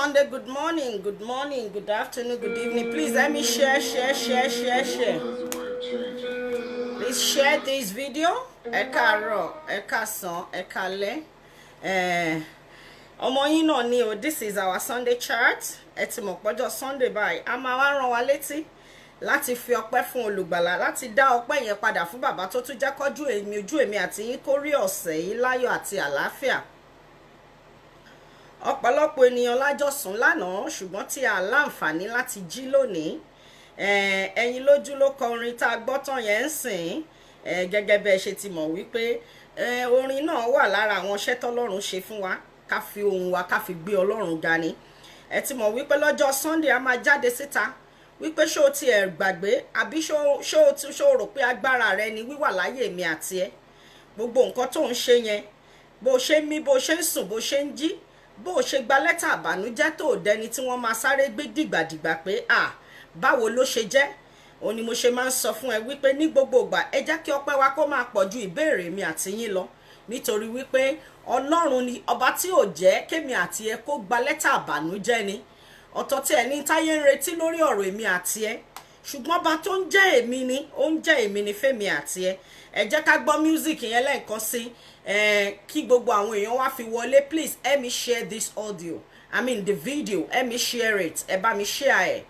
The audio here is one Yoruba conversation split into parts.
Sunday. Good morning, good afternoon, good evening. Please let me share. Please share this video. Ẹ káàárọ̀, ẹ káàsán, ẹ káalẹ́. Ọmọ yín náà ni o. This is our Sunday chart. Ẹ ti mọ̀ pọ́jọ́ Sunday báyìí. A máa wá rán wa létí láti fi ọpẹ́ fún olùgbàlà, láti dá ọpẹ́ yẹn padà fún bàbá tó tún jẹ́ kọ́jú èmi ojú èmi àti yín kó rí ọ̀sẹ̀ yìí láyọ̀ àti àlàáfíà. Ọ̀pọ̀lọpọ̀ ènìyàn lájọsùn lánàá ṣùgbọ́n tí a láǹfààní láti jí lónìí. Eyinloju ló kọ orin tá a gbọ́ tán yẹn ń sìn. Gẹ́gẹ́ bẹ́ẹ̀ ṣe ti mọ̀ wípé orin náà wà lára àwọn iṣẹ́ tọ́lọ́run ṣe fún wa, ká fi ohùn wa ká fi gbé Ọlọ́run ga ni. Ẹ ti mọ̀ wípé lọ́jọ́ Sunday a máa jáde síta wípé ṣó ti ẹ̀ gbàgbé àbí ṣó rò pé agbára rẹ ni wíwà láyé mi àti ẹ. Gbogbo nǹkan tó ń ṣe yẹn, bó ṣe ń mí, bó ṣe ń sùn, bó ṣe ń jí, bó ṣe gba lẹ́tà àbànújẹ́ tó dẹni tí wọ́n máa sáré gbé dìgbàdìgbà pé báwo ló ṣe jẹ́. Ó ní mo ṣe máa ń sọ fún ẹ wípé ní gbogbo ìgbà ẹ jẹ́ kí ọpẹ́ wa kó máa pọ̀ ju ìbéèrè mi àti yín lọ, nítorí wípé Ọlọ́run ni ọba tí ò jẹ́ kémi àti ẹ kó gba lẹ́tà àbànújẹ́ ni. Ọ̀tọ̀ tí ẹni táyé ń retí lórí ọ̀rọ̀ èmi àti ẹ, ṣùgbọ́n ọba tó ń jẹ́ èmi ni, ó ń jẹ́ èmi ni fẹ́mi àti ẹ. Ẹ jẹ́ ká gbọ́ music yẹn lẹ́ẹ̀kan sí kí gbogbo àwọn èèyàn wá fi wọlé. Please help me share this audio, the video. Help me share it. Ẹ bá mi share ẹ̀.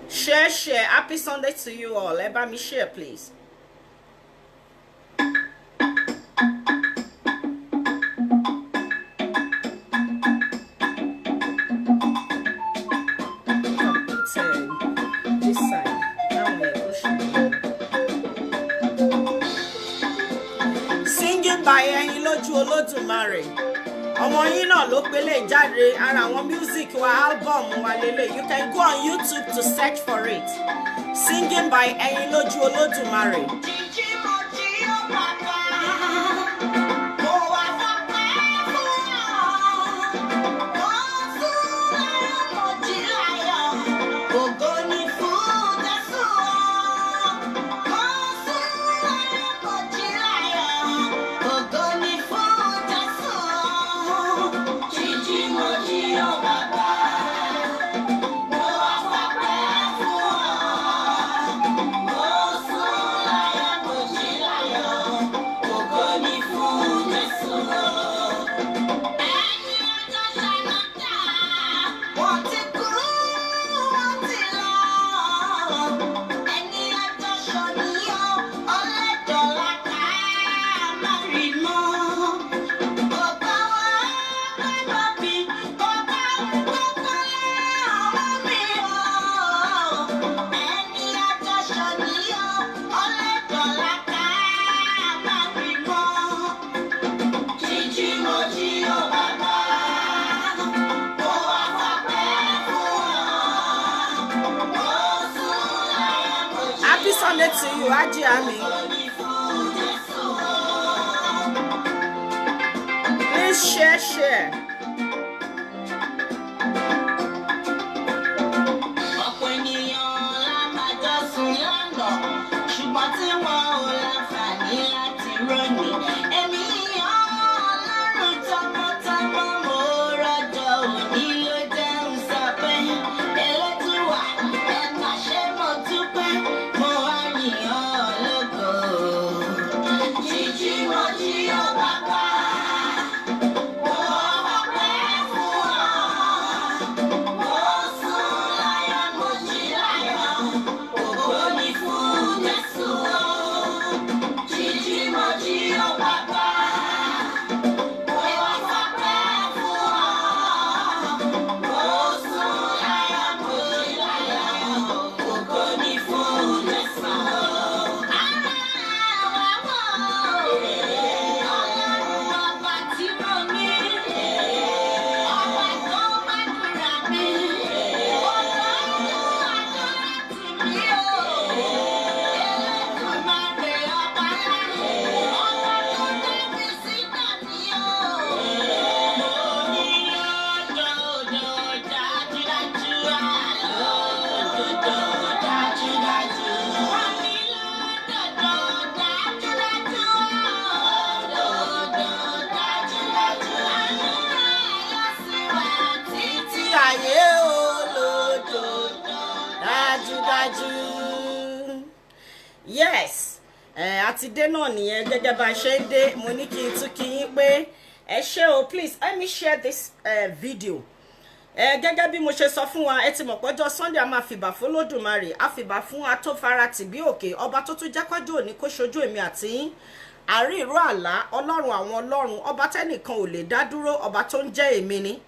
Share. Happy Sunday to you all. Ẹ bá mi share, please. By Eyinloju Olodumare. Ọmọ yín náà ló pélé jáde ara àwọn music wa, album wa lélẹ̀. You can go on YouTube to search for it. Singing by Eyinloju Olodumare. Sunday to you, Ajami. Please share. Eyinloju. Yes, àti dé náà nìyẹn gẹ́gẹ́ bá ṣe ń dé. Mo ní kí n tún kí yín pé ẹ ṣé o, please let me share this video. Gẹ́gẹ́ bí mo ṣe sọ fún wa, ẹ ti mọ̀ pọ́jọ́ Sunday a máa fìbà fún Olódùmarè, a fìbà fún atófaratì bí òkè, ọba tó tún jẹ́ kọ́jọ́ òní kó ṣojú èmi àti yín. Àrí ìró àlá, ọlọ́run àwọn ọlọ́run, ọba tẹ́nìkan ò lè dá dúró, ọba tó ń jẹ́ èmi ni.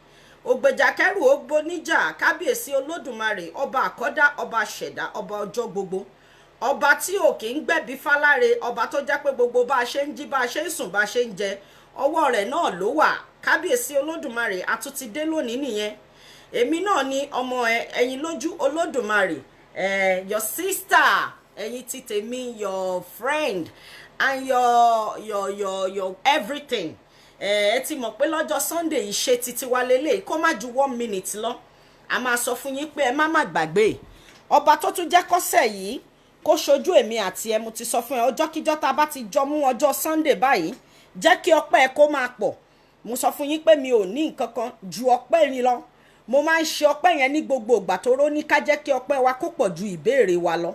Ògbèjà kẹ́rù ó gbóníjà, kábíyèsí Olódùmarè, ọba àkọ́dá, ọba ṣẹ̀dá, ọba ọjọ́ gbogbo. Ọba tí ò kì í gbẹ̀bí fáláre, ọba tó jẹ́ pé gbogbo bá a ṣe ń jí, bá a ṣe ń sùn, bá a ṣe ń jẹ, ọwọ́ rẹ̀ náà ló wà. Kábíyèsí Olódùmarè, a tún ti dé lónìí nìyẹn. Èmi náà ni ọmọ Eyinloju Olodumare, your sister, ẹ̀yin ti tèmi, your friend and your everything. Ẹ ti mọ̀ pé lọ́jọ́ Sunday ìṣe títí wa lélẹ̀ kó má ju 1 minute lọ. A máa sọ fún yín pé ẹ má gbàgbé. Ọba tó tún jẹ́ kọ́sẹ̀ yìí kó ṣojú èmi àti ẹ, mo ti sọ fún ẹ ọjọ́ kíjọ́ tá bá ti jọ mú ọjọ́ Sunday báyìí, jẹ́ kí ọpẹ́ ẹ kó máa pọ̀. Mo sọ fún yín pé mi ò ní nǹkan kan ju ọpẹ́ mi lọ. Mo máa ń ṣe ọpẹ́ yẹn ní gbogbo ìgbà tó rọ́ ní ká jẹ́ kí ọpẹ́ wa kó pọ̀ ju ìbéèrè wa lọ.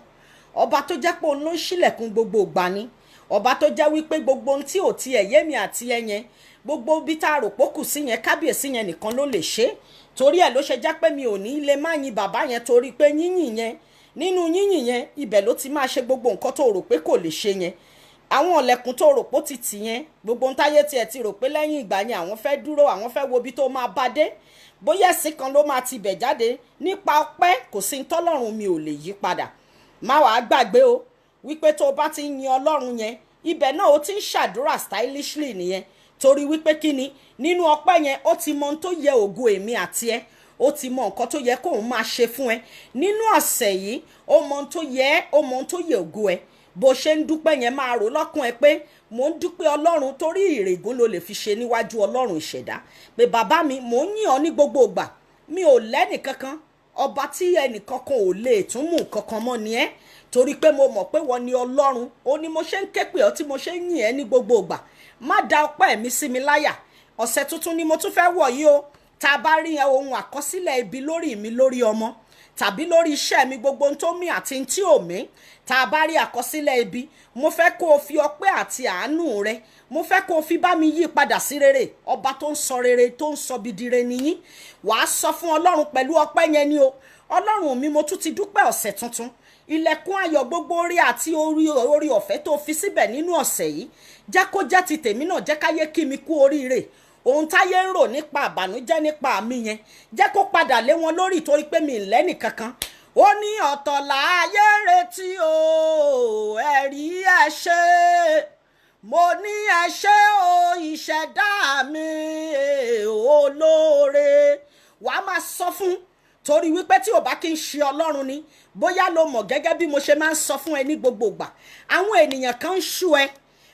Ọba tó jẹ́ pé òun ló ń ṣílẹ̀kùn gbogbo ìgbà ni. Ọba tó jẹ́ wípé gbogbo ohun tí ò ti ẹ̀yẹ́ mi àti ẹyẹn, gbogbo bí tá a rò pókù sí yẹn, kábíyèsí yẹn nìkan ló lè ṣe. Torí ẹ̀ ló ṣe jẹ́ pé mi ò ní lè má yin bàbá yẹn, torí pé yínyìn yẹn, nínú yínyìn yẹn, ibẹ̀ ló ti máa ṣe gbogbo nǹkan tó rò pé kò lè ṣe yẹn. Àwọn ọ̀lẹ̀kùn tó rò pó ti tì yẹn, gbogbo ohun táyé tiẹ̀ ti rò pé lẹ́yìn ìgbà yẹn àwọn fẹ́ dúró, àwọn fẹ́ wo ibi tó máa bá dé. Bóyá ẹ̀sìn kan ló máa ti bẹ̀ jáde. Nípa ọpẹ́ kò sí tọ́lọ́run mi ò lè yí padà. Má wàá gbàgbé o wípé tó bá ti ń yin Ọlọ́run yẹn, ibẹ̀ náà ó ti ń ṣàdúrà stylishly nìyẹn. Torí wípé kíni, nínú ọpẹ́ yẹn ó ti mọ ohun tó yẹ ògo èmi àti ẹ, ó ti mọ nǹkan tó yẹ kóun máa ṣe fún ẹ. Nínú ọ̀sẹ̀ yìí ó mọ ohun tó yẹ, ó mọ ohun tó yẹ ògo ẹ. Bó ṣe ń dúpẹ́ yẹn máa rò lọ́kàn ẹ pé mò ń dúpẹ́ Ọlọ́run, torí ìrègùn ló lè fi ṣe níwájú Ọlọ́run ìṣẹ̀dá. Pé bàbá mi, mò ń yìn ọ́ ní gbogbo ìgbà, mi ò lẹ́nì kankan, ọba tí ẹnìkankan ò lè tún mú kankan mọ́ ni ẹ́. Torí pé mo mọ̀ pé wọ́n ni Ọlọ́run, ó ní mo ṣe ń ké pè ọ́ tí mo ṣe ń yìn ẹ́ ní gbogbo ìgbà. Má da ọpẹ́ mi sí mi láyà. Ọ̀sẹ̀ tuntun ni mo tún fẹ́ wọ̀ yìí o. Tá a bá rí ohun àkọsílẹ̀ ibi lórí mi, lórí ọmọ, tàbí lórí iṣẹ́ mi, gbogbo ohun tó mì àti ohun tí ò mí, tá a bá rí àkọsílẹ̀ ibi, mo fẹ́ kó o fi ọpẹ́ àti àánú rẹ, mo fẹ́ kó o fi bá mi yí padà sí rere. Ọba tó ń sọ rere, tó ń sọ bidire nìyí. Wàá sọ fún Ọlọ́run pẹ̀lú ọpẹ́ yẹn ni o. Ọlọ́run mi, mo tún ti dúpẹ́ ọ̀sẹ̀ tuntun. Ilẹ̀kùn ayọ̀ gbogbo orí àti orí ọ̀fẹ́ tó fi síbẹ̀ nínú ọ̀sẹ̀ yìí, jẹ́ kó jẹ́ ti tèmi náà, jẹ́ káyé kí mi kú oríire. Ohun táyé ń rò nípa àbànújẹ́ nípa mi yẹn, jẹ́ kó padà lé wọn lórí, torí pé mi lẹ́nì kankan. Ó ní ọ̀tọ̀ láyé retí o, ẹ̀rí ẹ ṣé. Mo ní ẹ ṣé o, ìṣẹ̀dá mi olóore. Wàá máa sọ fún, torí wípé tí ò bá kí n ṣe Ọlọ́run ni, bóyá lo mọ̀ gẹ́gẹ́ bí mo ṣe máa ń sọ fún ẹ ní gbogbo ìgbà. Àwọn ènìyàn kan ń ṣú ẹ,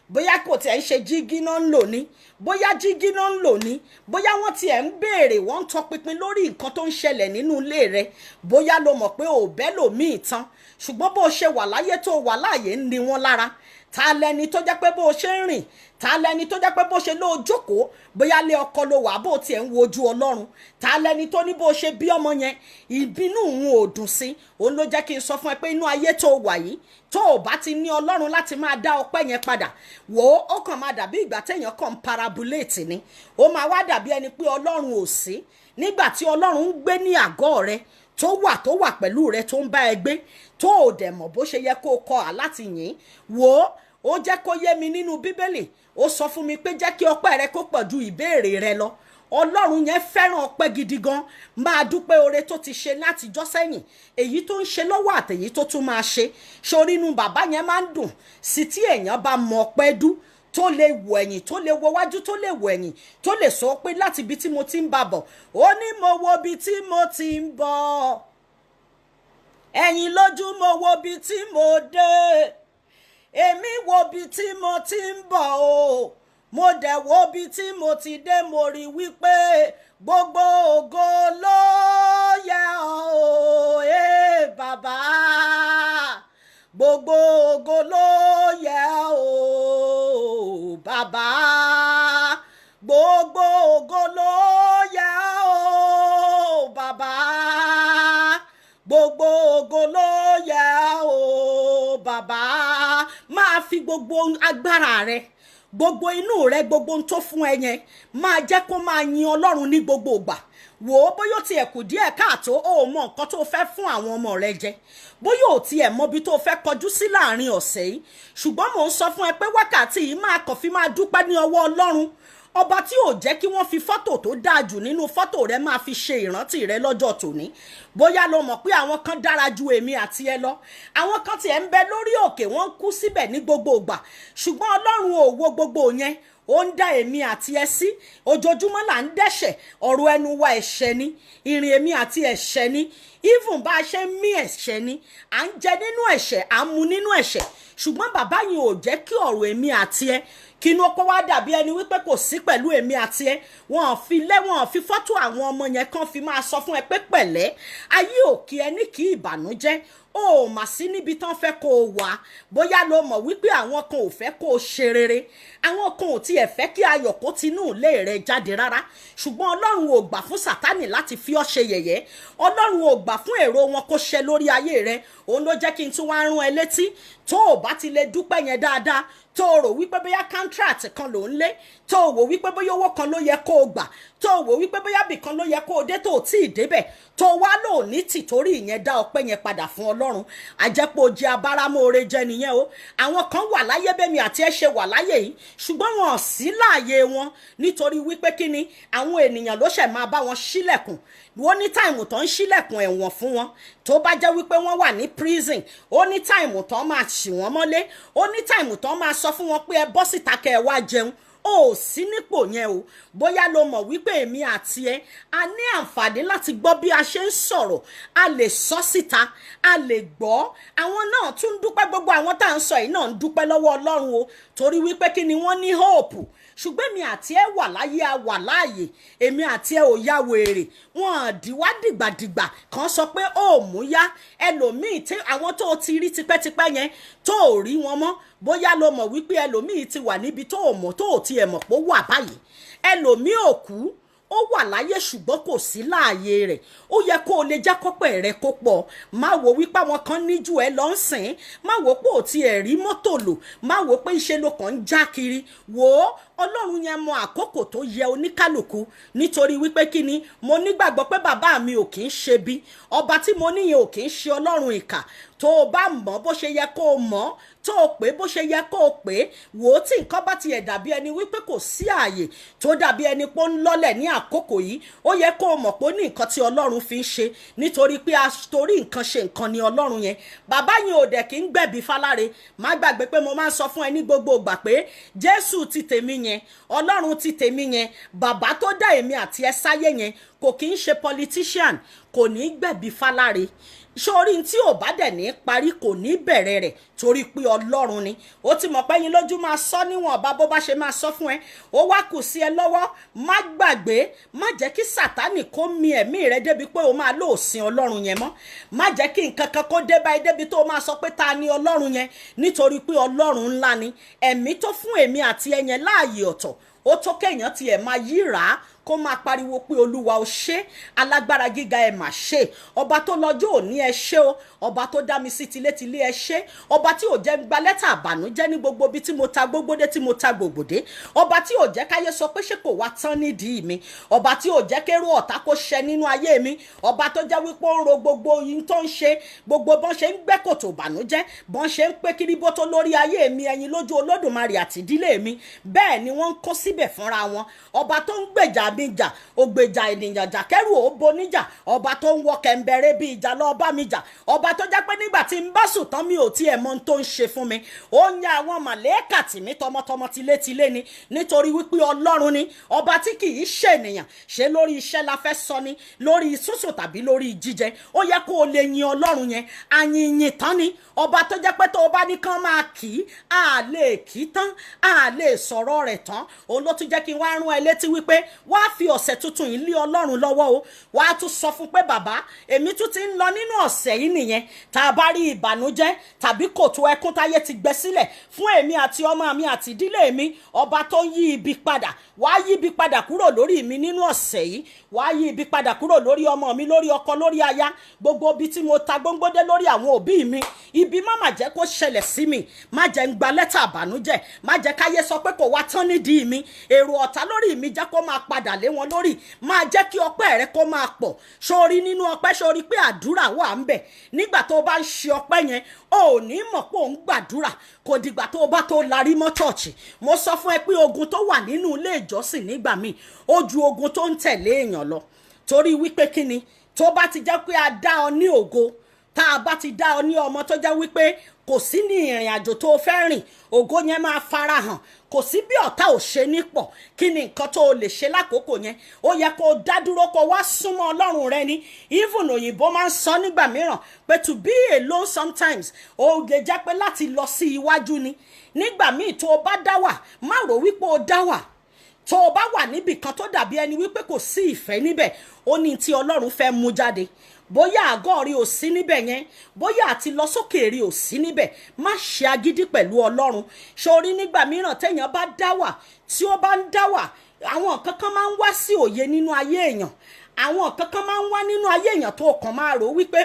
bóyá kò tiẹ̀ ń ṣe jígí náà ń lò ní, bóyá jígí náà ń lò ní, bóyá wọ́n tiẹ̀ ń béèrè, wọ́n ń tọpinpin lórí nǹkan tó ń ṣẹlẹ̀ nínú ilé rẹ. Bóyá lo mọ̀ pé ò bẹ́ lòmíì tán, ṣùgbọ́n bó ṣe wà láyé tó wà láàyè ń ni wọ́n lára. Ta lẹni tó jẹ́ pé bó ṣe ń rìn, ta lẹni tó jẹ́ pé bó ṣe ló jókòó, bóyá lé ọkọ ló wà bó tiẹ̀ ń wojú Ọlọ́run. Ta lẹni tó ní bó ṣe bí ọmọ yẹn, ìbínú òun ò dùn sí. Òun ló jẹ́ kí n sọ fún ẹ pé inú ayé tó wà yìí, tó ò bá ti ní Ọlọ́run láti máa dá ọpẹ́ yẹn padà, wò ó kàn máa dàbí ìgbà téèyàn kàn ń parabulate ni. Ó máa wá dàbí ẹni pé Ọlọ́run ò sí. Nígbà tí Ọlọ́run ń gbé ní àgọ́ rẹ, tó wà pẹ̀lú rẹ, tó ń bá ẹ gbé, tó ò dẹ̀ mọ̀ bó ṣe yẹ kó kọ́ à láti yìn. Wò ó jẹ́ kó yé mi nínú Bíbélì, ó sọ fún mi pé jẹ́ kí ọpẹ́ rẹ kó pọ̀ ju ìbéèrè rẹ lọ. Ọlọ́run yẹn fẹ́ràn ọpẹ́ gidi gan. Máa dúpẹ́ oore tó ti ṣe láti jọ́ sẹ́yìn, èyí tó ń ṣe lọ́wọ́ àtèyí tó tún máa ṣe. Ṣorí inú bàbá yẹn máa ń dùn sí tí èèyàn bá mọ ọpẹ́ dú, tó lè wò ẹ̀yìn, tó lè wo wájú, tó lè wò ẹ̀yìn, tó lè sọ pé láti ibi tí mo ti ń bá bọ̀, ó ní mo wo ibi tí mo ti ń bọ̀, Eyinloju mo wo ibi tí mo dé, èmi wo ibi tí mo ti ń bọ̀ o, mo dẹ̀ wo ibi tí mo ti dé, mo rí wípé gbogbo ògo ló yẹ ọ́ o, bàbá, gbogbo ògo ló yẹ ọ́ bàbá, gbogbo ògo ló yẹ ọ́ bàbá, gbogbo ògo ló yẹ fi gbogbo agbára rẹ, gbogbo inú rẹ, gbogbo ohun tó fún ẹ yẹn, máa jẹ́ kó máa yin Ọlọ́run ní gbogbo ìgbà. Wò ó, bóyá ó tiẹ̀ kù díẹ̀ káàtó, ó mọ nǹkan tó fẹ́ fún àwọn ọmọ rẹ jẹ, bóyá ò tiẹ̀ mọ ibi tó fẹ́ kọjú sí láàrin ọ̀sẹ̀ yìí, ṣùgbọ́n mò ń sọ fún ẹ pé wákàtí yìí máa kàn fi máa dúpẹ́ ní ọwọ́ Ọlọ́run, ọba tí ò jẹ́ kí wọ́n fi fọ́tò tó dáa jù nínú fọ́tò rẹ máa fi ṣe ìrántí rẹ lọ́jọ́ tòní. Bóyá lo mọ̀ pé àwọn kan dára ju èmi àti ẹ lọ, àwọn kan tiẹ̀ ń bẹ lórí òkè, wọ́n ń kú síbẹ̀ ní gbogbo ìgbà, ṣùgbọ́n Ọlọ́run ò wo gbogbo yẹn, ó ń dá èmi àti ẹ sí. Ojoojúmọ́ là ń dẹ́ṣẹ̀, ọ̀rọ̀ ẹnu wa ẹ̀ṣẹ̀ ni, ìrìn èmi àti ẹ̀ṣẹ̀ ni, even bá a ṣe ń mí ẹ̀ṣẹ̀ ni, à ń jẹ nínú ẹ̀ṣẹ̀, à ń mu nínú ẹ̀ṣẹ̀, ṣùgbọ́n bàbá yìí ò jẹ́ kí ọ̀rọ̀ èmi àti ẹ kí inú ọkọ wá dàbí ẹni wípé kò sí pẹ̀lú èmi àti ẹ. Wọ́n fi fọ́tò àwọn ọmọ yẹn kan fi máa sọ fún ẹ pé pẹ̀lẹ́, ayé òkè ẹni kì í ìbànújẹ́, ó mà sí níbi tán fẹ́ kó o wà. Bóyá lo mọ̀ wípé àwọn kan ò fẹ́ kó o ṣe rere, àwọn kan ò tiẹ̀ fẹ́ kí ayọ̀ kó tinú ilé rẹ jáde rárá, ṣùgbọ́n Ọlọ́run ò gbà fún Sátánì láti fi ọ́ ṣe yẹ̀yẹ́, Ọlọ́run ò gbà fún èrò wọn kó ṣẹ lórí ayé rẹ. Òun ló jẹ́ kí n tún wá rán ẹ létí, tó o bá ti lè dúpẹ́ yẹn dáadáa, tó o rò wípé bóyá contract kan ló ń lé, tó o wò wípé bóyá owó kan ló yẹ kó o gbà, tó o wò wípé bóyá bì kan ló yẹ kó o dé tó o tí ì débẹ̀, tó o wá lò ní tìtorí ìyẹn dá ọpẹ́ yẹn padà fún Ọlọ́run, àjẹpọ̀ jẹ abáramóore jẹ nìyẹn o. Àwọn kan wà láyé bẹ́mi àti ẹ ṣe wà láyé yìí, ṣùgbọ́n wọn ò sí láàyè wọn nítorí wípé kíni, àwọn ènìyàn ló ṣẹ̀ máa bá wọn ṣílẹ̀kùn. Wọ́n ní táìmù tó ń ṣílẹ̀kùn ẹ̀wọ̀n fún wọn, tó bá jẹ́ wípé wọ́n wà ní prison, ó ní táìmù tó máa ṣì wọ́n mọ́lé, ó ní táìmù tó máa sọ fún wọn pé ẹ bọ́ síta kẹ́ ẹ wá jẹun. Ó sí nípò yẹn o. Bóyá lo mọ̀ wípé èmi àti ẹ a ní àǹfààní láti gbọ́ bí a ṣe ń sọ̀rọ̀, a lè sọ síta, a lè gbọ́. Àwọn náà tún ń dúpẹ́, gbogbo àwọn tá à ń sọ yìí náà ń dúpẹ́ lọ́wọ́ Ọlọ́run o, torí wípé kí ni wọ́n ní hope. Ṣùgbọ́n èmi àti ẹ wà láyé, a wà láàyè, èmi àti ẹ ò ya wèrè, wọn dìwá dìgbàdìgbà kan sọ pé ó mú yá. Ẹlòmíì tí àwọn tó ti rí tipẹ́tipẹ́ yẹn tó ò rí wọn mọ́, bóyá lo mọ̀ wípé ẹlòmíì ti wà níbi tó ò mọ̀, tó ò tiẹ̀ mọ̀ pé ó wà báyìí. Ẹlòmíì ò kú, ó wà láyé ṣùgbọ́n kò sí láàyè rẹ̀. Ó yẹ kó o lè já kọ́pẹ́ rẹ kó pọ̀. Má wo wípé àwọn kan níjú ẹ lọ ń sìn, má wo pé ò tiẹ̀ rí mọ́tò lò, má wo pé iṣẹ́ ló kàn ń já kiri. Wò ó, Ọlọ́run yẹn mọ àkókò tó yẹ oníkálùkù, nítorí wípé kí ni, mo nígbàgbọ́ pé bàbá mi ò kì í ṣe bí, ọba tí mo níyẹn ò kì í ṣe Ọlọ́run ìkà. Tó o bá mọ̀ bó ṣe yẹ kó o mọ̀, tó o pé bó ṣe yẹ kó o pé, wò ó, tí nǹkan bá tiẹ̀ dàbí ẹni wípé kò sí ààyè, tó dàbí ẹni pé ó ń lọ́lẹ̀ ní àkókò yìí, ó yẹ kó o mọ̀ pé ó ní nǹkan tí Ọlọ́run fi ń ṣe, nítorí pé torí nǹkan ṣe nǹkan ni Ọlọ́run yẹn. Bàbá yẹn ò dẹ̀ kí ń gbẹ̀bí fáláre. Má gbàgbé pé mo máa ń sọ fún ẹ ní gbogbo ìgbà pé Jésù ti tèmi yẹn, Ọlọ́run ti tèmi yẹn, bàbá tó dá èmi àti ẹ sáyé yẹn kò kí ń ṣe politician, kò ní gbẹ̀bí fáláre. Sórí tí ò bá dẹ̀ ní parí kò ní bẹ̀rẹ̀ rẹ̀, torí pé Ọlọ́run ni. Ó ti mọ̀ pé Eyinloju máa sọ níwọ̀nba bó bá ṣe máa sọ fún ẹ. Ó wá kù sí ẹ lọ́wọ́. Má gbàgbé, má jẹ́ kí Sátánì kó mi ẹ̀mí rẹ débi pé o máa lóòsìn Ọlọ́run yẹn mọ́. Má jẹ́ kí nǹkan kan kó dé báyìí débi tó máa sọ pé ta ni Ọlọ́run yẹn, nítorí pé Ọlọ́run ńlá ni. Ẹ̀mí tó fún èmi àti ẹ yẹn láàyè ọ̀tọ̀, ó tó kéèyàn tiẹ̀ máa yíra kó máa pariwo pé Olúwa ó ṣe, alágbára gíga ẹ mà ṣe, ọba tó lọ́jọ́ òní ẹ ṣe o, ọba tó dá mi sí tilétilé ẹ ṣe, ọba tí ò jẹ́ gba lẹ́tà àbànújẹ́ ní gbogbo bí tí mo ta gbogbo tí mo ta gbogbo ọba tí ò jẹ́ káyé sọ pé ṣé kò wá tán nídìí mi, ọba tí ò jẹ́ kérò ọ̀tá kó ṣẹ nínú ayé mi, ọba tó jẹ́ wípé ó ń ro gbogbo yín tó ń ṣe, gbogbo bọ́n ṣe ń gbẹ́ kòtò ìbànújẹ́, bọ́n ṣe ń pé kíríbó tó lórí ayé mi, Eyinloju Olódùmarè àti ìdílé mi, bẹ́ẹ̀ ni wọ́n ń kó síbẹ̀ fúnra wọn. Ọba tó ń gbèjà mi jà, ògbèjà ènìyàn jà kẹ́rù ó bo níjà, ọba tó ń wọ kẹ̀ǹbẹ̀rẹ̀ bí ìjà lọ bá mi jà, ọba tó jẹ́ pé nígbà tí n bá sùn tán mi ò tiẹ̀ mọ ohun tó ń ṣe fún mi. Ó ń yan àwọn màlẹ́kà tì mí tọmọtọmọ tilétilé ni, nítorí wípé Ọlọ́run ni, ọba tí kì í ṣe ènìyàn. Ṣé lórí iṣẹ́ la fẹ́ sọ ni, lórí sísùn tàbí lórí jíjẹ? Ó yẹ kó o lè yin Ọlọ́run yẹn. Àyìnyìn tán ni, ọba tó jẹ́ pé tó o bá ní kán máa kì í, a lè kì í tán, a lè sọ̀rọ̀ rẹ̀ tán. Òun ló tún jẹ́ kí n wá rán ẹ létí wípé wá fi ọ̀sẹ̀ tuntun yìí lé Ọlọ́run lọ́wọ́ o wá tún sọ fún pé bàbá èmi tún ti ń lọ nínú ọ̀sẹ̀ yìí nìyẹn tá a bá rí ìbànújẹ́ tàbí kòtò ẹkún táyé ti gbẹ sílẹ̀ fún èmi àti ọmọ mi àti ìdílé mi, ọba tó yí ibi padà wá yí ibi padà kúrò lórí mi nínú ọ̀sẹ̀ yìí, wá yí ibi padà kúrò lórí ọmọ mi, lórí ọkọ, lórí aya, gbogbo ibi tí mo ta gbóngbódé lórí àwọn òbí mi, ibi má mà jẹ́ kó ṣẹlẹ̀ sí mi, má jẹ́ ń gba lẹ́tà àbànújẹ́, má jẹ́ káyé sọ pé kò wá tán nídìí mi, èrò ọ̀tá lórí mi jẹ́ kó máa padà lé wọn lórí, máa jẹ́ kí ọpẹ́ rẹ kó máa pọ̀. Sórí nínú ọpẹ́, sórí pé àdúrà wà ń bẹ̀. Nígbà tó bá ń ṣe ọpẹ́ yẹn, o ò ní mọ̀ pé ò ń gbàdúrà, kò dìgbà tó bá tó larí mọ́ chọ́ọ̀chì. Mo sọ fún ẹ pé ogun tó wà nínú ilé ìjọsìn nígbà míì ó ju ogun tó ń tẹ̀lé èèyàn lọ. Torí wípé kíni, tó bá ti jẹ́ pé a dá ọ ní ògo, tá a bá ti dá ọ ní ọmọ tó jẹ́ wípé kò sí ní ìrìn àjò tó fẹ́ rìn, ògo yẹn máa farahàn. Kò sí bí ọ̀tá ò ṣe nípọ̀, kí ni nǹkan tó lè ṣe lákòókò yẹn? Ó yẹ kó dá dúró kó wá súnmọ́ Ọlọ́run rẹ ni. Even òyìnbó máa ń sọ nígbà mìíràn pé to be alone sometimes ó lè jẹ́ pé láti lọ sí iwájú ni. Nígbà míì tó o bá dá wà, má rò wípé o dá wà. Tó o bá wà níbì kan tó dàbí ẹni wípé kò sí ìfẹ́ níbẹ̀, ó ní tí Ọlọ́run fẹ́ mú jáde. Bóyá àgọ́ rí ò sí níbẹ̀ yẹn, bóyá àti lọ sókè rí ò sí níbẹ̀, má ṣe agídí pẹ̀lú Ọlọ́run. Sórí nígbà mìíràn téèyàn bá dá wà, tí ó bá ń dá wà, àwọn nǹkan kan máa ń wá sí òye nínú ayé èèyàn, àwọn nǹkan kan máa ń wá nínú ayé èèyàn tó kàn máa rò wípé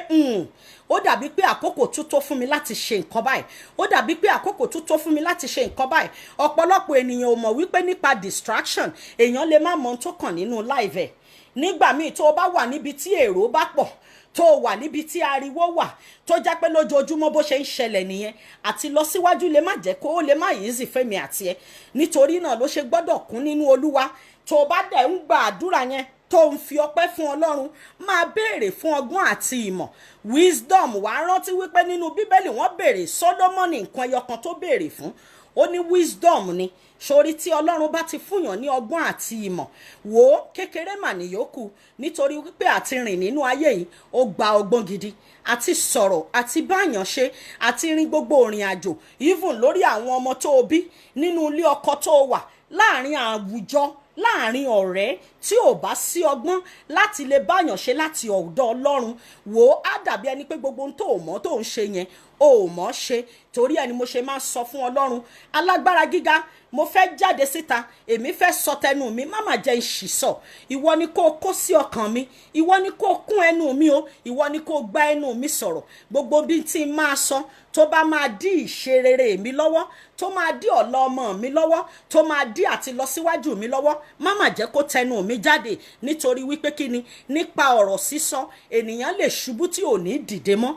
ó dàbí pé àkókò tún tó fún mi láti ṣe nǹkan báyìí, ó dàbí pé àkókò tún tó fún mi láti ṣe nǹkan báyìí. Ọ̀pọ̀lọpọ̀ ènìyàn ò mọ̀ wípé nípa distraction èèyàn lè má mọ ohun tó kàn nínú live ẹ̀. Nígbà míì tó o bá wà níbi tí èrò bá pọ̀, tó wà níbi tí ariwo wà, tó jẹ́ pé lójoojúmọ́ bó ṣe ń ṣẹlẹ̀ nìyẹn, àti lọ síwájú lè má jẹ́ kó ó lè má easy fẹ́mi àti ẹ. Nítorí náà ló ṣe gbọ́dọ̀ kún nínú Olúwa. Tó bá dẹ̀ ń gba àdúrà yẹn tó ń fi ọpẹ́ fún Ọlọ́run, máa béèrè fún ọgbọ́n àti ìmọ̀, wisdom. Wàá rántí wípé nínú Bíbélì wọ́n béèrè Sólómọ́nì nǹkan ẹyọ kan tó béèrè fún, ó ní wisdom ni. Sórí tí Ọlọ́run bá ti fúnyàn ní ọgbọ́n àti ìmọ̀, wò ó kékeré mà níyókù. Nítorí wípé àti rìn nínú ayé yìí ó gba ọgbọ́n gidi, àti sọ̀rọ̀, àti báyàn ṣe, àti rin gbogbo ìrìn àjò, even lórí àwọn ọmọ tó o bí, nínú ilé ọkọ tó o wà, láàrin àwùjọ, láàrin ọ̀rẹ́, tí ò bá sí ọgbọ́n láti lè báyàn ṣe láti ọ̀dọ̀ Ọlọ́run, wò ó á dàbí ẹni pé gbogbo ohun tó o mọ̀ tó ń ṣe yẹn o ò mọ̀ ṣe. Torí ẹni mo ṣe máa sọ fún Ọlọ́run alágbára gíga, mo fẹ́ jáde síta, èmi fẹ́ sọ tẹnu mi, má mà jẹ́ ìṣìsọ. Ìwọ ni kó kó sí ọkàn mi, ìwọ ni kó kún ẹnu mi o, ìwọ ni kó gbá ẹnu mi sọ̀rọ̀. Gbogbo bí tí n máa sọ tó bá máa dí ìṣe rere mi lọ́wọ́, tó máa dí ọ̀la ọmọ mi lọ́wọ́, tó máa dí àti lọ síwájú mi lọ́wọ́, má mà jẹ́ kó tẹnu mi jáde. Nítorí wípé kíni, nípa ọ̀rọ̀ sísọ ènìyàn lè ṣubú tí ò ní dìde mọ́.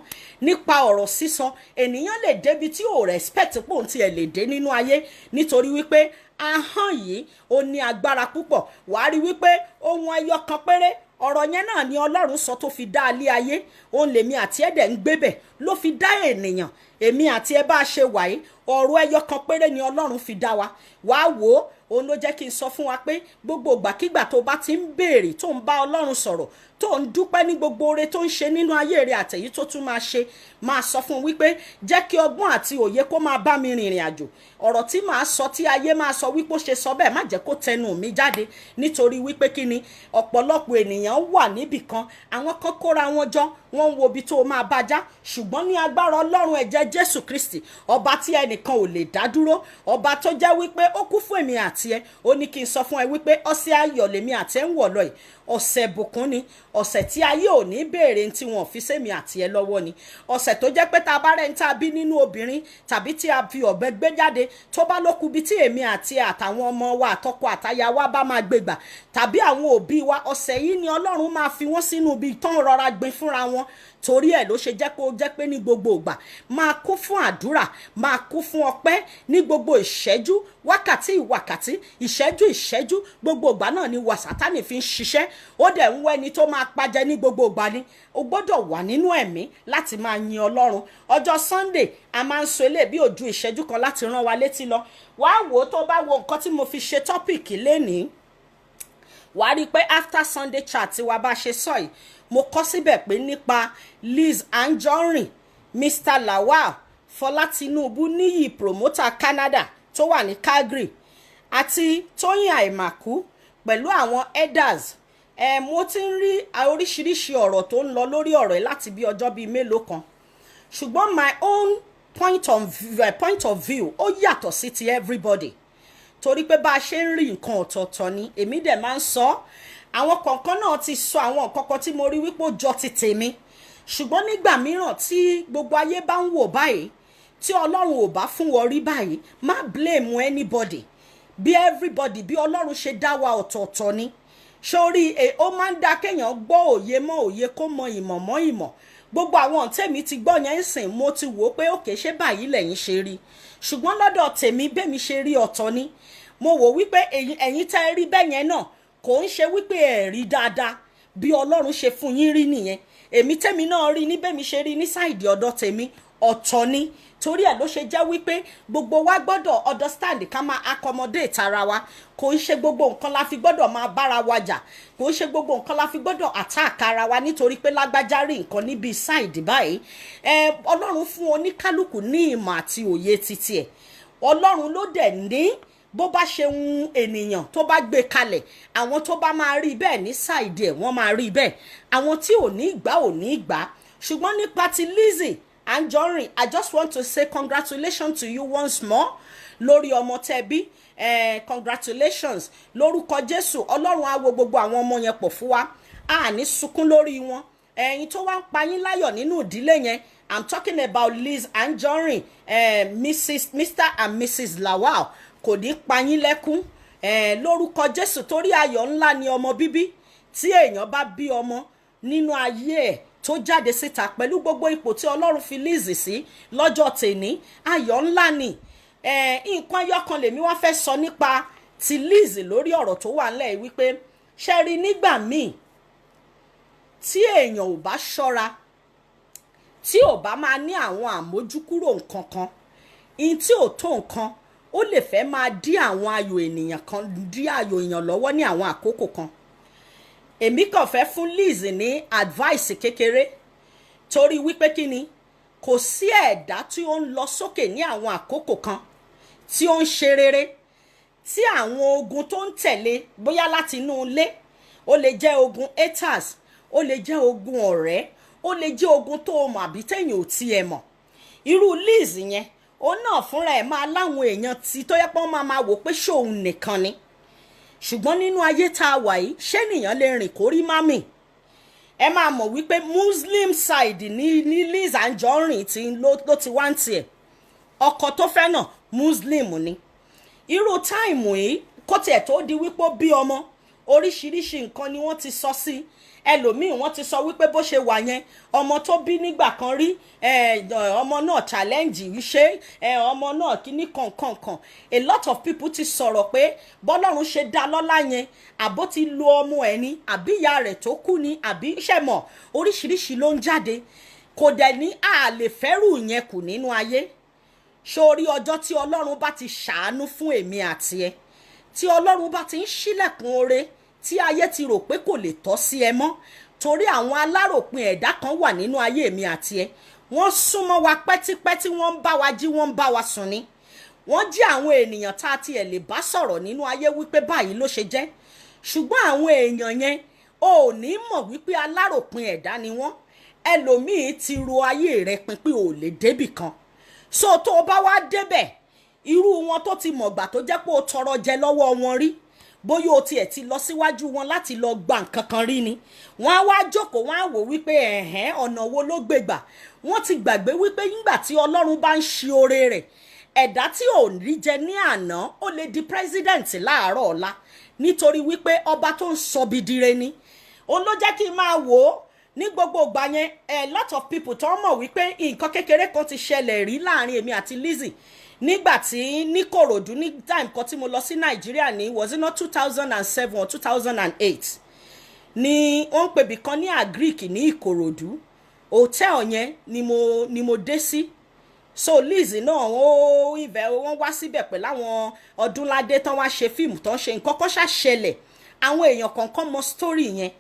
Nípa ọ̀rọ̀ sísọ ènìyàn lè débi tí ò respect pò ń tiẹ̀ lè dé nínú ayé. Nítorí wípé ahọ́n yìí ó ní agbára púpọ̀. Wàá rí wípé ohun ẹyọ kan péré, ọ̀rọ̀ yẹn náà ni Ọlọ́run sọ tó fi dá alé ayé. Òun lèmi àti ẹ̀dẹ̀ ń gbébẹ̀ ló fi dá ènìyàn. Èmi àti ẹ bá ṣe wà yìí, ọ̀rọ̀ ẹyọ kan péré ni Ọlọ́run fi dá wa. Wàá wò ó, òun ló jẹ́ kí n sọ fún wa pé gbogbo ìgbàkígbà tó bá ti ń béèrè, tó ń bá Ọlọ́run sọ̀rọ̀, tó ń dúpẹ́ ní gbogbo oore tó ń ṣe nínú ayé rẹ̀ àtẹ̀yí tó tún máa ṣe, máa sọ fún wípé jẹ́ kí ọgbọ́n àti òye kó máa bá mi rìnrìn àjò. Ọ̀rọ̀ tí màá sọ tí ayé máa sọ wípé ó ṣe sọ bẹ́ẹ̀, má jẹ́ kó tẹnu mi jáde. Nítorí wípé kíni, ọ̀pọ̀lọpọ̀ ènìyàn wà níbì kan, àwọn kan kóra wọn jọ, wọ́n ń wo ibi tó máa bá já. Ṣùgbọ́n ní agbára Ọlọ́run ẹ̀jẹ̀ Jésù Kristi, ọba tí ẹnìkan ò lè dá dúró, ọba tó jẹ́ wípé ó kú fún èmi àti ẹ, ó ní kí n sọ fún ẹ wípé ọ̀sẹ̀ ayọ̀ lèmi àti ẹ ń wọ̀ lọ yìí. Ọ̀sẹ̀ bùkún ni, ọ̀sẹ̀ tí ayé ò ní béèrè tí wọn fi sẹ́mi àti ẹ lọ́wọ́ ni. Ọ̀sẹ̀ tó jẹ́ pé tá a bá rẹ̀ ń tá a bí nínú obìnrin tàbí tí a fi ọ̀bẹ gbé jáde, tó bá lókun bí tí èmi àti àtàwọn ọmọ wa àtọkọ àtaya wa bá máa gbégbà, tàbí àwọn òbí wa, ọ̀sẹ̀ yìí ni Ọlọ́run máa fi wọ́n sínú ibi tán rọra gbin fúnra wọn. Torí ẹ̀ ló ṣe jẹ́ kó jẹ́ pé ní gbogbo ìgbà máa kún fún àdúrà, máa kún fún ọpẹ́ ní gbogbo ìṣẹ́jú, wákàtí ìwákàtí, ìṣẹ́jú ìṣẹ́jú, gbogbo ìgbà náà ni Sátánì fi ń ṣiṣẹ́. Ó dẹ̀ ń wẹ́ni tó máa pajẹ ní gbogbo ìgbà ni. O gbọ́dọ̀ wà nínú ẹ̀mí láti máa yin Ọlọ́run. Ọjọ́ Sunday a máa ń sọ eléyìí bí ojú ìṣẹ́jú kan láti rán wa létí lọ. Wàá wò ó, tó bá wo nǹkan tí mo fi ṣe tọ́pìkì lénìí, wàá rí i pé after Sunday chat tí wa bá ṣe sọ yìí, mo kọ síbẹ̀ pé nípa Liz Anjorin, Mr.Lawal, Fola Tinubu, Niyi promoter Canada tó wà ní Calgary, àti Toyin Aiyemaku pẹ̀lú àwọn Eaders. Mo ti ń rí oríṣiríṣi ọ̀rọ̀ tó ń lọ lórí ọ̀rọ̀ yìí láti bí ọjọ́ bíi mélòó kan, ṣùgbọ́n my own point of view ó yàtọ̀ sí ti everybody, torí pé bá a ṣe ń rí nǹkan ọ̀tọ̀ọ̀tọ̀ ni èmi dẹ̀ máa ń sọ. Àwọn kọ̀ọ̀kan náà ti sọ àwọn nǹkan kan tí mo rí wípé ó jọ ti tèmi, ṣùgbọ́n nígbà mìíràn tí gbogbo ayé bá ń wò báyìí, tí Ọlọ́run ò bá fún wọn rí báyìí, má blame anybody. Bí everybody bí Ọlọ́run ṣe dá wa ọ̀tọ̀ọ̀tọ̀ ni. Sórí ó máa ń dá kéèyàn gbọ́ òye mọ́ òye kó mọ ìmọ̀ mọ́ ìmọ̀. Gbogbo àwọn tèmi ti gbọ́ yẹn ń sìn, mo ti wò pé òkè ṣé báyìí lẹ́yìn ṣe rí, ṣùgbọ́n lọ́dọ̀ tèmi bẹ́mi ṣe rí ọ̀tọ̀ ni. Mo wò wípé ẹ̀yin tẹ́ rí bẹ́ẹ̀ yẹn náà kò ń ṣe wípé ẹ̀ rí dáadáa bí Ọlọ́run ṣe fún yín rí nìyẹn. Èmi tèmi náà rí ní bẹ́mi ṣe rí ní sáìdì ọ̀dọ̀ tèmi ọ̀tọ̀ ni. Torí ẹ̀ ló ṣe jẹ́ wípé gbogbo wa gbọ́dọ̀ understand ká máa accommodate ara wa. Kò ń ṣe gbogbo nǹkan la fi gbọ́dọ̀ máa bára wa jà, kò ń ṣe gbogbo nǹkan la fi gbọ́dọ̀ attack ara wa nítorí pé lágbájá rí nǹkan níbi side báyìí. Ọlọ́run fún oníkálukú ní ìmọ̀ àti òye titi ẹ̀. Ọlọ́run ló dẹ̀ ní bó bá ṣe ń ènìyàn tó bá gbé kalẹ̀, àwọn tó bá máa rí bẹ́ẹ̀ ní side ẹ̀ wọ́n máa rí bẹ́ẹ̀, àwọn tí ò ní ìgbà ò ní ìgbà. Ṣùgbọ́n nípa ti Lizzy Anjorin, I just want to say congratulations to you once more lórí ọmọ tẹ́bí. Congratulations lórúkọ Jésù. Ọlọ́run á wo gbogbo àwọn ọmọ yẹn pọ̀ fún wa, a ní sunkún lórí wọn. Ẹ̀yin tó wá ń pa yín láyọ̀ nínú ìdílé yẹn, I'm talking about Liz Anjorin, Mr. and Mrs. Lawal, kò ní pa yín lẹ́kún lórúkọ Jésù, torí ayọ̀ ńlá ni ọmọ bíbí. Tí èèyàn bá bí ọmọ nínú ayé ẹ̀ tó jáde síta pẹ̀lú gbogbo ipò tí Ọlọ́run fi Lizzy sí lọ́jọ́ tèní, ayọ̀ ńlá ni. Nǹkan ayọ́kan lèmi wá fẹ́ sọ nípa ti Lizzy lórí ọ̀rọ̀ tó wà nílẹ̀ wípé ṣe rí nígbà míì tí èèyàn ò bá ṣọ́ra, tí ò bá máa ní àwọn àmójúkúrò nǹkan kan, in tí ò tó nǹkan ó lè fẹ́ máa dí àwọn ayọ̀ ènìyàn kan, dí ayọ̀ èèyàn lọ́wọ́ ní àwọn àkókò kan. Èmi kàn fẹ́ fún Lizzy ní advice kékeré, torí wípé kí ni, kò sí ẹ̀dá tí ó ń lọ sókè ní àwọn àkókò kan tí ó ń ṣe rere, tí àwọn ogun tó ń tẹ̀lé bóyá láti inú ilé, ó lè jẹ́ ogun haters, ó lè jẹ́ ogun ọ̀rẹ́, ó lè jẹ́ ogun tó mọ̀ àbí téèyàn ò tiẹ̀ mọ̀. Irú Lizzy yẹn òun náà fúnra ẹ̀ máa láwọn èèyàn tí tó yẹ pé wọ́n máa wò pé ṣóun nìkan ni. Ṣùgbọ́n nínú ayé tá a wà yìí, ṣé nìyàn lè rìn kórí mami? Ẹ máa mọ̀ wípé Muslim side ní Liz Anjorin ló ti wá ń tiẹ̀. Ọkọ tó fẹ́ náà Muslim ni. Irú táìmù yìí kó tiẹ̀ tó di wípé ó bí ọmọ, oríṣiríṣi nǹkan ni wọ́n ti sọ sí. Ẹlòmíì wọ́n ti sọ wípé bó ṣe wà yẹn, ọmọ tó bí nígbà kan rí, ọmọ náà challenge ṣe, ọmọ náà kíní kankankan. A lot of people ti sọ̀rọ̀ pé bọ́lọ́run ṣe dá lọ́lá yẹn, àbó ti lo ọmọ ẹ̀ ni, àbí ìyá rẹ̀ tó kú ni, àbí ṣẹ̀mọ̀, oríṣiríṣi ló ń jáde. Kò dẹ̀ ní a lè fẹ́rù yẹn kù nínú ayé. Sórí ọjọ́ tí Ọlọ́run bá ti ṣàánú fún èmi àti ẹ, tí Ọlọ́run bá ti ń ṣílẹ̀kùn oore, tí ayé ti rò pé kò lè tọ́ sí ẹ mọ́, torí àwọn aláròpin ẹ̀dá kan wà nínú ayé mi àti ẹ. Wọ́n súnmọ́ wa pẹ́típẹ́tí, wọ́n ń bá wa jí, wọ́n ń bá wa sùn ni. Wọ́n jí àwọn ènìyàn tá a tiẹ̀ lè bá sọ̀rọ̀ nínú ayé wípé báyìí ló ṣe jẹ́. Ṣùgbọ́n àwọn èèyàn yẹn ò ní mọ̀ wípé aláròpin ẹ̀dá ni wọ́n. Ẹlòmíì ti ro ayé rẹ̀ pin pé ò lè débì kan. So tó o bá wá débẹ̀, irú wọn tó ti mọ̀gbà tó jẹ́ pé o tọrọ jẹ lọ́wọ́ wọn rí, bóyá o tiẹ̀ ti lọ síwájú wọn láti lọ gba nǹkan kan rí ni, wọ́n á wá jókòó, wọ́n á wò wípé ọ̀nà wo ló gbégbà. Wọ́n ti gbàgbé wípé nígbà tí Ọlọ́run bá ń ṣe oore rẹ̀, ẹ̀dá tí ò rí jẹ ní àná ó lè di president láàárọ̀ ọ̀la, nítorí wípé ọba tó ń sọ bidire ni. Òun ló jẹ́ kí n máa wò ó ní gbogbo ìgbà yẹn. A lot of people tó mọ̀ wípé nǹkan kékeré kan ti ṣẹlẹ̀ rí láàrin èmi àti Lizzy nígbà tí ní Kòròdú, ní time kan tí mo lọ sí Nàìjíríà ní was it not 2007 or 2008, ni wọ́n ń pè bí kan ní Agric ní Ìkòròdú. Hotel yẹn ni mo dé sí. So Lizzy náà wọ́n wá síbẹ̀ pẹ̀lú àwọn Ọdúnládé tán wá ṣe fíìmù tán ṣe nǹkan kan ṣàṣẹlẹ̀. Àwọn èèyàn kọ̀ọ̀kan mọ story yẹn,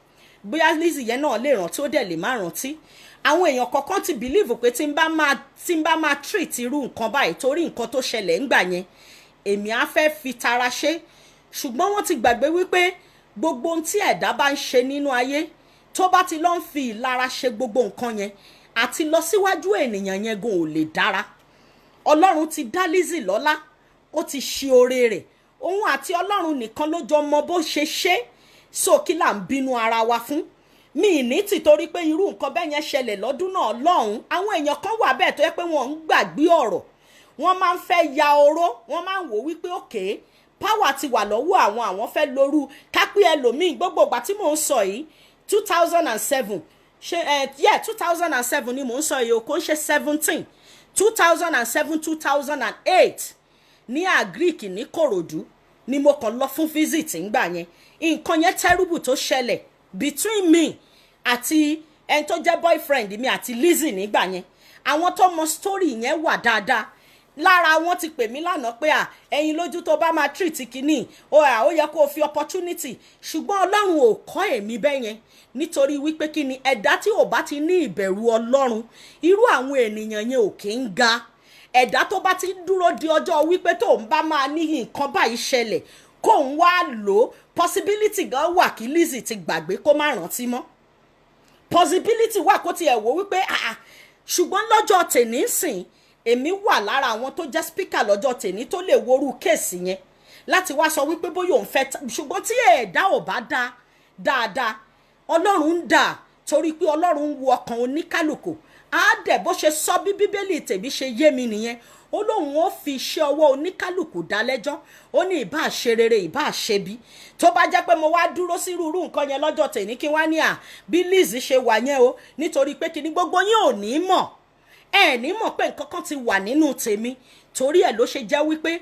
bóyá Lizzy yẹn náà lè rántí ó dẹ̀ lè má rántí. Àwọn èèyàn kọ̀ọ̀kan ti believe pé tí n bá máa treat irú nǹkan báyìí torí nǹkan tó ṣẹlẹ̀ ńgbà yẹn, èmi á fẹ́ fi tara ṣe ṣùgbọ́n wọ́n ti gbàgbé wípé gbogbo ohun tí ẹ̀dá bá ń ṣe nínú ayé tó bá ti lọ ń fi ìlara ṣe gbogbo nǹkan yẹn àti lọ síwájú ènìyàn yẹn gan ò lè dára. Ọlọ́run ti dá Lizzy lọ́lá, ó ti ṣe oore rẹ̀, òun àti Ọlọ́run nìkan ló jọ mọ bó ṣe ṣe, so kí là ń bínú ara wa fún. Mi ní tìtorí pé irú nǹkan bẹ́ẹ̀ yẹn ṣẹlẹ̀ lọ́dún náà lọ́hùn, àwọn èèyàn kan wà bẹ́ẹ̀ tó yẹ pé wọ́n ń gbàgbé ọ̀rọ̀, wọ́n máa ń fẹ́ ya oró, wọ́n máa ń wò wípé òkè power ti wà lọ́wọ́ àwọn fẹ́ lóru kápẹ́ ẹlòmíì. Gbogbo ìgbà tí mò ń sọ yìí 2007 2007 ni mò ń sọ yìí, kò ń ṣe 17, 2007 2008 ní Agric ní Kòròdú ni mo kàn lọ fún visit ńgbà yẹn. Nǹkan yẹn terrible tó ṣẹlẹ̀ between me àti ẹni tó jẹ́ boyfriend mi àti Lizzy nígbà yẹn. Àwọn tó mọ story yẹn wà dáadáa. Lára wọn ti pè mí lánàá pé Eyinloju tó bá máa treat kínní ó yẹ kó o fi opportunity, ṣùgbọ́n Ọlọ́run ò kọ́ èmi bẹ́ẹ̀ yẹn nítorí wípé kí ni ẹ̀dá tí ò bá ti ní ìbẹ̀rù Ọlọ́run irú àwọn ènìyàn yẹn ò kí ń ga. Ẹ̀dá tó bá ti dúró di ọjọ́ wípé tó ń bá máa ní nǹkan báyìí ṣẹlẹ̀ kó ń wá lò ó, possibility gan wà kí Lizzy ti gbàgbé kó má rántí mọ́, possibility wà kó tiẹ̀ wò wípé ṣùgbọ́n lọ́jọ́ tèmi sìn èmi wà lára àwọn tó jẹ́ speaker lọ́jọ́ tèmi tó lè worú kéèsì yẹn láti wá sọ wípé bóyá òun fẹ́ ṣùgbọ́n tí ẹ̀dá ò bá dá dáadáa Ọlọ́run ń dà torí pé Ọlọ́run ń wo ọkàn oníkálùkù á dẹ̀ bó ṣe sọ bí bíbélì tèmi ṣe yé mi nìyẹn. Ó lóun ó fi iṣẹ́ ọwọ́ oníkálùkù dá lẹ́jọ́, ó ní ìbá ṣe rere ìbá ṣe bí. Tó bá jẹ́ pé mo wá dúró sí irú nǹkan yẹn lọ́jọ́ tèmi kí wá ní bí Lizzy ṣe wà yẹn o nítorí pé kíní gbogbo yín ò ní mọ̀, ẹ ní mọ̀ pé nǹkan kan ti wà nínú tèmi. Torí ẹ̀ ló ṣe jẹ́ wípé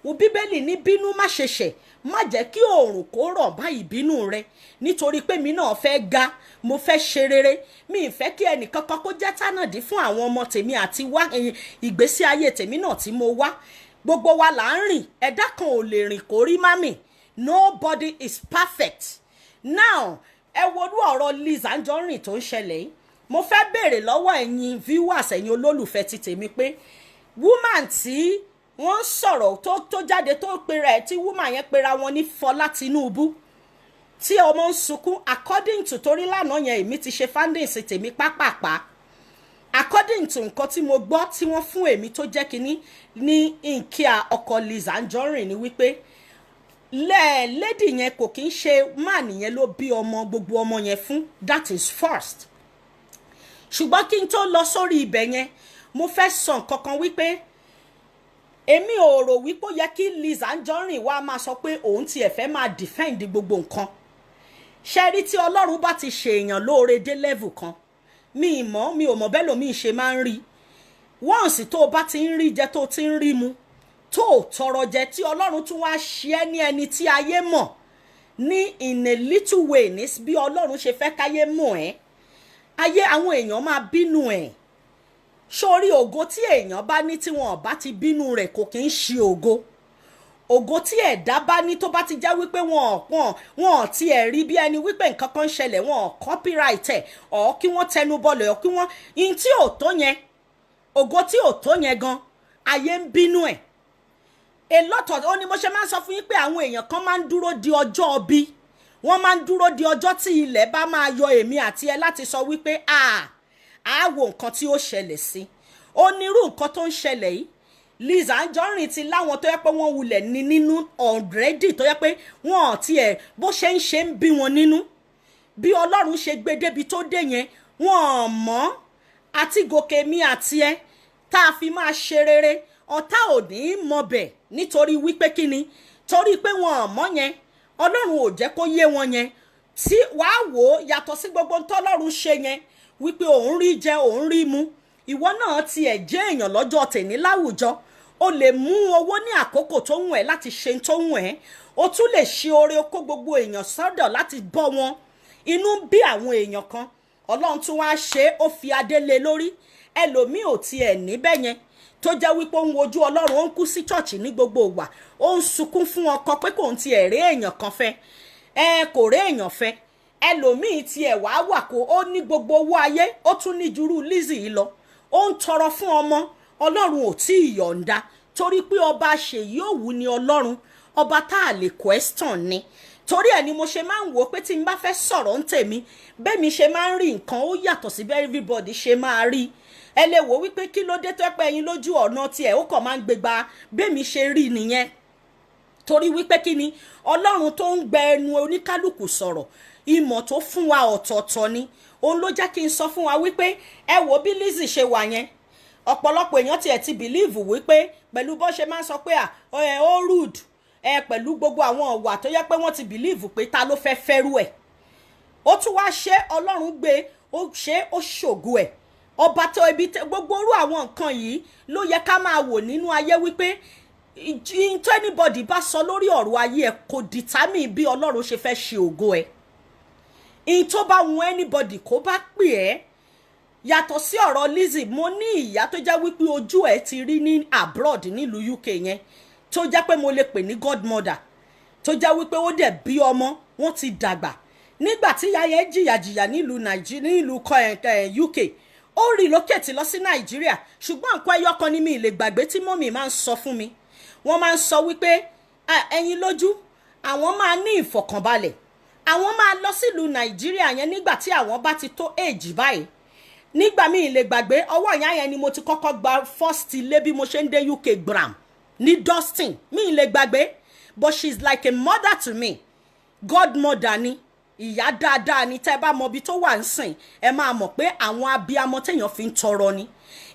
wo bíbélì ní bínú má ṣe ṣẹ̀, má jẹ́ kí oòrùn kó rọ̀ bá ìbínú rẹ nítorí pé mi náà fẹ́ ga, mo fẹ́ ṣe rere, mi ì fẹ́ kí ẹnìkankan kó jẹ́ tánàdí fún àwọn ọmọ tèmi àti wá ìgbésí ayé tèmi náà tí mo wá. Gbogbo wa là ń rìn, ẹ̀dá kan ò lè rìn kó rí mami, nobody is perfect. Now ẹ worú ọ̀rọ̀ Lizzy Anjorin tó ń ṣẹlẹ̀ yìí, mo fẹ́ béèrè lọ́wọ́ ẹ̀yin viewers ẹ̀yin olólùfẹ́ ti tèmi pé woman tí wọ́n sọ̀rọ̀ tó jáde tó pera ẹ̀ tí woman yẹn pera wọn ní Fola Tinubu tí ọmọ ń sunkún according to torí lánàá yẹn èmi ti ṣe findings tèmi pápápá according to nǹkan tí mo gbọ́ tí wọ́n fún èmi tó jẹ́ kínní ní nkíà ọkọ Lizzy Anjorin ni wípé lady yẹn kò kí ń ṣe man yẹn ló bí ọmọ gbogbo ọmọ yẹn fún, that is first. Ṣùgbọ́n kí n tó lọ sórí ibẹ̀ yẹn mo fẹ́ sọ nǹkan kan wípé èmi ò rò wípé ó yẹ kí Lizzy Anjorin wá máa sọ pé òun tiẹ̀ fẹ́ máa defend gbogbo nǹkan. Ṣé rí tí Ọlọ́run bá ti ṣe èèyàn lóore dé level kan mi ò mọ̀ bẹ́ẹ̀ lómi ṣe máa ń rí once tó o bá ti ń rí jẹ tó o ti ń rí mu tó o tọrọ jẹ tí Ọlọ́run tún wá ṣe ẹ́ ní ẹni tí ayé mọ̀ ní in a little way ní bí Ọlọ́run ṣe fẹ́ káyé mọ̀ ẹ́ ayé àwọn èèyàn máa bínú ẹ̀. Sórí ògo tí èèyàn bá ní tí wọn bá ti bínú rẹ̀ kò kí ń ṣe ògo tí ẹ̀dá bá ní tó bá ti já wípé wọn ti ẹ̀ rí bí ẹni wípé nǹkan kan ṣẹlẹ̀ wọn copyright ẹ̀ ọ̀ kí wọ́n tẹnu bọlẹ̀ ọ̀ kí wọ́n in tí ò tó yẹn ògo tí ò tó yẹn gan ayé ń bínú ẹ̀. A lot of ó ní mo ṣe máa ń sọ fún yín pé àwọn èèyàn kan máa ń dúró di ọjọ́ bí wọ́n máa ń dúró di ọjọ́ tí ilẹ̀ bá máa yọ èmi àti ẹ láti sọ wípé wo nǹkan tí ó ṣẹlẹ̀ sí onírú nǹkan tó ń ṣẹlẹ̀ yìí. Lizzy Anjorin ti láwọn tó yẹ pé wọ́n wulẹ̀ ní nínú already tó yẹ pé wọ́n ti ẹ̀ bó ṣe ń bí wọn nínú bí Ọlọ́run ṣe gbé débi tó dé yẹn wọ́n mọ̀ àti gòkè mi àti ẹ tá a fi máa ṣe rere ọ̀tá ò ní mọ̀ bẹ̀ nítorí wípé kíni torí pé wọ́n mọ̀ yẹn Ọlọ́run ò jẹ́ kó yé wọn yẹn tí wàá wò ó yàtọ̀ sí gbogbo ntọ́lọ́run ṣe yẹn wípé òun rí jẹ òun rí mu ìwọ náà tiẹ̀ jẹ́ èèyàn lọ́jọ́ tèmi láwùjọ o lè mú owó ní àkókò tó wùn ẹ́ láti ṣe tó wùn ẹ́ o tún lè ṣe oore kó gbogbo èèyàn sọ́dọ̀ láti bọ́ wọn inú bí àwọn èèyàn kan Ọlọ́run tún wá ṣe ó fi adé lé lórí ẹlòmíì ò tiẹ̀ níbẹ̀ yẹn tó jẹ́ wípé ó ń wojú Ọlọ́run ó ń kú sí ṣọ́ọ̀ṣì ní gbogbo ìgbà ó ń sunkún fún ọkọ pé kò ń tiẹ̀ rí èèyàn kan fẹ́ kò rí èèyàn fẹ́ ẹlòmíì tiẹ̀ wá wà kó ó ní gbogbo owó ayé ó tún ní jurú Lizzy yìí lọ ó ń tọrọ fún ọmọ Ọlọ́run ò tí ì yọ̀ǹda torí pé ọba Ṣèyí Òwú ni Ọlọ́run, ọba tá a lè question ni. Torí ẹ̀ ni mo ṣe máa ń wò pé tí n bá fẹ́ sọ̀rọ̀ ń tèmi, bẹ́ẹ̀ mi ṣe máa ń rí nǹkan ó yàtọ̀ sí bẹ́ẹ̀ everybody ṣe máa rí. Ẹ lè wò wípé kí ló dé tó pẹ́ Eyinloju ọ̀nà tiẹ̀ ó kàn máa ń gbégbá bẹ́ẹ̀ mi ṣe rí nìyẹn. Torí wípé kí ni Ọlọ́run tó ń gbẹ ẹnu oníkálùkù sọ̀rọ̀, ìmọ̀ tó fún wa ọ̀tọ̀ọ̀tọ̀ ni. Òun ló jẹ́ kí n sọ fún wa wípé ẹ wo bí Lizzy ṣe wà yẹn, ọ̀pọ̀lọpọ̀ èèyàn tiẹ̀ ti believe wípé pẹ̀lú bó ṣe máa ń sọ pé ó rude, pẹ̀lú gbogbo àwọn ọ̀wà tó yẹ pé wọ́n ti believe pé ta ló fẹ́ fẹ́rù ẹ̀. Ó tún wá ṣe Ọlọ́run gbé ó ṣe ó ṣògo ẹ̀. Ọba tó ibi gbogbo orú àwọn nǹkan yìí ló yẹ ká máa wò nínú ayé wípé tó anybody bá sọ lórí ọ̀rọ̀ ayé ẹ̀ kò determine bí Ọlọ́run ṣe fẹ́ ṣe ògo ẹ̀. In tó bá wù anybody kó bá pè ẹ́. Yàtọ̀ sí ọ̀rọ̀ Lizzy, mo ní ìyá tó jẹ́ wípé ojú ẹ̀ ti rí ní abroad nílùú UK yẹn, tó jẹ́ pé mo lè pè ní godmother, tó jẹ́ wípé ó dẹ̀ bí ọmọ wọn ti dàgbà. Nígbà tí ìyá yẹn jìyàjìyà nílùú UK, ó relocate lọ sí Nàìjíríà, ṣùgbọ́n nǹkan ẹyọ kan ni mi lè gbàgbé tí mọ́mì máa ń sọ fún mi. Wọ́n máa ń sọ wípé Eyinloju àwọn máa ní ìfọ̀kànbalẹ̀, àwọn máa lọ sílùú Nàìjíríà yẹn nígbà tí àwọn bá ti tó age báyìí. Nígbà mi lè gbàgbé ọwọ́ ìyá yẹn ni mo ti kọ́kọ́ gba first ilé bí mo ṣe ń dé UK gram ní Dustin, mi lè gbàgbé, but she's like a mother to me, godmother ni, ìyá dáadáa ni. Tẹ́ bá mọ ibi tó wà ń sìn ẹ máa mọ̀ pé àwọn abiyamọ téèyàn fi ń tọrọ ni.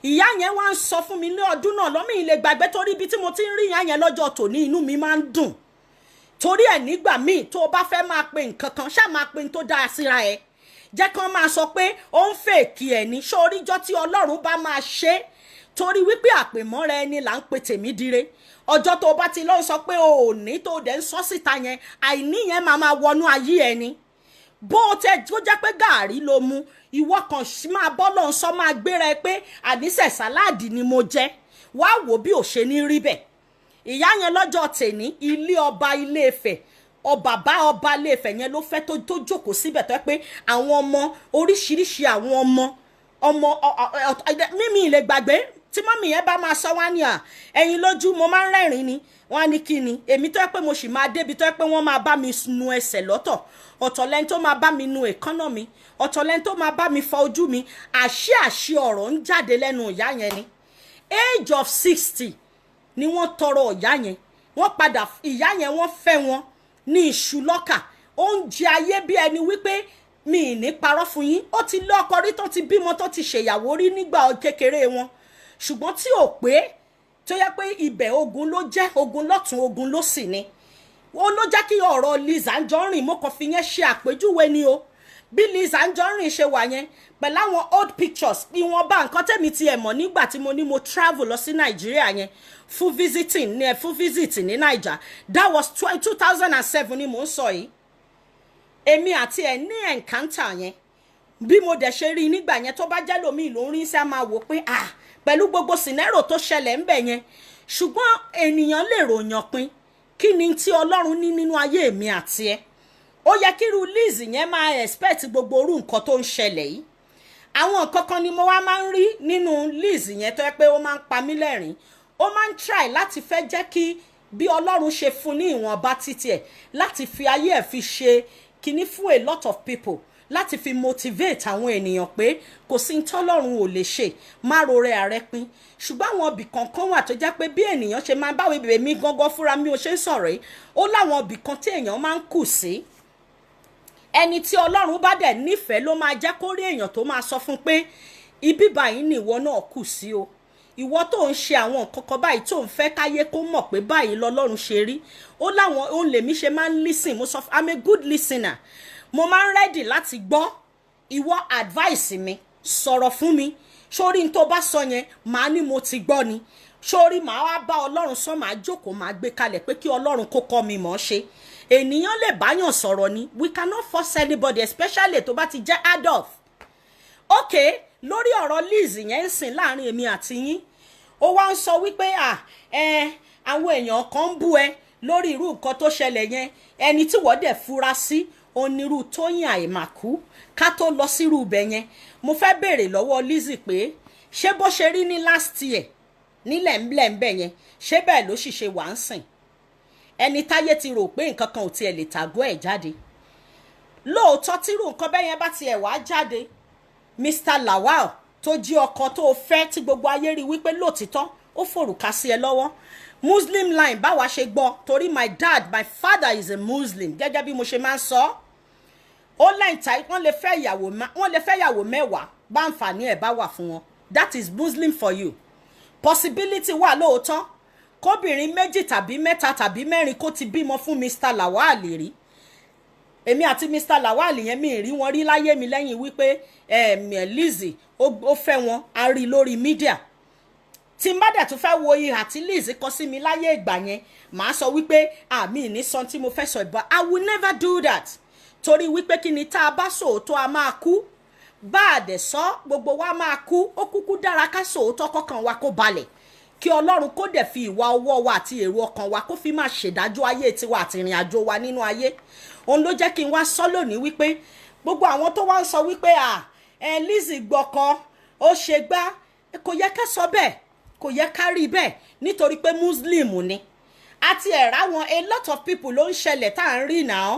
Ìyá yẹn wá ń sọ fún mi ní ọdún náà lọ́mí ilé gbàgbé, torí ibi tí mo ti ń rí ìyá yẹn lọ́jọ́ tòní inú mi máa ń dùn. Torí ẹ̀ nígbà míì tó o bá fẹ́ máa pe nǹkan kan ṣáà máa pe n tó dáa síra ẹ̀. Jẹ́ kán máa sọ pé ó ń fèkì ẹ̀ ní sóríjọ́ tí Ọlọ́run bá máa ṣe. Torí wípé àpèmọ́ra ẹni là ń pe tèmi dire. Ọjọ́ tó bá ti lọ sọ pé o ò ní tó dẹ̀ ń sọ síta yẹn, àìní yẹn máa wọnú ayé ẹni. Bó o tẹ tó jẹ́ pé gàárì ló mu, ìwọ kan máa bọ́ lọ́n sọ máa gbéra ẹ pé àníṣe sàláàdì ni mo jẹ, wá wò bí ò ṣe ní rí bẹ́ẹ̀. Ìyá yẹn lọ́jọ́ tèní ilé ọba Ilé Ifẹ̀, ọba Ilé Ifẹ̀ yẹn ló fẹ́ tó jókòó síbẹ̀ tó pé àwọn ọmọ oríṣiríṣi àwọn ọmọ mímí lè gbàgbé tí mọ́mì yẹn bá máa sọ wá ní Eyinloju mo máa ń rẹ́rìn ni, wọ́n á ní kí ni èmi tó yẹ pé mo sì máa débi tó yẹ pé wọ́n máa bá mi nu ẹsẹ̀ lọ́tọ̀, ọ̀tọ̀ lẹ́ni tó máa bá mi nu èékánná mi, ọ̀tọ̀ lẹ́ni tó máa bá mi fọ ojú mi. Àṣì ọ̀rọ̀ ń jáde lẹ́nu ìyá yẹn ni. Age of 60 ni wọ́n tọrọ ìyá yẹn, wọ́n padà ìyá yẹn wọ́n fẹ́ wọn ní iṣu lọ́kà, oúnjẹ ayé bí ẹni wípé mi ní parọ́ fún yín, ó ti lé ọkọ rí tó ti bímọ tó ti ṣèyàwó rí nígbà kékeré wọn, ṣùgbọ́n tí ò pé tó yẹ pé ibẹ̀ ogun ló jẹ́, ogun lọ́tún ogun ló sì ni. Ó ló jẹ́ kí ọ̀rọ̀ Liz Anjorin mo kàn fi yẹn ṣe àpèjúwe ni o. Bí Liz Anjorin ṣe wà yẹn pẹ̀lú àwọn old pictures bí wọ́n bá nǹkan tẹ̀mí ti ẹ̀ mọ̀ nígbà tí mo ní mo travel lọ sí Nàìjíríà yẹn fún visit ní Naija. That was 2007 ni mo ń sọ yìí. Èmi àti ẹ̀ ní encounter yẹn. Bí mo dẹ̀ ṣe rí nígbà yẹn tó bá jẹ́ lómi ló ń rí sí a máa wò pé pẹ̀lú gbogbo scenario tó ṣẹlẹ̀ ń bẹ̀ yẹn, ṣùgbọ́n ènìyàn lè ròyàn pin kí ni tí Ọlọ́run ní nínú ayé mi àti ẹ. Ó yẹ kí irú Liz yẹn máa expect gbogbo orú nǹkan tó ń ṣẹlẹ̀ yìí. Àwọn nǹkan kan ni mo wá máa ń rí nínú Liz yẹn tó yẹ pé ó máa ń pa mí lẹ́rìn. Ó máa ń try láti fẹ́ jẹ́ kí bí Ọlọ́run ṣe fún ní ìwọ̀nba títí ẹ̀ láti fi ayé ẹ̀ fi ṣe kíní fún a lot of people, láti fi motivate àwọn ènìyàn pé kò sí ní tọ́lọ́run ò lè ṣe, má rore ààrẹ pin. Ṣùgbọ́n àwọn ibì kankan wà tó jẹ́ pé bí ènìyàn ṣe máa báwo ibẹ̀ mi gangan fúnra mi ò ṣe ń sọ̀rọ̀ yìí, ó láwọn ibì kan tí èèyàn máa ń kù sí. Ẹni tí Ọlọ́run bá dẹ̀ nífẹ̀ẹ́ ló máa jẹ́ kó rí èèyàn tó máa sọ fún pé ibi báyìí ni ìwọ náà kù sí o. Ìwọ tó ń ṣe àwọn nǹkan kan báyìí tó ń fẹ́ káyé kó mọ̀ pé báyìí lọ́lọ́run ṣe rí. Ó láwọn òun lèmi ṣe máa ń listen, mo sọ I'm a good listener. Mo máa ń ready láti gbọ́ ìwọ advice mi, sọ̀rọ̀ fún mi. Sórí n tó bá sọ yẹn màá ní mo ti gbọ́ ni. Sórí màá wá bá Ọlọ́run sọ, màá jókòó màá gbé kalẹ̀ pé kí Ọlọ́run kó kọ́ mi mọ̀ ṣe. Ènìyàn lè báyàn sọ̀rọ̀ ni, we cannot force anybody, especially tó bá ti jẹ́ adult. Okay, lórí ọ̀rọ̀ Liz yẹn ń sìn láàrin èmi àti yín, ó wá ń sọ wípé àwọn èèyàn kan ń bú ẹ lórí irú nǹkan tó ṣẹlẹ̀ yẹn, ẹni tí wọ́n dẹ̀ fura sí onírú Toyin Aiyemaku. Ká tó lọ sírú ibẹ̀ yẹn, mo fẹ́ béèrè lọ́wọ́ Lizzy pé ṣé bó ṣe rí ní last year nílẹ̀ ńlẹ̀ ńbẹ̀ yẹn ṣé bẹ́ẹ̀ ló sì ṣe wà ń sìn ẹni táyé ti rò pé nǹkan kan ò tiẹ̀ lè tàgó ẹ̀ jáde lóòótọ́ tírú nǹkan bẹ́ẹ̀ yẹn bá tiẹ̀ wá jáde Mr.Lawal tó jí ọkọ tó fẹ́ tí gbogbo ayé rí wípé lóòtítọ́ ó fòrùka sí ẹ lọ́wọ́ Muslim line báwa ṣe gbọ́ torí my father is a Muslim gẹ́gẹ́ bí mo ṣe máa ń sọ ó lẹ́ǹtà wọ́n lè fẹ́ ìyàwó mẹ́wàá bá àǹfààní ẹ̀ bá wà fún wọn that is Muslim for you possibility wà lóòótọ́ kóbìnrin méjì tàbí mẹ́ta tàbí mẹ́rin kó ti bímọ fún Mr.Lawal rí èmi àti Mr.Lawal yẹn mi rí wọn rí láyé mi lẹ́yìn wípé Lizzy ó fẹ́ wọn a rí lórí mídíà tí n bá dẹ̀ tún fẹ́ wo ihà tí Lizzy kọ sí mi láyé ìgbà yẹn màá sọ wípé àmì ní sọ tí mo fẹ́ sọ but I will never do that torí wípé kí ni tá a bá sòótọ́ a máa kú bá a dẹ̀ sọ gbogbo wa máa kú ó kúkú dára ká sòótọ́ kọ́kàn wa kó balẹ̀ kí Ọlọ́run kó dẹ̀ fi ìwà ọwọ́ wa àti èrò ọkàn wa kó fi máa ṣèdájọ́ ayé tiwa àti ìrìn àjò wa nínú ayé òun ló jẹ́ kí n wá sọ lónìí wípé gbogbo àwọn tó wá ń sọ wípé Lizzy gbọ́kọ ó ṣe gbá kò yẹ ká sọ bẹ́ẹ̀ kò yẹ ká rí bẹ́ẹ̀ nítorí pé Muslim ni àti ẹ̀rá wọn a lot of people ló ń ṣẹlẹ̀ tá à ń rí náà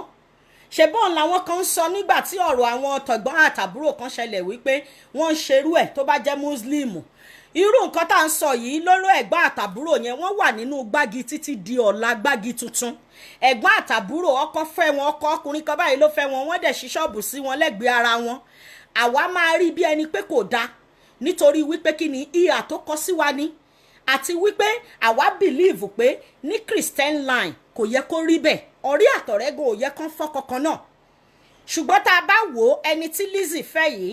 ṣebọ́n làwọn kan ń sọ nígbà tí ọ̀rọ̀ àwọn tọ̀gbọ́n àtàbúrò kan ṣẹlẹ̀ wípé wọ́n ń ṣerú ẹ̀ tó bá jẹ́ Muslim irú nǹkan tá à ń sọ yìí lóró ẹ̀gbọ́n àtàbúrò yẹn wọ́n wà nínú gbági títí di ọ̀la gbági tuntun ẹ̀gbọ́n àtàbúrò ọkọ fẹ́ wọn ọkọ ọkùnrin kan báyìí ló fẹ́ wọn wọ́n dẹ̀ ṣí ṣọ́ọ̀bù sí wọn lẹ́gbẹ̀ẹ́ ara wọn àwa máa rí bí ẹni pé kò dáa nítorí wípé kí ni ìhà tó kọ sí wa ni àti wípé àwa believe pé ní Christian line kò yẹ kó rí bẹ́ẹ̀ ọ̀rí àtọ̀rẹ́gùn ò yẹ kán fọ́ kankan náà ṣùgbọ́n tá a bá wò ẹni tí Lizzy fẹ́ yìí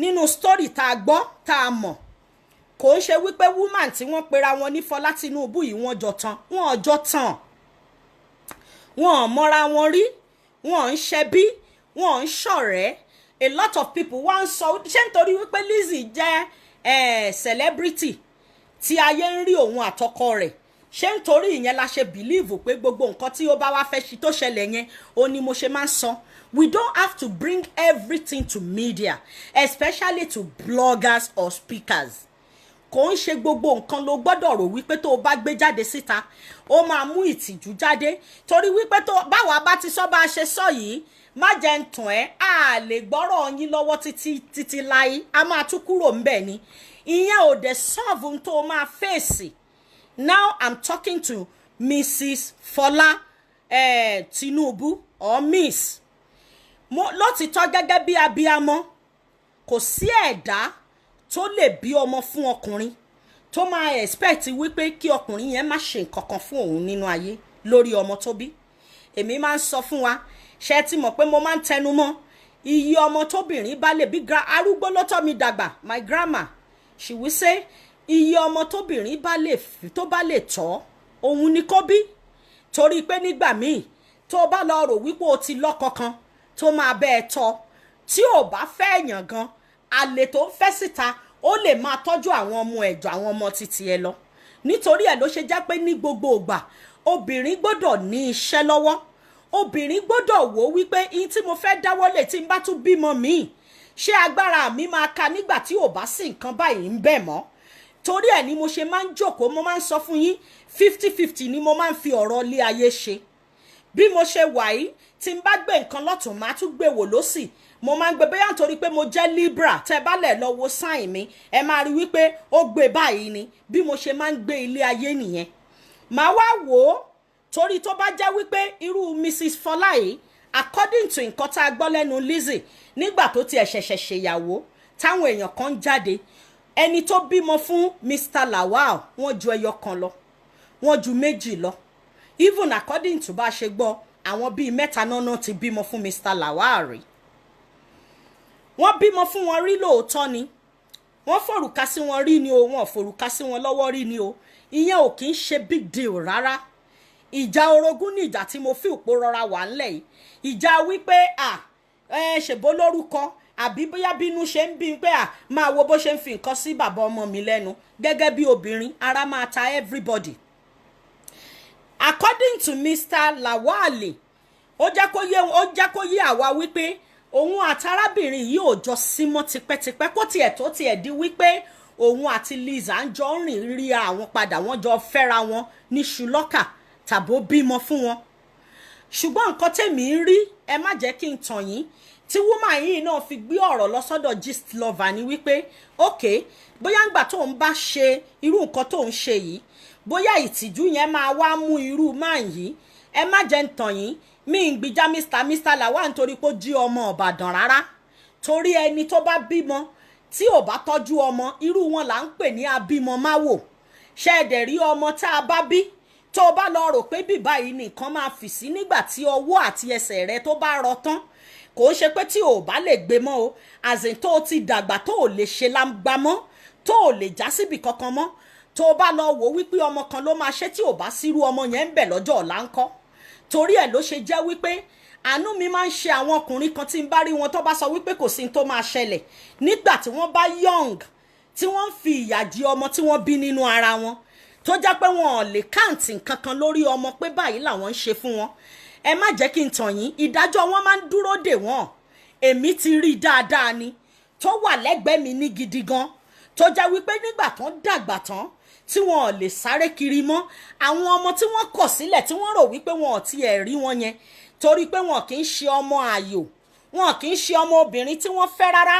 nínú story tá a gbọ́ tá a mọ̀ kò ń ṣe wípé woman tí wọ́n pera wọn ní Fọlá Tinubu yìí wọ́n jọ tán wọ́n jọ tán wọ́n mọ́ra wọn rí wọ́n ń ṣẹbí wọ́n ń ṣọ̀rẹ́ a lot of people wá ń sọ ṣé nítorí wípé Lizzy jẹ́ celebrity tí ayé ń rí òun àtọkọ rẹ̀ ṣé nítorí ìyẹn la ṣe believe pé gbogbo nǹkan tí ó bá wá fẹ́ ṣe tó ṣẹlẹ̀ yẹn ó ní mo ṣe máa ń sọ we don't have to bring everything to media especially to bloggers or speakers kò ń ṣe gbogbo nǹkan ló gbọ́dọ̀ rò wípé tó o bá gbé jáde síta ó máa mú ìtìjú jáde torí wípé tó báwa bá ti sọ bá a ṣe sọ yìí má jẹ́ ń tàn ẹ́ a lè gbọ́rọ̀ yín lọ́wọ́ títí láyé a máa tún kúrò ńbẹ̀ ni ìyẹn ò dẹ̀ solve ohun tó o máa fèsì now I'm talking to Mrs. Fola Tinubu or Miss lótìtọ́ gẹ́gẹ́ bí abiyamọ kò sí ẹ̀dá tó lè bí ọmọ fún ọkùnrin tó máa expect wípé kí ọkùnrin yẹn má ṣe nǹkan kan fún òun nínú ayé lórí ọmọ tó bí èmi máa ń sọ fún wa ṣe ti mọ̀ pé mo máa ń tẹnu mọ́ iye ọmọ tóbìnrin bá lè bí arúgbó ló tọ́ mi dàgbà my grandma she will say iye ọmọ tóbìnrin tó bá lè tọ́ òun ni kó bí torí pé nígbà míì tó bá lọ rò wípé o ti lọ́kọ kan tó máa bẹ́ẹ̀ tọ́ tí ò bá fẹ́ èèyàn gan àlè tó ń fẹ́ síta ó lè máa tọ́jú àwọn ọmọ ẹ̀jọ̀ àwọn ọmọ títí ẹ lọ nítorí ẹ̀ ló ṣe jẹ́ pé ní gbogbo ìgbà obìnrin gbọ́dọ̀ ní iṣẹ́ lọ́wọ́ obìnrin gbọ́dọ̀ wò wípé ihun tí mo fẹ́ dáwọ́lé tí n bá tún bímọ míì ṣé agbára mi máa ka nígbà tí ò bá sí nǹkan báyìí ń bẹ̀ mọ́ torí ẹ̀ ni mo ṣe máa ń jókòó mo máa ń sọ fún yín 50-50 ni mo máa ń fi ọ̀rọ̀ ilé ayé ṣe bí mo ṣe wà yìí tí n bá gbé nǹkan lọ́tùn máa tún gbé wò lósì mo máa ń gbé bóyá nítorí pé mo jẹ́ Libra tẹ́ bá lẹ̀ lọ wo sign mi ẹ máa rí wípé ó gbé báyìí ni bí mo ṣe máa ń gbé ilé ayé nìyẹn màá wá wò ó torí tó bá jẹ́ wípé irú Mrs. Fola yìí according to nǹkan tá a gbọ́ lẹ́nu Lizzy nígbà tó tiẹ̀ ṣẹ̀ṣẹ̀ ṣèyàwó táwọn èèyàn kan jáde ẹni tó bímọ fún Mr.Lawal wọ́n ju ẹyọ kan lọ wọ́n ju méjì lọ even according to bá a ṣe gbọ́ àwọn bíi mẹ́ta náà ti bímọ fún Mr.Lawal rí wọ́n bímọ fún wọn rí lóòótọ́ ni wọ́n fòrùka sí wọn rí ni o wọ́n fòrùka sí wọn lọ́wọ́ rí ni o ìyẹn ò kì í ṣe big deal rárá ìjà orogún ní ìjà tí mo fi òpó rọra wà ńlẹ̀ yìí ìjà wípé ṣèbó lórúkọ àbí bóyá bínú ṣe ń bí pé máa wo bó ṣe ń fi nǹkan sí bàbá ọmọ mi lẹ́nu gẹ́gẹ́ bí obìnrin ara máa ta everybody according to Mr.Lawal ó jẹ́ kó yé àwa wípé òun àtàrábìnrin yìí ò jọ símọ́ tipẹ́tipẹ́ kó tiẹ̀ tó tiẹ̀ di wípé òun àti Liz Anjorin rí àwọn padà wọ́n jọ fẹ́ra wọn ní ṣùlọ́kà tàbó bímọ fún wọn. Ṣùgbọ́n nǹkan tèmi ń rí, ẹ má jẹ́ kí n tàn yín, tí woman yìí náà fi gbé ọ̀rọ̀ lọ sọ́dọ̀ gist lover ni wípé okay, bóyá ńgbà tó ń bá ṣe irú nǹkan tó ń ṣe yìí, bóyá ìtìjú yẹn máa wá mú irú man yìí. Ẹ má jẹ́ ń tàn yín, mi ń gbìjà Mr. Lawal nítorí pé ó jí ọmọ Ìbàdàn rárá. Torí ẹni tó bá bímọ tí ò bá tọ́jú ọmọ, irú wọn là ń pè ní abímọ máwò. Ṣé ẹ dẹ̀ rí ọmọ tá a bá bí, tó bá lọ rò pé bíbá yìí nìkan máa fì sí nígbà tí ọwọ́ àti ẹsẹ̀ rẹ tó bá rọ tán, kò ṣe pé tí ò bá lè gbé mọ́ o, àzìn tó ti dàgbà tó ò lè ṣe lágbá mọ́, tó ò lè já síbì kankan mọ́, tó bá lọ wò wípé ọmọ kan ló máa ṣe tí ò bá sírú ọmọ yẹn ń bẹ lọ́jọ́ ọ̀la ńkọ́. Torí ẹ̀ ló ṣe jẹ́ wípé àánú mi máa ń ṣe àwọn ọkùnrin kan tí ń bá rí wọn tó bá sọ wípé kò sí tó máa ṣẹlẹ̀ nígbà tí wọ́n bá young, tí wọ́n ń fi ìyà jẹ ọmọ tí wọ́n bí nínú ara wọn, tó jẹ́ pé wọn ò lè káǹtì nǹkan kan lórí ọmọ pé báyìí làwọn ń ṣe fún wọn. Ẹ má jẹ́ kí n tàn yín, ìdájọ́ wọn máa ń dúró dè wọ́n. Èmi ti rí dáadáa ni, tó wà lẹ́gbẹ̀ẹ́ mi ní gidi gan, tó jẹ́ wípé nígbà tán dàgbà tán tí wọn ò lè sáré kiri mọ́, àwọn ọmọ tí wọ́n kọ̀ sílẹ̀ tí wọ́n rò wípé wọn ò tiẹ̀ rí wọn yẹn, torí pé wọn kì í ṣe ọmọ ààyò, wọn kì í ṣe ọmọ obìnrin tí wọ́n fẹ́ rárá.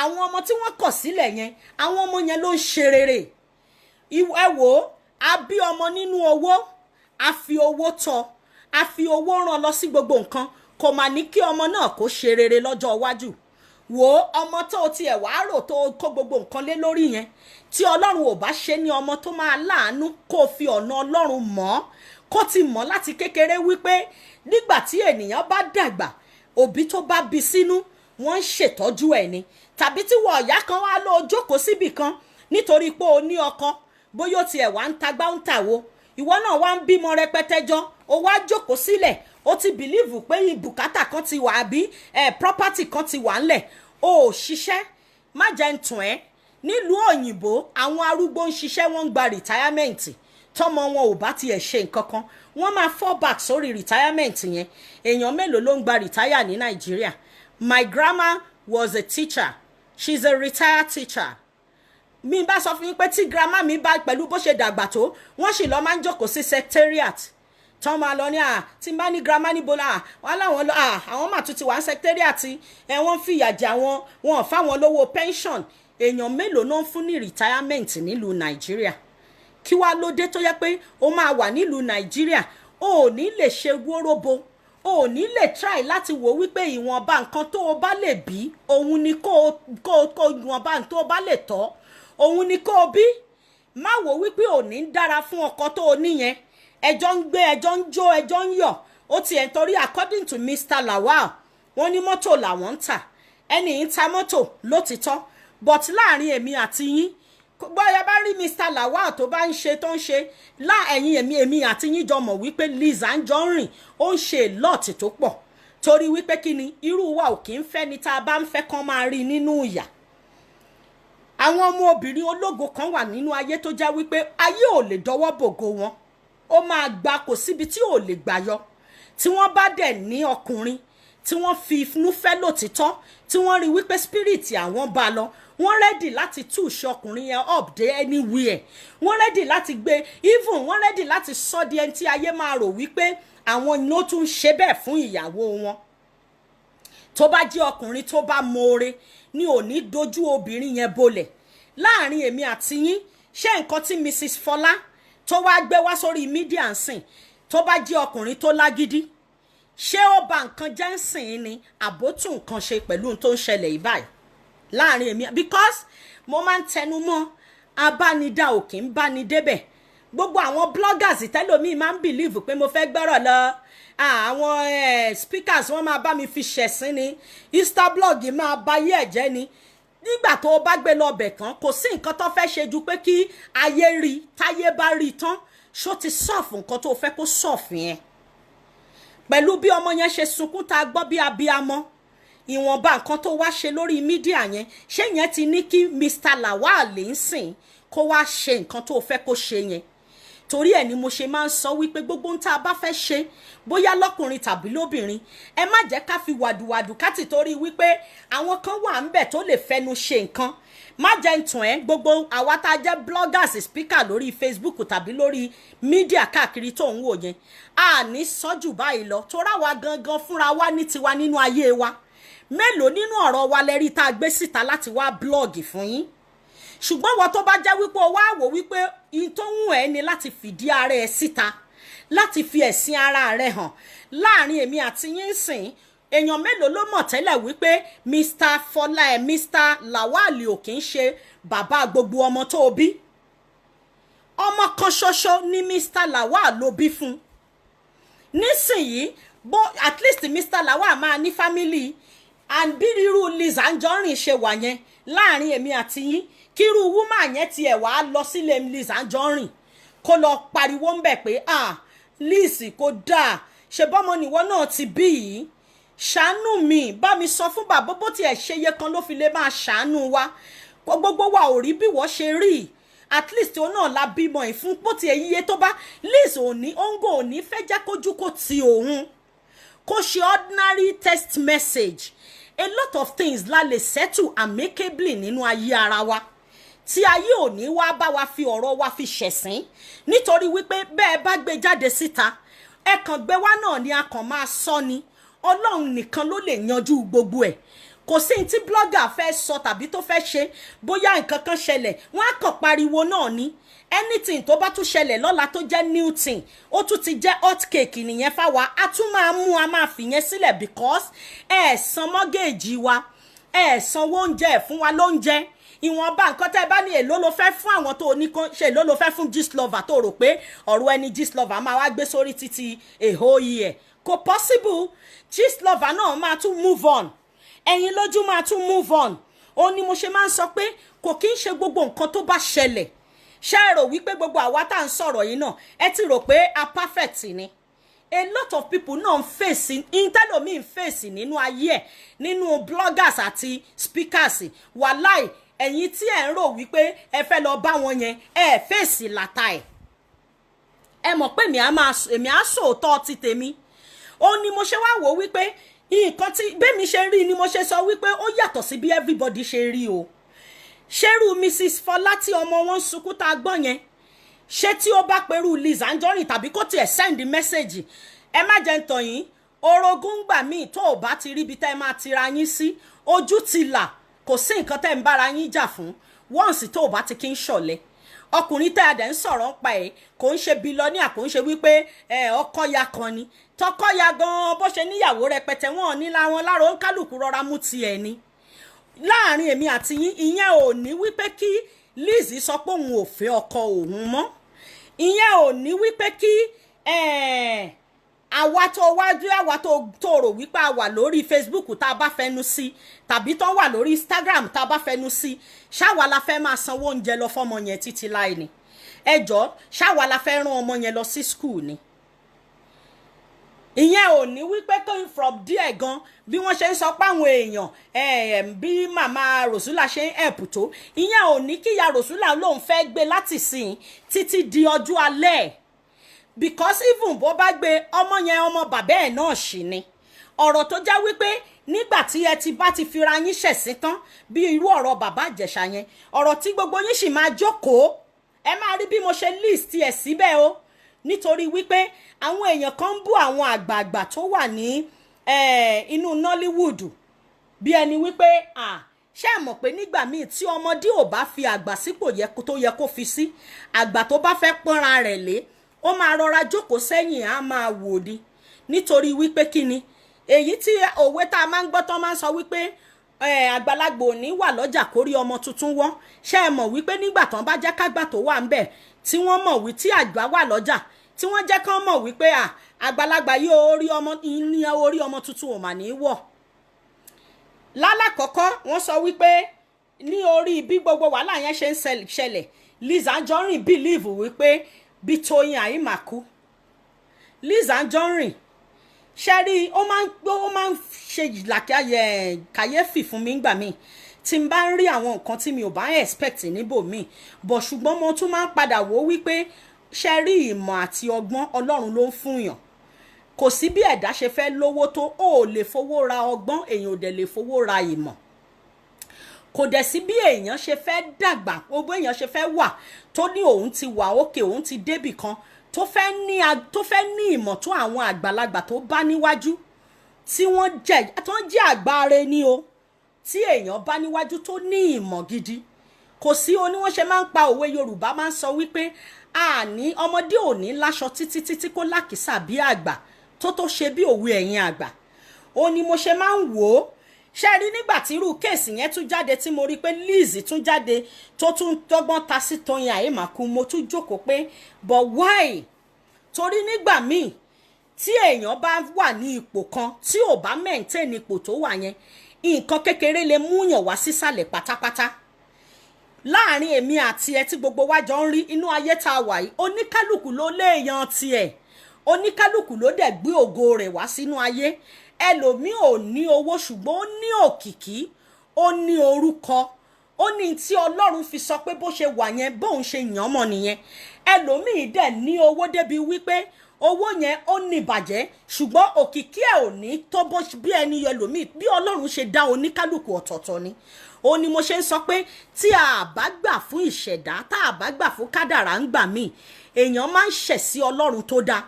Àwọn ọmọ tí wọ́n kọ̀ sílẹ̀ yẹn, àwọn ọmọ yẹn ló ń ṣe rere. Ẹ wò ó, a bí ọmọ nínú owó, a fi owó tọ́, a fi owó rán lọ sí gbogbo nǹkan, kò mà ní kí ọmọ náà kó ṣe rere lọ́jọ́ iwájú. Wò ó, ọmọ tó tiẹ̀ wá rò tó kó gbogbo nǹkan lé lórí yẹn, tí Ọlọ́run ò bá ṣe ní ọmọ tó máa láàánú, kó fi ọ̀nà Ọlọ́run mọ̀, kó ti mọ̀ láti kékeré wípé nígbà tí ènìyàn bá dàgbà, òbí tó bá bí sínú wọ́n ń ṣètọ́jú ẹ̀ ni. Tàbí tí wọ́n ọ̀yá kan wá lọ jókòó síbì kan nítorí pé o ní ọkọ, bóyá ó tiẹ̀ wá ń tagbá ń tàwo, ìwọ náà wá ń bímọ rẹpẹtẹjọ, o wá jókòó sílẹ̀, o ti bìlíìfù pé ibùkátà kan ti wà àbí property kan ti wà ńlẹ̀, o ò ṣiṣẹ́. Má jẹ́ ń tàn ẹ́, nílùú òyìnbó àwọn arúgbó ń ṣiṣẹ́, wọ́n ń gba rìtáyámẹ́ǹtì, tọ́mọ wọn ò bá tiẹ̀ ṣe nǹkan kan, wọ́n máa fall back sórí rìtáyámẹ́ǹtì yẹn. Èèyàn mélòó ló ń gba rìtáyà ní Nàìjíríà? My grandma was a teacher, she's a retired teacher. Mi bá sọ fún yín pé tí grandma mi bá pẹ̀lú bó ṣe dàgbà tó, wọ́n sì lọ máa ń jókòó sí secretariat, tán máa lọ ní tí n bá ní grandma níbo la wọ́n láwọn lọ àwọn mà tún ti wà ní secretariat, wọ́n fìyà jẹ àwọn, wọn ò fáwọn lówó pension. Èèyàn mélòó náà ń fún ní retirement nílùú Nàìjíríà? Kí wá ló dé tó yẹ pé ó máa wà nílùú Nàìjíríà, ó ò ní lè ṣe wóróbo, ó ò ní lè try láti wò wípé ìwọ̀nba nǹkan tó o bá lè bí, òun ni kó ìwọ̀nba nǹkan tó o bá lè tọ́, òun ni kó o bí. Má wò wípé ò ní dára fún ọkọ tó o níyẹn, ẹjọ́ ń gbé, ẹjọ́ ń jó, ẹjọ́ ń yọ̀. Ó tiẹ̀ ń torí according to Mr. Lawal, wọ́n ní mọ́tò làwọn ń tà, ẹni ń ta mọ́tò lótìtọ́, but láàrin èmi àti yín, bóyá bá rí Mr. Lawal tó bá ń ṣe tó ń ṣe láàrin èmi àti yín jọ mọ̀ wípé Liz Anjorin ó ń ṣe lọ́ọ̀tì tó pọ̀, torí wípé kí ni irú wa ò kí ń fẹ́ ni tá a bá ń fẹ́ kán máa rí nínú ìyà. Àwọn ọmọ obìnrin ológo kan wà nínú ayé tó jẹ́ wípé ayé ò lè dọwọ́ bògo wọn, ó máa gba kò síbi tí ò lè gbà yọ. Tí wọ́n bá dẹ̀ ní ọkùnrin tí wọ́n fi inú fẹ́ lòtítọ́, tí wọ́n rí wípé spirit àwọn bá lọ, wọ́n ready láti túṣe ọkùnrin yẹn up dé anywhere. Wọ́n ready láti gbé, even wọ́n ready láti sọ di ẹni tí ayé máa rò wípé àwọn ló tún ṣe bẹ́ẹ̀ fún ìyàwó wọn. Tó bá jẹ́ ọkùnrin tó bá mọ̀ọ́re ni ò ní dojú obìnrin yẹn bolẹ̀. Láàrin èmi àti yín, ṣé nǹkan tí Mrs. Fola tó wá gbé wá sórí mídíà ń sìn, tó bá jẹ́ ọkùnrin tó lágídí, ṣé ó ba nǹkan jẹ́ ń sìn ni àbótú nǹkan ṣe pẹ̀lú ohun tó ń ṣẹlẹ̀ yìí báyìí láàrin èmi? Because mo máa ń tẹnu mọ́, abánidá ò kì í bá ni débẹ̀. Gbogbo àwọn bloggers tẹ́lòmíì máa ń believe pé mo fẹ́ gbọ́rọ̀ lọ, àwọn speakers wọ́n máa bá mi fi ṣẹ̀sín ni, instablog máa báyé ẹ̀jẹ̀ ni. Nígbà tó o bá gbé lọ bẹ̀ tán, kò sí nǹkan tó fẹ́ ṣe ju pé kí ayé rí, táyé bá rí tán, ṣó ti sọ́ọ̀fù nǹkan tó fẹ́ kó sọ́ọ̀fù yẹn. Pẹ̀lú bí ọmọ yẹn ṣe sunkún tá a gbọ́ bí abiyamọ, ìwọ̀nba nǹkan tó wá ṣe lórí mídíà yẹn, ṣé yẹn ti ní kí Mr. Lawal ń sìn kó wá ṣe nǹkan tó fẹ́ kó ṣe yẹn? Torí ẹ̀ ni mo ṣe máa ń sọ wípé gbogbo ohun tá a bá fẹ́ ṣe, bóyá lọ́kùnrin tàbí lóbìnrin, ẹ má jẹ́ ká fi wàdùwàdù ká ti torí wípé àwọn kan wà ńbẹ̀ tó lè fẹnu ṣe nǹkan. má jẹ́ ń tàn ẹ́ gbogbo àwa tá a jẹ́ bloggers speaker lórí Facebook tàbí lórí mídíà káàkiri tó ń wò yẹn a ní sọ́jù báyìí lọ torá wa gangan fúnra wa ní tiwa nínú ayé wa mélòó nínú ọ̀rọ̀ wa lẹ́rí tá a gbé síta láti wá blọ́ọ̀gì fún yín ṣùgbọ́n wọ́n tó bá jẹ́ wípé o wá wò wípé in tó wù ẹ́ ni láti fìdí ara ẹ síta láti fi ẹ̀sìn ara rẹ hàn láàrin èmi àti yín sìn èèyàn mélòó ló mọ̀ tẹ́lẹ̀ wípé Mr. Fola Mr.Lawal ò kì í ṣe bàbá gbogbo ọmọ tó bí ọmọ kan ṣoṣo ni Mr.Lawal ló bí fún nísìnyí bó at least Mr.Lawal máa ní family and bí irú Liz Anjorin ṣe wà yẹn láàrin èmi àti yín kírú woman yẹn tiẹ̀ wá lọ sílé Liz Anjorin kó lọ pariwo ń bẹ̀ pé Liz kò dáa ṣe bọ́mọ nìwọ náà ti bí yìí ṣàánú mi bá mi sọ fún bàbá bó tiẹ̀ ṣe iye kan ló fi lè máa ṣàánú wa gbogbo wa ò rí bí wọ́n ṣe rí at least òun náà la bímọ ìfún bó tiẹ̀ yíye tó bá Liz òní òǹgò òní fẹ́ jẹ́ kójú kó ti òun kó ṣe ordinary text message a lot of things la lè settle amicably nínú ayé ara wa tí ayé òní wá bá wa fi ọ̀rọ̀ wa fi ṣẹ̀sín nítorí wípé bẹ́ẹ̀ bá gbé jáde síta ẹ̀kan gbé wá náà ni a kàn máa sọ ni Ọlọ́run nìkan ló lè yanjú gbogbo ẹ̀ kò sí tí blogger fẹ́ sọ tàbí tó fẹ́ ṣe bóyá nǹkan kan ṣẹlẹ̀ wọ́n á kàn pariwo náà ni anything tó bá tún ṣẹlẹ̀ lọ́la tó jẹ́ new thing ó tún ti jẹ́ hot cake nìyẹn fáwa a tún máa mú a máa fìyẹn sílẹ̀ because san mọ́gẹ́ẹ̀jì wa sanwó oúnjẹ fún wa lóúnjẹ ìwọ̀nba nǹkan tẹ́ bá ní èló ló fẹ́ fún àwọn tó ní kan ṣe èló ló fẹ́ fún Gistlover tó rò pé ọ̀rọ̀ ẹni Gistlover máa wá gbé sórí títí èhó yìí kò possible Gistlover náà máa tún move on Eyinloju máa tún move on ó ní mo ṣe máa ń sọ pé kò kí ń ṣe gbogbo nǹkan tó bá ṣẹlẹ̀ ṣe rò wípé gbogbo àwa tá à ń sọ̀rọ̀ yìí náà ẹ ti rò pé a perfect ni a lot of people náà ń fèsì intelomi ń fèsì nínú ayé ẹ̀ nínú bloggers àti speakers wàláì ẹ̀yin tí ẹ̀ ń rò wípé ẹ fẹ́ lọ bá wọn yẹn ẹ fèsì làtà ẹ mọ̀ pé èmi á sòótọ́ ti tèmi ó ní mo ṣe wá wò wípé nǹkan tí bẹ́mi ṣe rí ni mo ṣe sọ wípé ó yàtọ̀ sí bí everybody ṣe rí o ṣerú Mrs. Fola tí ọmọ wọn sunkún tá a gbọ́ yẹn ṣé tí ó bá perú Liz Anjorin tàbí kó tiẹ̀ send message ẹ má jẹ́ ń tàn yín orogún gbà míì tó ò bá ti rí ibi tẹ́ ẹ máa tira yín sí ojú ti là kò sí nǹkan tẹ́ ń bára yín jà fún once tó ò bá ti kí ń ṣọ̀lẹ ọkùnrin tẹ́ adẹ̀ ń sọ̀rọ̀ ń pa ẹ̀ kò ń ṣe bílọ́níà kò ń ṣe wípé ọkọ ya kan ni tọkọ ya gan bó ṣe níyàwó rẹpẹtẹ wọn ní láwọn lára ó ń kálukú rọra mú tiẹ̀ ni láàrin èmi àti yín ìyẹn ò ní wípé kí Liz sọ pé òun ò fẹ́ ọkọ òun mọ́ ìyẹn ò ní wípé kí àwa tó wájú àwa tó rò wípé a wà lórí Facebook tá a bá fẹnu sí tàbí tó wà lórí Instagram tá a bá fẹnu sí ṣáwa la fẹ́ máa sanwó oúnjẹ lọ fọ́mọ yẹn títí láì ní ẹjọ́ ṣáwa la fẹ́ rán ọmọ yẹn lọ sí school ni ìyẹn ò ní wípé going from there gan bí wọ́n ṣe ń sọ pé àwọn èèyàn bí màmá Rosula ṣe ń ẹ̀pù tó ìyẹn ò ní kíyà Rosula lòun fẹ́ gbé láti sìn títí di ọjọ́ alẹ́ because even bó bá gbé ọmọ yẹn ọmọ bàbá ẹ̀ náà ṣì ni ọ̀rọ̀ tó já wípé nígbà tí ẹ ti bá ti fira yín ṣẹ̀sín tán bí irú ọ̀rọ̀ bàbá Ìjẹ̀ṣà yẹn ọ̀rọ̀ tí gbogbo yín sì máa jókòó ẹ máa rí bí mo ṣe list ẹ̀ síbẹ̀ o nítorí wípé àwọn èèyàn kan ń bú àwọn àgbààgbà tó wà ní inú Nollywood bí ẹni wípé ṣé ẹ mọ̀ pé nígbà míì tí ọmọdé ò bá fi àgbà sípò tó yẹ kó fi sí àgbà tó bá fẹ́ pọ́nra rẹ̀ lé ó máa rọra jókòó sẹ́yìn á máa wò ni nítorí wípé kíni èyí tí òwe tá a máa ń gbọ́ tán máa ń sọ wípé àgbàlagbà ò ní wà lọ́jà kórí ọmọ tuntun wọ́n ṣé ẹ mọ̀ wípé nígbà tán bá jẹ́ kágbà tó wà ńbẹ̀ tí wọ́n mọ̀ wí tí àgbà wà lọ́jà tí wọ́n jẹ́ kán mọ̀ wípé àgbàlagbà yóò orí ọmọ tuntun ò mà ní wọ̀ lálàkọ́kọ́ wọ́n sọ wípé ní orí bí gbogbo wàhálà yẹn ṣe ń ṣẹlẹ̀ Liz Anjorin believe wípé bí Toyin Aiyemaku Liz Anjorin ṣẹ́rí ó máa ń ṣe kàyéfì fún mi ńgbà míì tí n bá ń rí àwọn nǹkan tí mi ò bá expect níbòmíì bọ̀ ṣùgbọ́n mo tún máa ń padà wò wípé ṣẹ́rí ìmọ̀ àti ọgbọ́n Ọlọ́run ló ń fún yàn kò sí bí ẹ̀dá ṣe fẹ́ lówó tó ó lè fowó ra ọgbọ́n èèyàn ò dẹ̀ lè fowó ra ìmọ̀ kò dẹ̀ sí bí èèyàn ṣe fẹ́ dàgbà gbogbo èèyàn ṣe fẹ́ wà tó ní òun ti wà òkè òun ti débì kan tó fẹ́ ní ìmọ̀ tó àwọn àgbàlagbà tó bá níwájú tí wọ́n jẹ́ àgbáre ní o tí èèyàn bá níwájú tó ní ìmọ̀ gidi kò sí o ní wọ́n ṣe máa ń pa òwe Yorùbá máa ń sọ wípé àní ọmọdé ò ní láṣọ títí kó lákìsà bí àgbà tó ṣe bí òwe ẹ̀yìn àgbà ó ní mo ṣe máa ń wò ó ṣe rí nígbà tí irú kéèsì yẹn tún jáde tí mo rí pé Liz tún jáde tó tún dọ́gbọ́n ta sí Toyin Aiyemaku mo tún jókòó pé but why torí nígbà míì tí èèyàn bá wà ní ipò kan tí ò bá maintain ipò tó wà yẹn nǹkan kékeré lè múyàn wá sísàlẹ̀ pátápátá láàrin èmi àti ẹ tí gbogbo wa jọ ń rí inú ayé tá a wà yìí oníkálùkù ló léèyàn tiẹ̀ oníkálùkù ló dẹ̀ gbé ògo rẹ̀ wá sínú ayé ẹlòmíì ò ní owó ṣùgbọ́n ó ní òkìkí ó ní orúkọ ó ní tí Ọlọ́run fi sọ pé bó ṣe wà yẹn bóun ṣe yàn mọ́ nìyẹn ẹlòmíì dẹ̀ ní owó débi wípé owó yẹn ó ní ìbàjẹ́ ṣùgbọ́n òkìkí ẹ̀ ò ní tó bó bí ẹni ẹlòmíì bí Ọlọ́run ṣe dá oníkálùkù ọ̀tọ̀ọ̀tọ̀ ni ó ní mo ṣe ń sọ pé tí a bá gbà fún ìṣẹ̀dá tá a bá gbà fún kádàrá ń gbà míì èèyàn máa ń ṣẹ̀ sí Ọlọ́run tó dá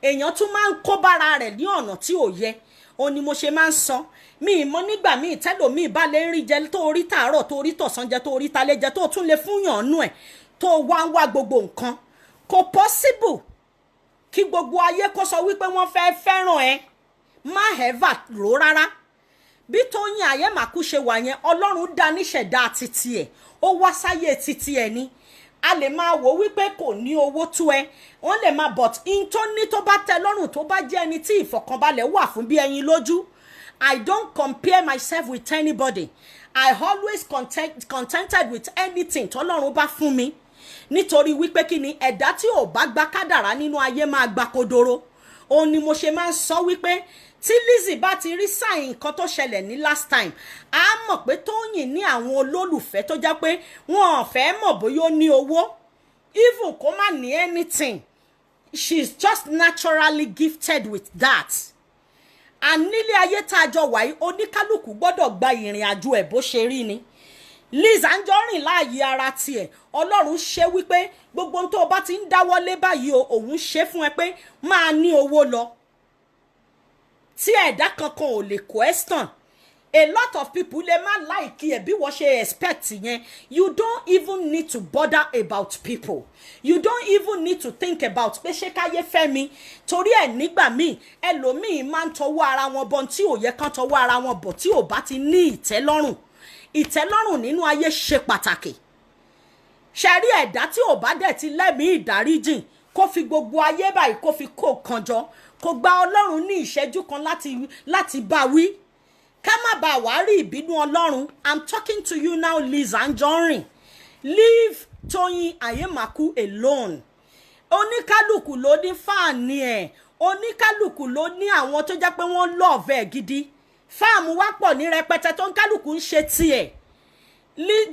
èèyàn tún máa ń kó bára rẹ̀ ní ọ̀nà tí ò yẹ ó ní mo ṣe máa ń sọ mi ìmọ̀ nígbà míì tẹ́lòmíì bá lè rí jẹ tó rí tàárọ̀ tó rí tọ̀sán jẹ tó rí talẹ́ jẹ tó tún lè fúnyàn nú ẹ̀ tó wá ń wá gbogbo nǹkan kò possible kí gbogbo ayé kó sọ wípé wọ́n fẹ́ fẹ́ràn ẹ má ever rò rárá bí Toyin Aiyemaku ṣe wà yẹn Ọlọ́run dá níṣẹ̀dá títí ẹ̀ ó wá sáyé títí ẹ̀ ni a lè máa wò wípé kò ní owó tó ẹ wọ́n lè máa but in tó ní tó bá tẹ́ lọ́rùn tó bá jẹ́ ẹni tí ìfọ̀kànbalẹ̀ wà fún bí Ẹyinlójú I don't compare myself with anybody I always contented with anything tọ́lọ́run bá fún mi nítorí wípé kí ni ẹ̀dá tí ò bá gba kádàrá nínú ayé máa gba kodoro òun ni mo ṣe máa ń sọ wípé tí Lizzy bá ti rí sáìn nǹkan tó ṣẹlẹ̀ ní last time a mọ̀ pé Toyin ní àwọn olólùfẹ́ tó jẹ́ pé wọn ò fẹ́ mọ̀ bóyá ó ní owó even kó má ní anything she's just naturally gifted with that and nílé ayé tá a jọ wáyé oníkálùkù gbọ́dọ̀ gba ìrìn àjò ẹ̀ bó ṣe rí ni Liz Anjorin láàyè ara tiẹ̀ Ọlọ́run ṣe wípé gbogbo ohun tó bá ti ń dáwọ́lé báyìí o òun ṣe fún ẹ pé máa ní owó lọ tí ẹ̀dá kankan ò lè question a lot of people lè má like ẹ bí wọ́n ṣe expect yẹn you don't even need to bother about people you don't even need to think about pé ṣé káyé fẹ́ mi torí ẹ̀ nígbà míì ẹlòmíì máa ń tọwọ́ ara wọn bọ̀ tí ò yẹ kán tọwọ́ ara wọn bọ̀ tí ò bá ti ní ìtẹ́lọ́rùn nínú ayé ṣe pàtàkì ṣẹ̀rí ẹ̀dá tí ò bá dẹ̀ ti lẹ́mìí ìdáríjìn kó fi gbogbo ayé báyìí kó fi kó kan jọ kó gba Ọlọ́run ní ìṣẹ́jú kan láti bá wí ká má bàa wá rí ìbínú Ọlọ́run I'm talking to you now Liz Anjorin leave Toyin Aiyemaku alone oníkálùkù ló ní fáàní ẹ̀ oníkálùkù ló ní àwọn tó jẹ́ pé wọ́n love ẹ̀ gidi fáàmù wá pọ̀ ní rẹpẹtẹ tó ń kálùkù ń ṣe tiẹ̀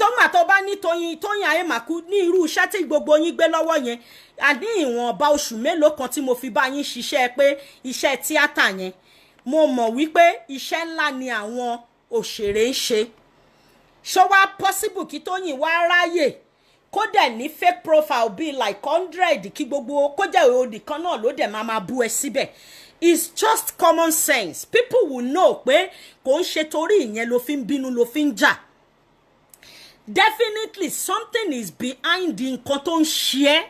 dọ́gbà tó bá ní Toyin Aiyemaku ní irú iṣẹ́ tí gbogbo yín gbé lọ́wọ́ yẹn àní ìwọ̀nba oṣù mélòó kan tí mo fi bá yín ṣiṣẹ́ pé iṣẹ́ tíátà yẹn mo mọ̀ wípé iṣẹ́ ńlá ni àwọn òṣèré ń ṣe ṣó wá possible kí Toyin wá ráyè kó dẹ̀ ní fake profile bíi like 100 kí gbogbo kó jẹ́ òdì kan náà ló dẹ̀ máa bú ẹ síbẹ̀ it's just common sense people will know pé kò ń ṣe torí ìyẹn ló fi ń bínú ló fi ń jà definitely something is behind the nǹkan tó ń ṣe ẹ́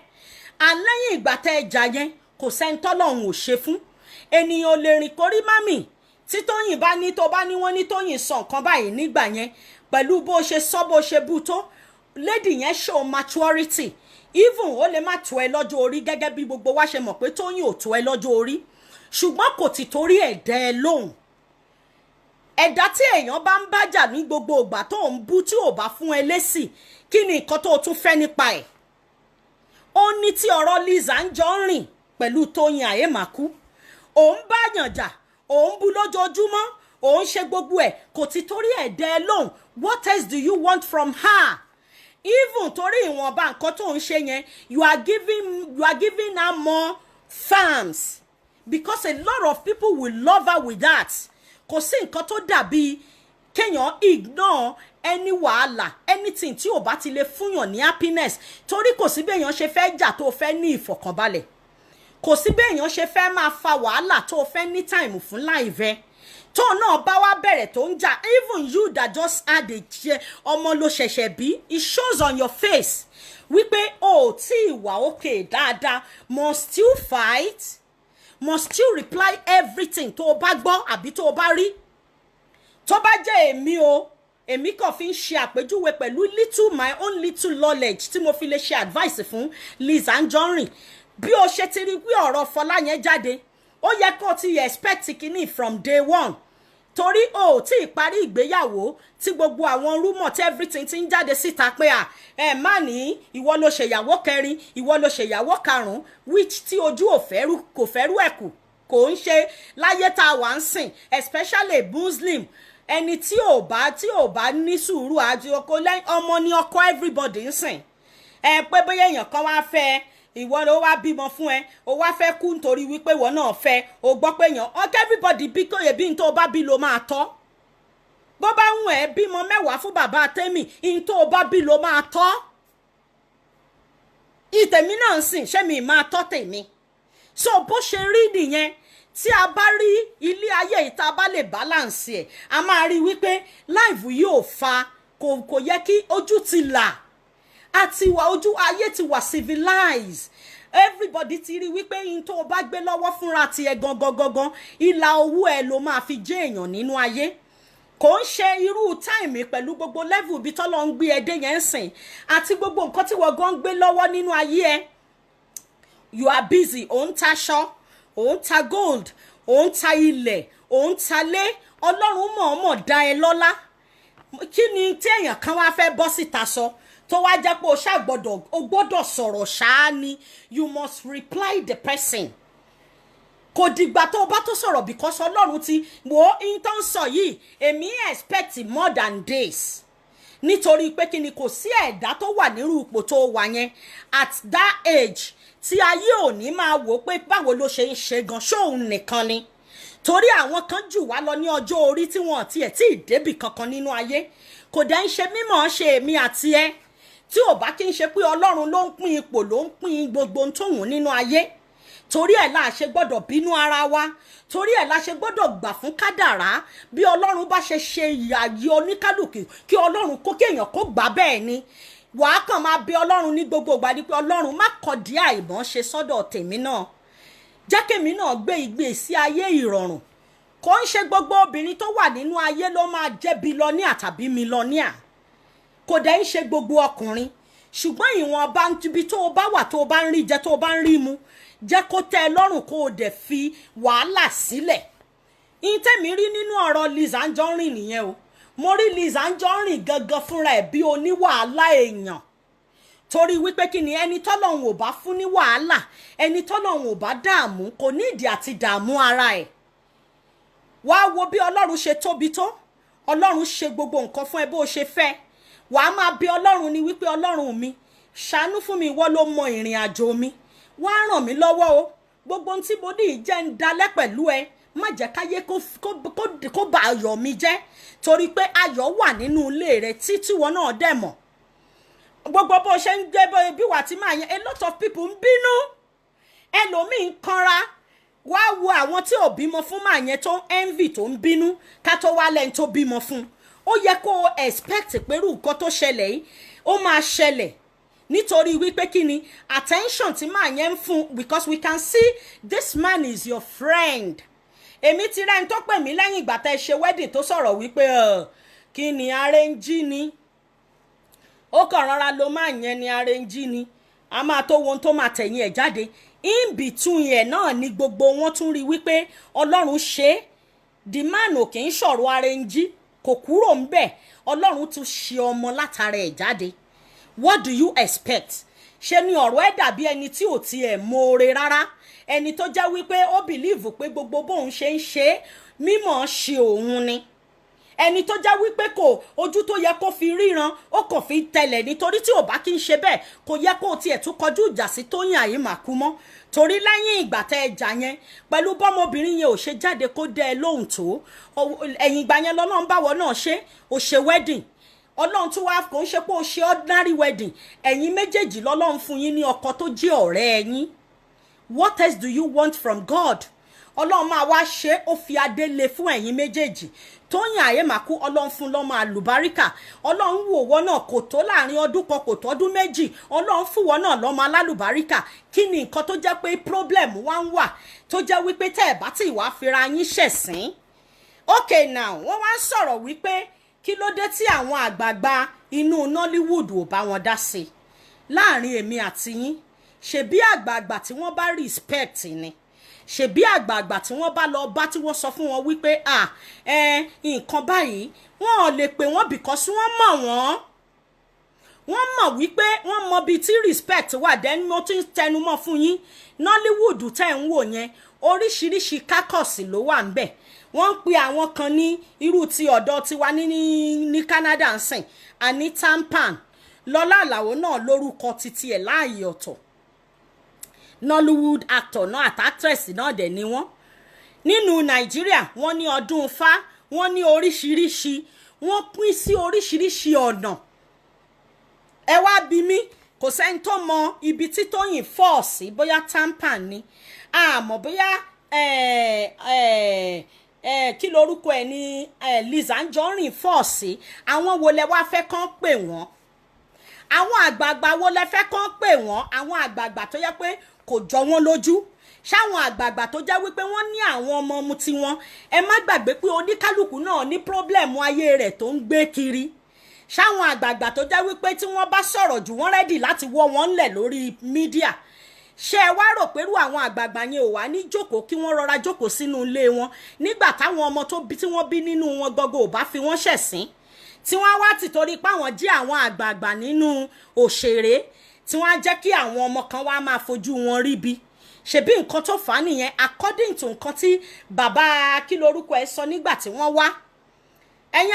and lẹ́yìn ìgbà tẹ́ ẹ jà yẹn kò sẹ́ni tọ́lọ́run ò ṣe fún ènìyàn ò lè rìn kórí mami tí Toyin bá ní tó bá ní wọ́n ní Toyin sọ nǹkan báyìí nígbà yẹn pẹ̀lú bó ṣe sọ bó ṣe bú tó lady yẹn show maturity even ó lè má tó ẹ lọ́jọ́ orí gẹ́gẹ́ bí gbogbo wa ṣe mọ̀ pé Toyin ò tó ẹ lọ́jọ́ orí ṣùgbọ́n kò ti torí ẹ̀dá ẹ lóhùn ẹ̀dá tí èèyàn bá ń bájà ní gbogbo ìgbà tó ń bú tí ò bá fún ẹ lésì kí ni nǹkan tó tún fẹ́ nípa ẹ̀ ó ní tí ọ̀rọ̀ Liz Anjorin pẹ̀lú Toyin Aiyemaku òun báyàn jà òun bú lójoojúmọ́ òun ṣe gbogbo ẹ̀ kò ti torí ẹ̀dá ẹ lóhùn what else do you want from her even torí ìwọ̀nba nǹkan tó ń ṣe yẹn you are giving her more fans because a lot of people will love her with that kò sí nǹkan tó dàbí kéèyàn ignore any wàhálà anything tí ò bá ti lè fúnyàn ní happiness, torí kò sí béèyàn ṣe fẹ́ jà tó fẹ́ ní ìfọ̀kànbalẹ̀, kò sí béèyàn ṣe fẹ́ máa fa wàhálà tó fẹ́ ní time fún láìvẹ́ tó náà bá wá bẹ̀rẹ̀ tó ń jà. Even you that just had a chair ọmọ ló ṣẹ̀ṣẹ̀ bí, it shows on your face wípé o tí ìwà òkè dáadáa. Must you fight? Must you reply everything tó o bá gbọ́ àbí tó o bá rí? Tó bá jẹ́ èmi o, èmi kàn fi ń ṣe àpèjúwe pẹ̀lú my own little knowledge tí mo fi lè ṣe advice fún Liz Anjorin. Bí o ṣe ti rí pé ọ̀rọ̀ Fola yẹn jáde, ó yẹ kó ti expect kíní from day one, torí o tí ìparí ìgbéyàwó tí gbogbo àwọn rumor tí everything ti ń jáde síta pé má ní ìwọ ló ṣèyàwó kẹrin, ìwọ ló ṣèyàwó karùn-ún, which tí ojú ò fẹ́rú kò fẹ́rú ẹ̀kú kò ń ṣe láyé tá a wà ń sìn, especially Muslim. Ẹni tí ò bá ní sùúrù àti ọkọ lẹ́yìn ọmọ ní ọkọ everybody ń sìn. Pé bóyá èèyàn kan wá fẹ́ ìwọ ló wá bímọ fún ẹ, o wá fẹ́ kú nítorí wípé ìwọ náà fẹ́, o gbọ́ pé èèyàn ọkọ everybody bí kò yẹ bí n tó bá bí ló máa tọ́. Bó bá ń ẹ bímọ mẹ́wàá fún bàbá Tẹ́mi, n tó bá bí ló máa tọ́. Ìtẹ̀mí náà ń sìn ṣé mi máa tọ́ tèmi. So bó ṣe rí nìyẹn. Tí a bá rí ilé ayé ìta bá lè balance ẹ̀, a máa rí wípé life yóò fa kò yẹ kí ojú ti là àti wà ojú ayé ti wà civilized. Everybody ti rí wípé in tó bá gbé lọ́wọ́ fúnra ti ẹ gangan ìlà owó ẹ ló máa fi jẹ́ èèyàn nínú ayé. Kò ń ṣe irú time pẹ̀lú gbogbo level bí tọ́lọ́ ń gbé ẹdẹ yẹn sìn àti gbogbo nǹkan tí wọ́n gan gbé lọ́wọ́ nínú ayé ẹ. You are busy, ò ń taṣọ, ò ń ta gold, ò ń ta ilẹ̀, ò ń ta lé. Ọlọ́run mọ̀ọ́mọ̀ dá ẹ lọ́lá. Kí ni tí èèyàn kan wá fẹ́ bọ́ síta sọ tó wá jẹ́ pé o gbọ́dọ̀ sọ̀rọ̀ ṣáá ni? You must reply the person. Kò dìgbà tó bá tó sọ̀rọ̀ because Ọlọ́run ti wo in tó ń sọ yìí, èmi expect more than this. Nítorí pé kí ni kò sí ẹ̀dá tó wà nírú ipò tó wà yẹn at that age tí ayé ò ní máa wò pé báwo ló ṣe ń ṣe gan ṣóun nìkan ni. Torí àwọn kan jù wá lọ ní ọjọ́ orí tí wọ́n tiẹ̀ tí ì débì kankan nínú ayé. Kò dẹ̀ ń ṣe mímọ̀ ṣe èmi àti ẹ tí ò bá kí ń ṣe pé Ọlọ́run ló ń pín ipò ló ń pín gbogbo ohun tóhun nínú ayé. Torí ẹ̀ la ṣe gbọ́dọ̀ bínú ara wa, torí ẹ̀ la ṣe gbọ́dọ̀ gbà fún kádàrá. Bí Ọlọ́run bá ṣe ìyàyè oníkálùkù kí Ọlọ́run kó kéèyàn kó gbà bẹ́ẹ̀ ni. Wàá kàn máa bẹ Ọlọ́run ní gbogbo ìgbà ní pé Ọlọ́run má kọ̀dí àìmọ́ ṣe sọ́dọ̀ tèmi náà. Jẹ́ kémi náà gbé ìgbésí ayé ìrọ̀rùn. Kò ń ṣe gbogbo obìnrin tó wà nínú ayé ló máa jẹ́ bílọ́níà tàbí mílọ́níà. Kò dẹ̀ ń ṣe gbogbo ọkùnrin. Ṣùgbọ́n ìwọ̀n bá ń tibi tó o bá wà tó o bá ń rí jẹ tó o bá ń rí mu, jẹ́ kó tẹ́ ẹ lọ́rùn kó o dẹ̀ fi wàhálà sílẹ̀. Ìtẹ̀mí rí nínú ọ̀rọ̀ Liz Anjorin nìyẹn o. Mo rí Liz Anjorin gangan fúnra ẹ̀ bí oníwàhálà èèyàn. Torí wípé kí ni ẹni tọ́lọ́run ò bá fún ní wàhálà, ẹni tọ́lọ́run ò bá dààmú kò ní ìdí àti dààmú ara ẹ̀. Wá wo bí Ọlọ́run ṣe tóbi tó. Ọlọ́run ṣe gbogbo nǹkan fún ẹ bó ṣe fẹ́. Wàá máa bí Ọlọ́run ni wípé Ọlọ́run mi ṣàánú fún mi, ìwọ ló mọ ìrìn àjò mi. Wá ràn mí lọ́wọ́ o. Gbogbo ohun tí mo ní jẹ́ ń dalẹ̀ pẹ̀lú ẹ. Má jẹ́ káyé kó bà ayọ̀ mi jẹ́. Torí pé ayọ̀ wà nínú ilé rẹ títí wọn náà dẹ̀ mọ̀. Gbogbo bó ṣe ń gbé bí wà tí máa yẹn, a lot of people ń bínú. Ẹlòmíì ń kanra. Wá wo àwọn tí ò bímọ fún máa yẹn tó ń envy tó ń bínú ká tó wá lẹ́yìn tó bímọ fún. Ó yẹ kó expect pé irú nǹkan tó ṣẹlẹ̀ yìí ó máa ṣẹlẹ̀. Nítorí wípé kí ni attention tí máa yẹn ń fún, because we can see this man is your friend. Èmi ti rẹ́ni tó pè mí lẹ́yìn ìgbà tẹ́ ṣe wedding tó sọ̀rọ̀ wípé kí ni arrange ni. Ó kàn rọra ló máa yẹn ni arrange ni. A máa tó wọn tó máa tẹ̀yìn ẹ̀ jáde. In between ẹ̀ náà ni gbogbo wọn tún rí wípé Ọlọ́run ṣe. The man ò kì í sọ̀rọ̀ arrange, kò kúrò ń bẹ̀. Ọlọ́run tún ṣe ọmọ látara ẹ̀ jáde. What do you expect? Ṣé ni ọ̀rọ̀ ẹ̀ dàbí ẹni tí ò tiẹ̀ mọ̀ọ́re rárá. Ẹni tó jẹ́ wípé ó believe pé gbogbo bóun ṣe ń ṣe mímọ̀ ṣe òun ni. ẹni tó jẹ́ wípé kò ojú tó yẹ kó fi ríran ó kàn fi tẹ̀lẹ̀ nítorí tí ò bá kí ń ṣe bẹ́ẹ̀ kò yẹ kó tiẹ̀ tún kọjú ìjà sí Tóyìn Aiyemaku mọ́ torí lẹ́yìn ìgbà tẹ́ ẹ jà yẹn pẹ̀lú bọ́mọbìnrin yẹn ò ṣe jáde kó dẹ́ ẹ lóhùn tó ẹ̀yìn ìgbà yẹn lọ́lọ́run báwọ̀ náà ṣe ò ṣe wedding ọlọ́run tún wá kò ń ṣe pé ó ṣe ordinary wedding ẹ̀yin méjèèjì lọ́lọ́run fún yín ní ọkọ tó jẹ́ ọ̀rẹ́ ẹ̀yin what else do you want from God ọlọ́run máa wá ṣe ó fi adé lé fún ẹ̀yin méjèèjì Tóyìn Aiyemaku ọlọ́run fún lọ́mọ àlùbáríkà ọlọ́run wò wọ́n náà kò tó láàrin ọdún kan kò tọ́dún méjì ọlọ́run fún wọ́n náà lọ́mọ alálùbáríkà kí ni nǹkan tó jẹ́ pé problem wá ń wà tó jẹ́ wípé tẹ́ ẹ̀ bá tí ìwà fira yín ṣẹ̀sín okay now wọ́n wá ń sọ̀rọ̀ wípé kí ló dé tí àwọn àgbààgbà inú Nollywood ò bá wọn dá sí láàrin èmi àti yín ṣebí àgbààgbà tí wọ́n bá respect ni ṣebí àgbààgbà tí wọ́n bá lọ bá tí wọ́n sọ fún wọn wípé nǹkan báyìí wọn ò lè pè wọ́n because wọ́n mọ̀ wípé wọ́n mọ bíi tí respect wà then mo ti ń tẹnumọ́ fún yín Nollywood tẹ́ ń wò yẹn oríṣiríṣi kákọ̀sì ló wà ń bẹ̀ wọ́n ń pe àwọn kan ní irú ti ọ̀dọ́ tiwa ní Canada ń sìn àní tampan Lọ́lá Àlàó náà lórúkọ titi ẹ̀ láàyè ọ̀tọ̀ Nollywood actor náà àti actress náà dẹ̀ ni wọ́n nínú Nàìjíríà wọ́n ní ọdún Ifá wọ́n ní oríṣiríṣi wọ́n pín sí oríṣiríṣi ọ̀nà ẹ wá bí mi kò sẹ́ni tó mọ ibi tí Tóyìn fọ́ sí bóyá tampan ni àmọ́ bóyá kí lorúkọ ẹ̀ ní Anjorin fọ́ sí àwọn wo lẹ wá fẹ́ kàn pè wọ́n àwọn àgbààgbà wo lẹ fẹ́ kàn pè wọ́n àwọn àgbààgbà tó yẹ pé kò jọ wọ́n lójú ṣáwọn àgbààgbà tó jẹ́ wípé wọ́n ní àwọn ọmọ mu tiwọn ẹ má gbàgbé pé oníkálùkù náà ní pírọ́blẹ̀mù ayé rẹ̀ tó ń gbé kiri ṣáwọn àgbààgbà tó jẹ́ wípé tí wọ́n bá sọ̀rọ̀ jù wọ́n rẹ́dì láti wọ́ wọn lẹ̀ lórí mídíà ṣé ẹ wá rò pẹ̀lú àwọn àgbààgbà yẹn ò wá ní jókòó kí wọ́n rọra jókòó sínú ilé wọn nígbà táwọn ọmọ tí wọ́n bí nínú wọn gbogbo ò bá fi wọ́n ṣẹ̀sín tí wọ́n wá ti torí páwọn jí àwọn àgbààgbà nínú òṣèré tí wọ́n á jẹ́ kí àwọn ọmọ kan wá máa fojú wọn rí bí ṣebí nǹkan tó fà á nìyẹn according to nǹkan tí bàbá kí lorúkọ ẹ sọ nígbà tí wọ́n wá ẹ̀yin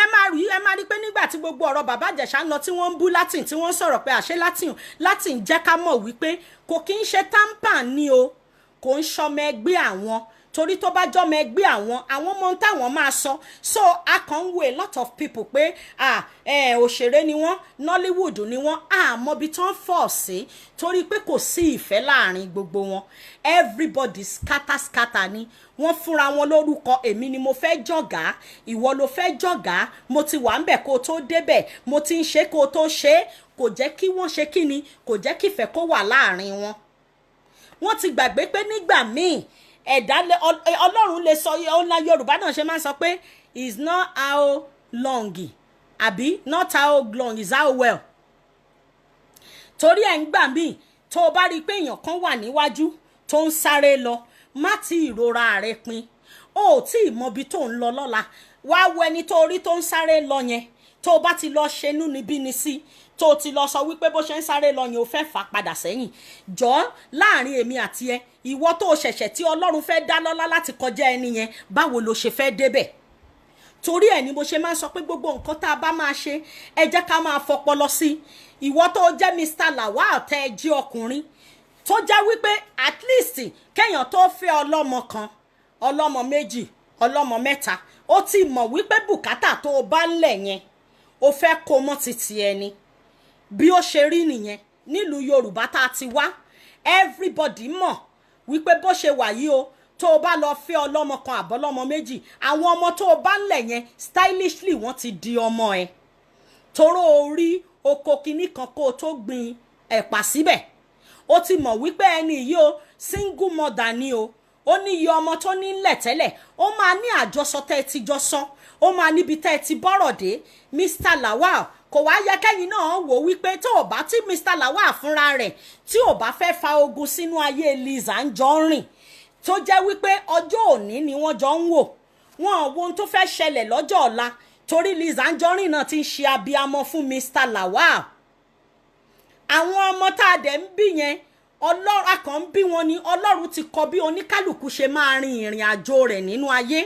ẹ máa rí pé nígbà tí gbogbo ọ̀rọ̀ bàbá Ìjẹ̀ṣà ń lọ tí wọ́n ń bú Latin tí wọ́n ń sọ̀rọ̀ pé àṣẹ Latin jẹ́ ká mọ̀ wípé kò kí ń ṣe tampan ni o kò ń ṣọmọ ẹgbẹ́ àwọn torí tó bá jọmọ ẹgbẹ́ àwọn ọmọ táwọn máa sọ so a kàn ń wo a lot of people pé òṣèré ni wọ́n Nollywood ni wọ́n àmọ́bi tán fọ̀ sí torí pé kò sí ìfẹ́ láàrin gbogbo wọn everybody scatter ni wọ́n fúnra wọn lórúkọ èmi ni mo fẹ́ jọ̀gá ìwọ ló fẹ́ jọ̀gá mo ti wà ń bẹ̀ kó tó débẹ̀ mo ti ń ṣe kó tó ṣe kò jẹ́ kí wọ́n ṣe kíni kò jẹ́ kí ìfẹ́ kó wà láàrin wọn wọ́n ti gbàgbé pé nígbà míì ẹ̀dá ọlọ́run lè sọ ọ̀nà Yorùbá náà ṣe máa ń sọ pé is not how long àbí not how long is how well torí ẹ̀ ń gbà míì tó o bá rí i pé èèyàn kan wà níwájú tó ń sáré lọ má ti ìrora rẹ pin o ò tí ì mọbi tó ń lọ lọ́la wá wo ẹni tó rí tó ń sáré lọ yẹn tó o bá ti lọ ṣenú níbí ni sí tó o ti lọ sọ wípé bó ṣe ń sáré lọ yẹn o fẹ́ fà padà sẹ́yìn jọ láàrin èmi àti ẹ ìwọ tó o ṣẹ̀ṣẹ̀ tí Ọlọ́run fẹ́ dá lọ́lá láti kọjá ẹni yẹn báwo lo ṣe fẹ́ débẹ̀ torí ẹ̀ ni mo ṣe máa ń sọ pé gbogbo nǹkan tá a bá máa ṣe ẹ jẹ́ ká máa fọpọlọ sí ìwọ tó o jẹ́ Mr.Lawal tẹ́ ẹ jí ọkùnrin tó jẹ́ wípé at least kéèyàn tó fẹ́ ọlọ́mọ kan ọlọ́mọ méjì ọlọ́mọ mẹ́ta ó ti mọ̀ wípé bùkátà tó o bá ń lẹ̀ yẹn o fẹ́ kó mọ́ titi ẹni bí ó ṣe rí nìyẹn nílùú Yorùbá tá a ti wá everybody mọ̀ wípé bó ṣe wà yìí o tó o bá lọ fẹ́ ọlọ́mọ kan àbọ́lọ́mọ méjì àwọn ọmọ tó o bá ń lẹ̀ yẹn stylishly wọ́n ti di ọmọ ẹ̀ toró orí oko kinní kan kó o tó gbin ẹ̀pà síbẹ̀ ó ti mọ̀ wípé ẹni yìí o single mother ni o ó ní iye ọmọ tó nílẹ̀ tẹ́lẹ̀ ó máa ní àjọsọ tẹ́ ẹ ti jọ sọ ó máa níbi tẹ́ ẹ ti bọ́rọ̀ dé Mr.Lawal kò wá yẹ kẹ́yìn náà wò wípé tó o bá tí Mr.Lawal fúnra rẹ̀ tí ò bá fẹ́ fa ogun sínú ayé Anjorin tó jẹ́ wípé ọjọ́ òní ni wọ́n jọ ń wò wọn ò wo ohun tó fẹ́ ṣẹlẹ̀ lọ́jọ́ ọ̀la torí Anjorin náà ti ń ṣe abiyamọ fún Mr.Lawal àwọn ọmọ tá a dẹ̀ ń bí yẹn Ọlọ́run akàn ń bí wọn ni Ọlọ́run ti kọ bí oníkálùkù ṣe máa rin ìrìn àjò rẹ̀ nínú ayé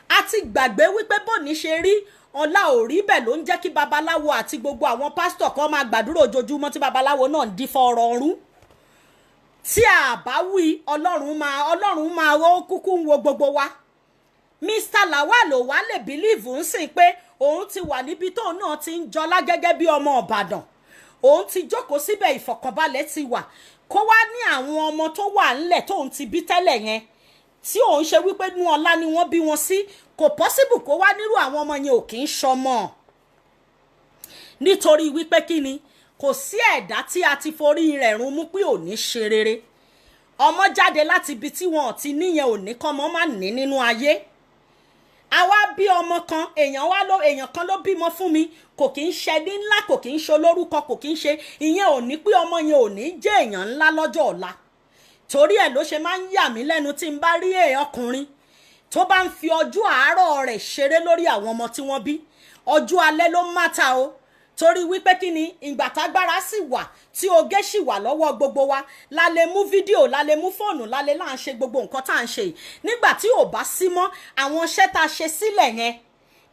a ti gbàgbé wípé bóni ṣe rí ọlá ò rí bẹ́ẹ̀ ló ń jẹ́ kí babaláwo àti gbogbo àwọn pásítọ̀ kan máa gbàdúrà ojoojúmọ́ tí babaláwo náà ń dífọ́ ọ̀rọ̀ ọ̀run. Tí a bá wí ọlọ́run máa ó kúkú ń wo gbogbo wa. Mr.Lawal ò wá lè bílíìfù ń sìn pé òun ti wà níbi tóun náà ti ń jọlá gẹ́gẹ́ bí ọmọ Ìbàdàn. Òun ti jókòó síbẹ̀, ìfọ̀kànbalẹ̀ ti wà. Kó wá ní àwọn ọmọ tó wà ńlẹ̀ tóun ti bí tẹ́lẹ̀ yẹn tí òun ṣe wípé nú ọlá ni wọ́n bí wọn sí, kò pọ́síbù kó wá nírú àwọn ọmọ yẹn ò kì í ṣọmọ. Nítorí wípé kí ni, kò sí ẹ̀dá tí a ti forí rẹ̀ run mú pé ò ní ṣe rere. Ọmọ jáde láti ibi tí wọn ò ti níyẹn ò ní kọ́mọ má ní nínú ayé. Àwa bí ọmọ kan, èèyàn kan ló bímọ fún mi, kò kì í ṣe ní ńlá, kò kì í ṣe olórúkọ, kò kì í ṣe ìyẹn ò ní pé ọmọ yẹn ò ní jẹ́ èèyàn ńlá lọ́jọ́ ọ̀la. Torí ẹ̀ ló ṣe máa ń yà mí lẹ́nu tí n bá rí ọkùnrin tó bá ń fi ọjọ́ àárọ̀ rẹ̀ ṣeré lórí àwọn ọmọ tí wọ́n bí. Ọjọ́ alẹ́ ló mátà o. Torí wípé kí ni, ìgbà tágbára sì wà tí oge sì wà lọ́wọ́ gbogbo wa, la lè mú fídíò, la lè mú fóònù, la lè là ń ṣe gbogbo nǹkan tá à ń ṣe yìí. Nígbà tí ò bá sí mọ́, àwọn iṣẹ́ tá a ṣe sílẹ̀ yẹn,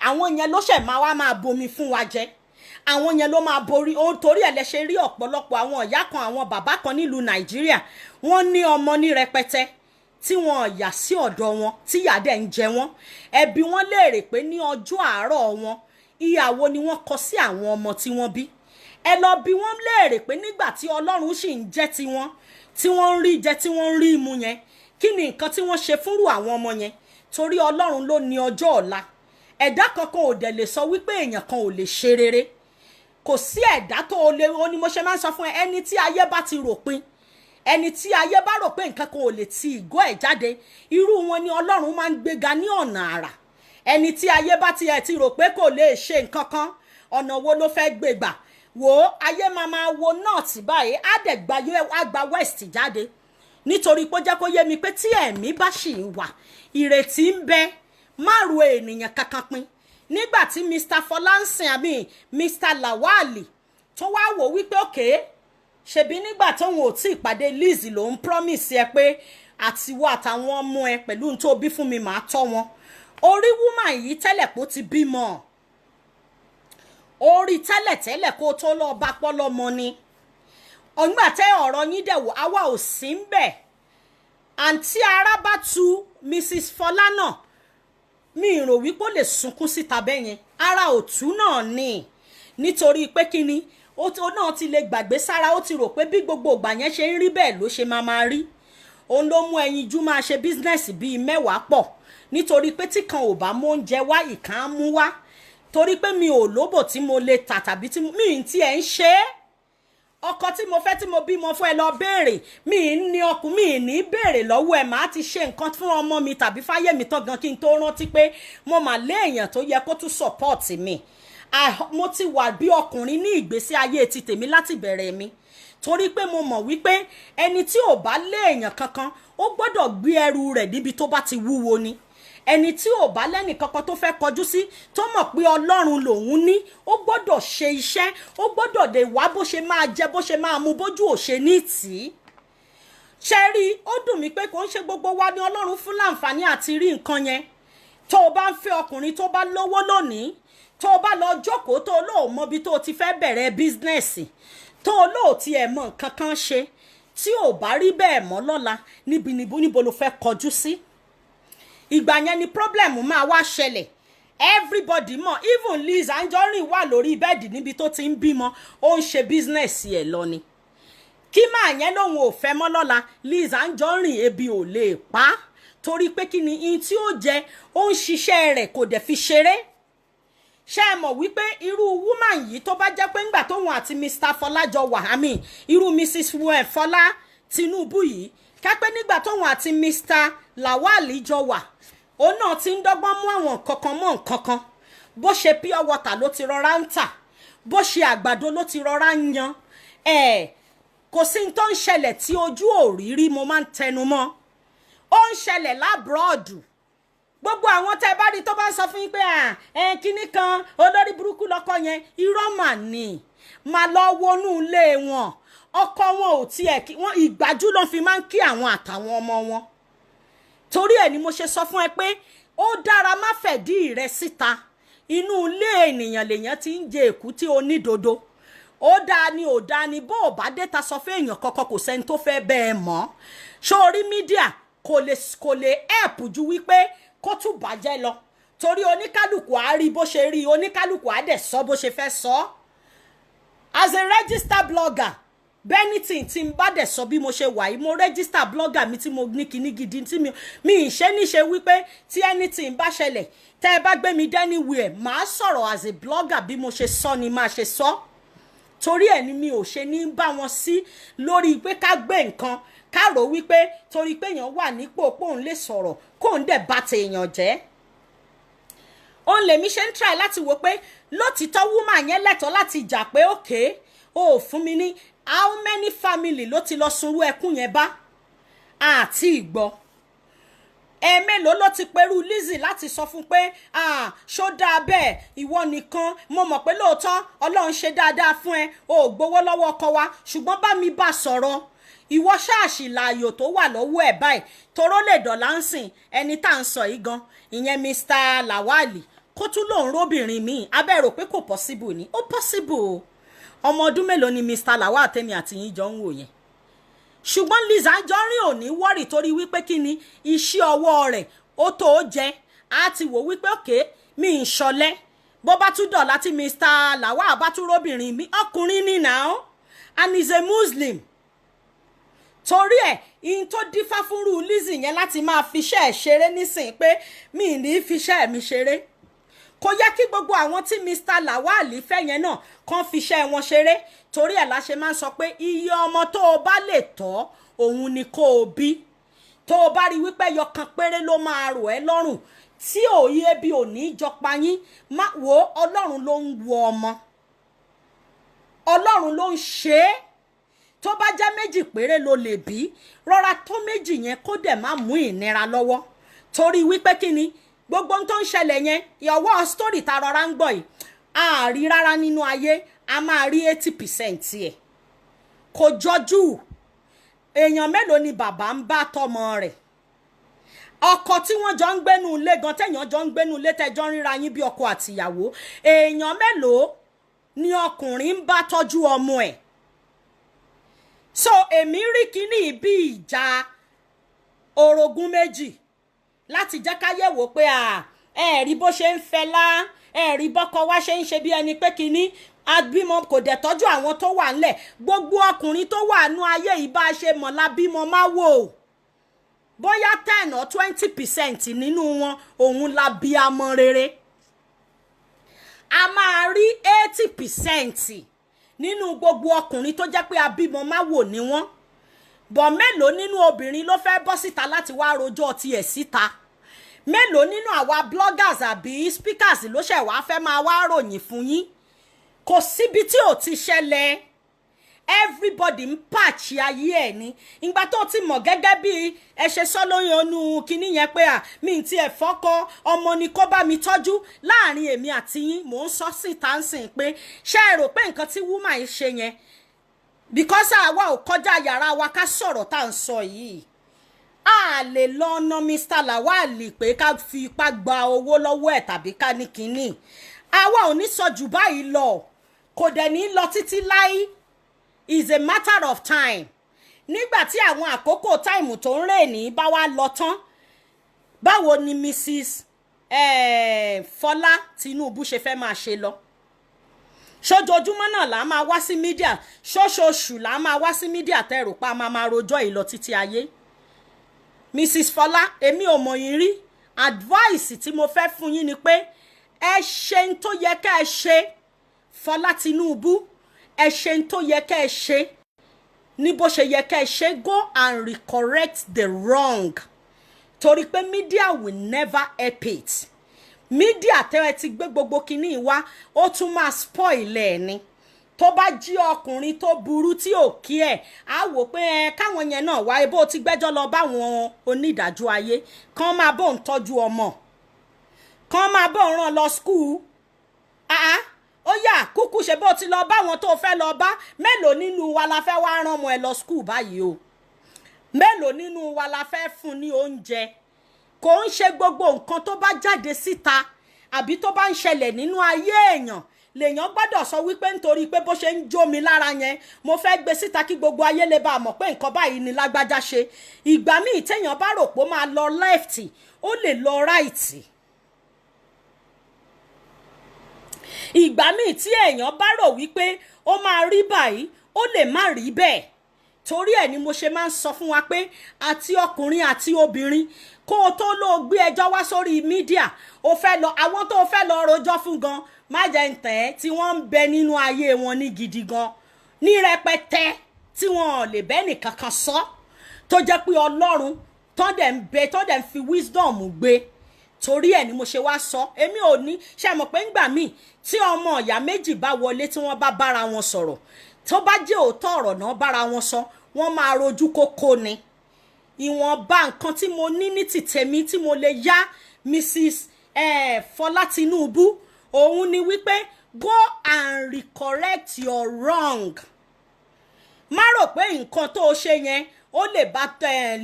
àwọn yẹn ló ṣẹ̀ máa bomi fún wa jẹ. Àwọn yẹn ló máa borí. Torí ẹ̀ lẹ ṣe rí ọ̀pọ̀lọpọ̀ àwọn ìyá kan, àwọn bàbá kan nílùú Nàìjíríà, wọ́n ní ọmọ ní rẹpẹtẹ tí wọ́n yà sí ọ̀dọ̀ wọn, tí ìyà dẹ̀ ń jẹ wọ́n. Ẹbí wọn léèrè pé ní ọjọ́ àárọ̀ wọn, ìyàwó ni wọ́n kọ sí àwọn ọmọ tí wọ́n bí. Ẹ lọ bí wọ́n léèrè pé nígbà tí Ọlọ́run sì ń jẹ́ tiwọn, tí wọ́n ń rí jẹ, tí wọ́n ń rí mu yẹn, kí ni nǹkan tí wọ́n ṣe fúnrú àwọn ọmọ yẹn? Torí Ọlọ́run ló ní ọjọ́ ọ̀la. Ẹ̀dá kankan ò dẹ̀ lè sọ wípé èèyàn kan ò lè ṣe rere. Kò sí ẹ̀dá tó lè, ó ní mo ṣe máa ń sọ fún ẹ, ẹni tí ayé bá ti ròpin, ẹni tí ayé bá rò pé nǹkan kan ò lè ti ìgò ẹ̀ jáde, irú wọn ni Ọlọ́run máa ń gbéga ní ọ̀nà àrà. Ẹni tí ayé bá ti rò pé kò lè ṣe nǹkan kan, ọ̀nà wo ló fẹ́ gbégbà? Wò ó, ayé máa wo north báyìí, á dẹ̀ gba west jáde. Nítorí pé ó jẹ́ kó yé mi pé tí ẹ̀mí bá ṣì ń wà, ìrètí ń bẹ, má ro ènìyàn kankan pin. Nígbà tí Mr. Fola ń sìn Mr.Lawal tó wá wò wípé òkè, ṣebí nígbà tóun ò tí ìpàdé Liz ló ń promise ẹ pé àtiwọ́ àtàwọn ọmọ ẹ pẹ̀lú ohun tó bí fún mi màá tọ́ wọn. Orí woman yìí tẹ́lẹ̀ kó ti bímọ. Orí tẹ́lẹ̀ kó tó lọ bá pọ́lọ́mọ ni. Ọ̀gbà tẹ́ ọ̀rọ̀ yín dẹ̀ wò, àwa ò sí ń bẹ̀. Àǹtí ara bá tu Mrs. Fola náà, mi rò wípé ó lè sunkún síta bẹ́yẹn. Ara òtún náà ni. Nítorí pé kí ni, ó náà ti lè gbàgbé sára, ó ti rò pé bí gbogbo ìgbà yẹn ṣe ń rí bẹ́ẹ̀ ló ṣe máa rí. Òun ló mú Ẹyinjú máa ṣe bísínẹ́sì bíi 10 pọ̀. Nítorí pé tí kan ò bá mú oúnjẹ wá, ìkan á mú wá. Torí pé mi ò lóbò tí mo lè tà tàbí tí mi tí ẹ̀ ń ṣe é. Ọkọ tí mo fẹ́ tí mo bímọ fún ẹ lọ béèrè, mi ní ọkùn, mi ní béèrè lọ́wọ́ ẹ, màá ti ṣe nǹkan fún ọmọ mi tàbí fáyé mi tán gan kí n tó rántí pé mo mà lé èèyàn tó yẹ kó tún support mi. Mo ti wà bí ọkùnrin ní ìgbésí ayé ti tèmi láti bẹ̀rẹ̀ mi. Torí pé mo mọ̀ wípé ẹni tí ò bá lé èèyàn kankan, ó gbọ́dọ̀ gbé ẹrù rẹ̀ níbi tó bá ti wúwo ni. Ẹni tí ò bá lẹ́nì kankan tó fẹ́ kọjú sí, tó mọ̀ pé Ọlọ́run lòun ní, ó gbọ́dọ̀ ṣe iṣẹ́, ó gbọ́dọ̀ dé wá bó ṣe máa jẹ, bó ṣe máa mu, bójú ò ṣe ní tì í. Ṣé rí, ó dùn mí pé kò ń ṣe gbogbo wa ní Ọlọ́run fún láǹfààní àti rí nǹkan yẹn. Tó o bá ń fẹ́ ọkùnrin tó bá lówó lónìí, tó o bá lọ jókòó tó o lóò mọ bí tó o ti fẹ́ bẹ̀rẹ̀ bísínẹ́sì, tó o lóò ti ẹ̀ mọ nǹkan kan ṣe, tí ò bá rí bẹ́ẹ̀ mọ́ lọ́la, níbo ló fẹ́ kọjú sí? Ìgbà yẹn ni problem máa wá ṣẹlẹ̀. Everybody mọ̀, even Liz Anjorin wà lórí bẹ́ẹ̀dì níbi tó ti ń bímọ, ó ń ṣe bísínẹ́sì ẹ̀ lọ ni. Kí máa yẹn lòun ò fẹ́ mọ́ lọ́la, Liz Anjorin ebi ò lè pa á. Torí pé kí ni in tí ó jẹ, ó ń ṣiṣẹ́ rẹ̀ kò dẹ̀ fi ṣeré. Ṣé ẹ mọ̀ wípé irú woman yìí tó bá jẹ́ pé ńgbà tóun àti Mr. Fola jọ wà, irú Mrs. Fola Tinubu yìí, kápẹ́ nígbà tóun àti Mr.Lawal jọ wà, òun náà ti ń dọ́gbọ́n mú àwọn kankan mọ́ nǹkankan. Bó ṣe pure water ló ti rọra ń tà, bó ṣe àgbàdo ló ti rọra ń yan. Kò sí ní tó ń ṣẹlẹ̀ tí ojú ò rí rí, mo máa ń tẹnu mọ́. Ó ń ṣẹlẹ̀ lábúrọ̀dù. Gbogbo àwọn tẹ́ bá rí tó bá ń sọ fún yín pé kíní kan olórí burúkú lọ́kọ yẹn, irọ́ mà ní. Máa lọ wọnú ilé wọn. Ọkọ wọn ò tiẹ̀ kí wọ́n, ìgbájú ló fi máa ń kí àwọn àtàwọn ọmọ wọn. Torí ẹ̀ ni mo ṣe sọ fún ẹ pé ó dára má fẹ̀dí rẹ síta inú ilé ènìyàn lèèyàn ti ń jẹ èkúté onídodo ó dáa ni ò dáa ni bó o bá déta sọ fún èèyàn kankan kò sẹ́ni tó fẹ́ bẹ́ẹ̀ mọ́ sórí mídíà kò lè help ju wípé kó tún bàjẹ́ lọ torí oníkálùkù á rí bó ṣe rí oníkálùkù á dẹ̀ sọ bó ṣe fẹ́ sọ as a registered blogger bẹ́nìtì tí n bá dẹ̀ sọ bí mo ṣe wà yìí mo register blogger mi tí mo ní kíní gidi tí mi ìṣe níṣe wípé tí anything bá ṣẹlẹ̀ tẹ́ ẹ bá gbé mi anywhere màá sọ̀rọ̀ as a blogger bí mo ṣe sọ ni máa ṣe sọ torí ẹ̀ ni mi ò ṣe ní bá wọn sí lórí pé ká gbé nǹkan ká rò wípé torí pé èèyàn wà nípò póun lè sọ̀rọ̀ kóun dẹ̀ bá tèèyàn jẹ́ òun lèmi ṣe ń try láti wò pé lótìtọ́ woman yẹn lẹ́tọ̀ọ́ láti jà pé okay ó fún mi ní how many family ló ti lọ sunrú ẹkún yẹn bá àti ìgbọ́ ẹ̀ẹ̀mélòó ló ti perú Lizzy láti sọ fún pé ṣó dáa bẹ́ẹ̀ ìwọ nìkan mo mọ̀ pé lóòótọ́ Ọlọ́run ṣe dáadáa fún ẹ o ò gbowó lọ́wọ́ ọkọ wa ṣùgbọ́n bá mi bá sọ̀rọ̀ ìwọ ṣáàṣì láàyò tó wà lọ́wọ́ ẹ̀ báyìí toró lè dọ̀là ń sìn ẹni tá à ń sọ yìí gan ìyẹn Mr.Lawal kó tún lòun róbìnrin míì abẹ́rò pé kò possible ni ó possible o ọmọ ọdún mélòó ni Mr.Lawal tèmi àti yín jọ ń wò yẹn ṣùgbọ́n Lizzy Anjorin ò ní wọ́rì torí wípé kí ni iṣẹ́ ọwọ́ rẹ̀ ó tó jẹ́ á ti wò wípé òkè mi ń ṣọlẹ́ bó bá tún dọ̀la tí Mr.Lawal bá tún róbìnrin mi ọkùnrin ni now and is a Muslim torí ẹ̀ in tó dífá fúnrú Lizzy yẹn láti máa fiṣẹ́ ẹ̀ ṣeré nísìnyí pé mi ní fiṣẹ́ mi ṣeré kò yẹ kí gbogbo àwọn tí Mr.Lawal fẹ́ yẹn náà kàn fiṣẹ́ wọn ṣeré torí ẹ̀ la ṣe máa ń sọ pé iye ọmọ tó o bá lè tọ́ òun ni kó o bí tó o bá rí wípé yọkan péré ló máa rò ẹ́ lọ́rùn tí òye bí ò ní jọpa yín má wo Ọlọ́run ló ń wo ọmọ Ọlọ́run ló ń ṣe é tó bá jẹ́ méjì péré ló lè bí rọra tó méjì yẹn kó dẹ̀ má mú ìnira lọ́wọ́ torí wípé kí ni gbogbo ohun tó ń ṣẹlẹ̀ yẹn ìyọ̀wọ́ story ta rọra ń gbọ́ yìí a rí rárá nínú ayé a máa rí 80% ẹ̀ kò jọjú èèyàn mélòó ni bàbá ń bá tọmọ rẹ̀ ọkọ tí wọ́n jọ ń gbénu ilé gan téèyàn jọ ń gbénu ilé tẹ́jọ́ ń ríra yín bí ọkọ àtìyàwó èèyàn mélòó ni ọkùnrin ń bá tọ́jú ọmọ ẹ̀ so èmi rí kíní bí ìjà orogún méjì láti jẹ́ ká yẹ̀wò pé ẹ rí bó ṣe ń fẹ́ lá ẹ rí bọ́kọ wá ṣe ń ṣe bí ẹni pé kíní abímọ kò dẹ̀ tọ́jú àwọn tó wà ńlẹ̀ gbogbo ọkùnrin tó wà nú ayé yìí bá ṣe mọ̀ lábímọ má wò bóyá 10 or 20% nínú wọn òun la bí amọ rere a máa rí 80% nínú gbogbo ọkùnrin tó jẹ́ pé abímọ má wò ní wọ́n bọ̀ mélòó nínú obìnrin ló fẹ́ bọ́ síta láti wá rojọ́ tiẹ̀ síta mélòó nínú àwa bloggers àbí speakers ló ṣẹ̀ wá fẹ́ máa wá ròyìn fún yín kò síbi tí ò ti ṣẹlẹ̀ everybody ń pàṣẹ ayé ẹ̀ ní ìgbà tó ti mọ̀ gẹ́gẹ́ bí ẹ ṣe sọ lóyún onú kinní yẹn pé mi ń tiẹ̀ fọ́kọ ọmọ ni kó bá mi tọ́jú láàrin èmi àti yín mò ń sọ síta ń sìn pé ṣé ẹ rò pé nǹkan tí woman yìí ṣe yẹn because àwa ò kọjá yàrá wa ká sọ̀rọ̀ tá à ń sọ yìí a lè lọ ọ̀nà Mr.Lawal pé ká fi ipá gba owó lọ́wọ́ ẹ̀ tàbí ká ní kinní àwa ò ní sọ jù báyìí lọ kò dẹ̀ ní lọ títí láí is a matter of time nígbà tí àwọn àkókò táìmù tó ń rè ní bá wá lọ tán báwo ni Mrs. Fola Tinubu ṣe fẹ́ máa ṣe lọ ṣojoojúmọ́ náà là á máa wá sí mídíà ṣoṣooṣù là á máa wá sí mídíà tẹ́rù pa máa rojọ́ ìlọ títí ayé Mrs. Fola èmi ò mọ̀ yín rí advice tí mo fẹ́ fún yín ni pé ẹ ṣe ń tó yẹ ká ẹ ṣe Fola Tinubu ẹ ṣe ń tó yẹ ká ẹ ṣe ní bó ṣe yẹ ká ẹ ṣe go and recorrect the wrong torí pé media will never help it media tẹ́rẹ ti gbé gbogbo kinní wá ó tún máa spoil ẹ̀ ni tó bá jí ọkùnrin tó burú tí ò kí ẹ̀ á wò pé káwọn yẹn náà wáyé bó ti gbẹ́jọ́ lọ báwọn onídàájọ́ ayé kán máa bò ń tọ́jú ọmọ kán máa bò ń rán lọ school ó yá kúkú ṣe bó ti lọ báwọn tó fẹ́ lọ bá mélòó nínú wa la fẹ́ wá rán ọmọ ẹ lọ school báyìí o mélòó nínú wa la fẹ́ fún ní oúnjẹ kò ń ṣe gbogbo nǹkan tó bá jáde síta àbí tó bá ń ṣẹlẹ̀ nínú ayé èèyàn lèèyàn gbọ́dọ̀ sọ wípé nítorí pé bó ṣe ń jó mi lára yẹn mo fẹ́ gbé síta kí gbogbo ayé lè bá mọ̀ pé nǹkan báyìí ni lágbájá ṣe. Ìgbà míì téèyàn bá rò pé ó máa lọ left ó lè lọ right. Ìgbà míì tí èèyàn bá rò wípé ó máa rí báyìí ó lè má rí bẹ́ẹ̀. Torí ẹ̀ ni mo ṣe máa ń sọ fún wa pé àti ọkùnrin àti obìnrin kó o tó lọ gbé ẹjọ́ wá sórí mídíà o fẹ́ lọ àwọn tó fẹ́ lọ rojọ́ fún gan má jẹ́ ń tẹ̀ tí wọ́n ń bẹ nínú ayé wọn ní gidi gan ní rẹpẹtẹ tí wọn ò lè bẹ́ẹ̀ nìkankan sọ tó jẹ́ pé Ọlọ́run tó dẹ̀ ń bẹ tó dẹ̀ ń fi wisdom gbé. Torí ẹ̀ ni mo ṣe wá sọ èmi ò ní ṣe mọ̀ pé ńgbà míì tí ọmọ ìyá méjì bá wọlé tí wọ́n bá bára wọn sọ̀rọ̀ tó bá jẹ́ òótọ́ ọ̀rọ̀ náà bára wọn sọ wọ́n máa rojú kókó ni. Ìwọ̀nba nǹkan tí mo ní tìtẹ̀mí tí mo lè yá Mrs. Fola Tinubu òun ni wípé go and recorrect your wrong. Má rò pé nǹkan tó ṣe yẹn ó lè bá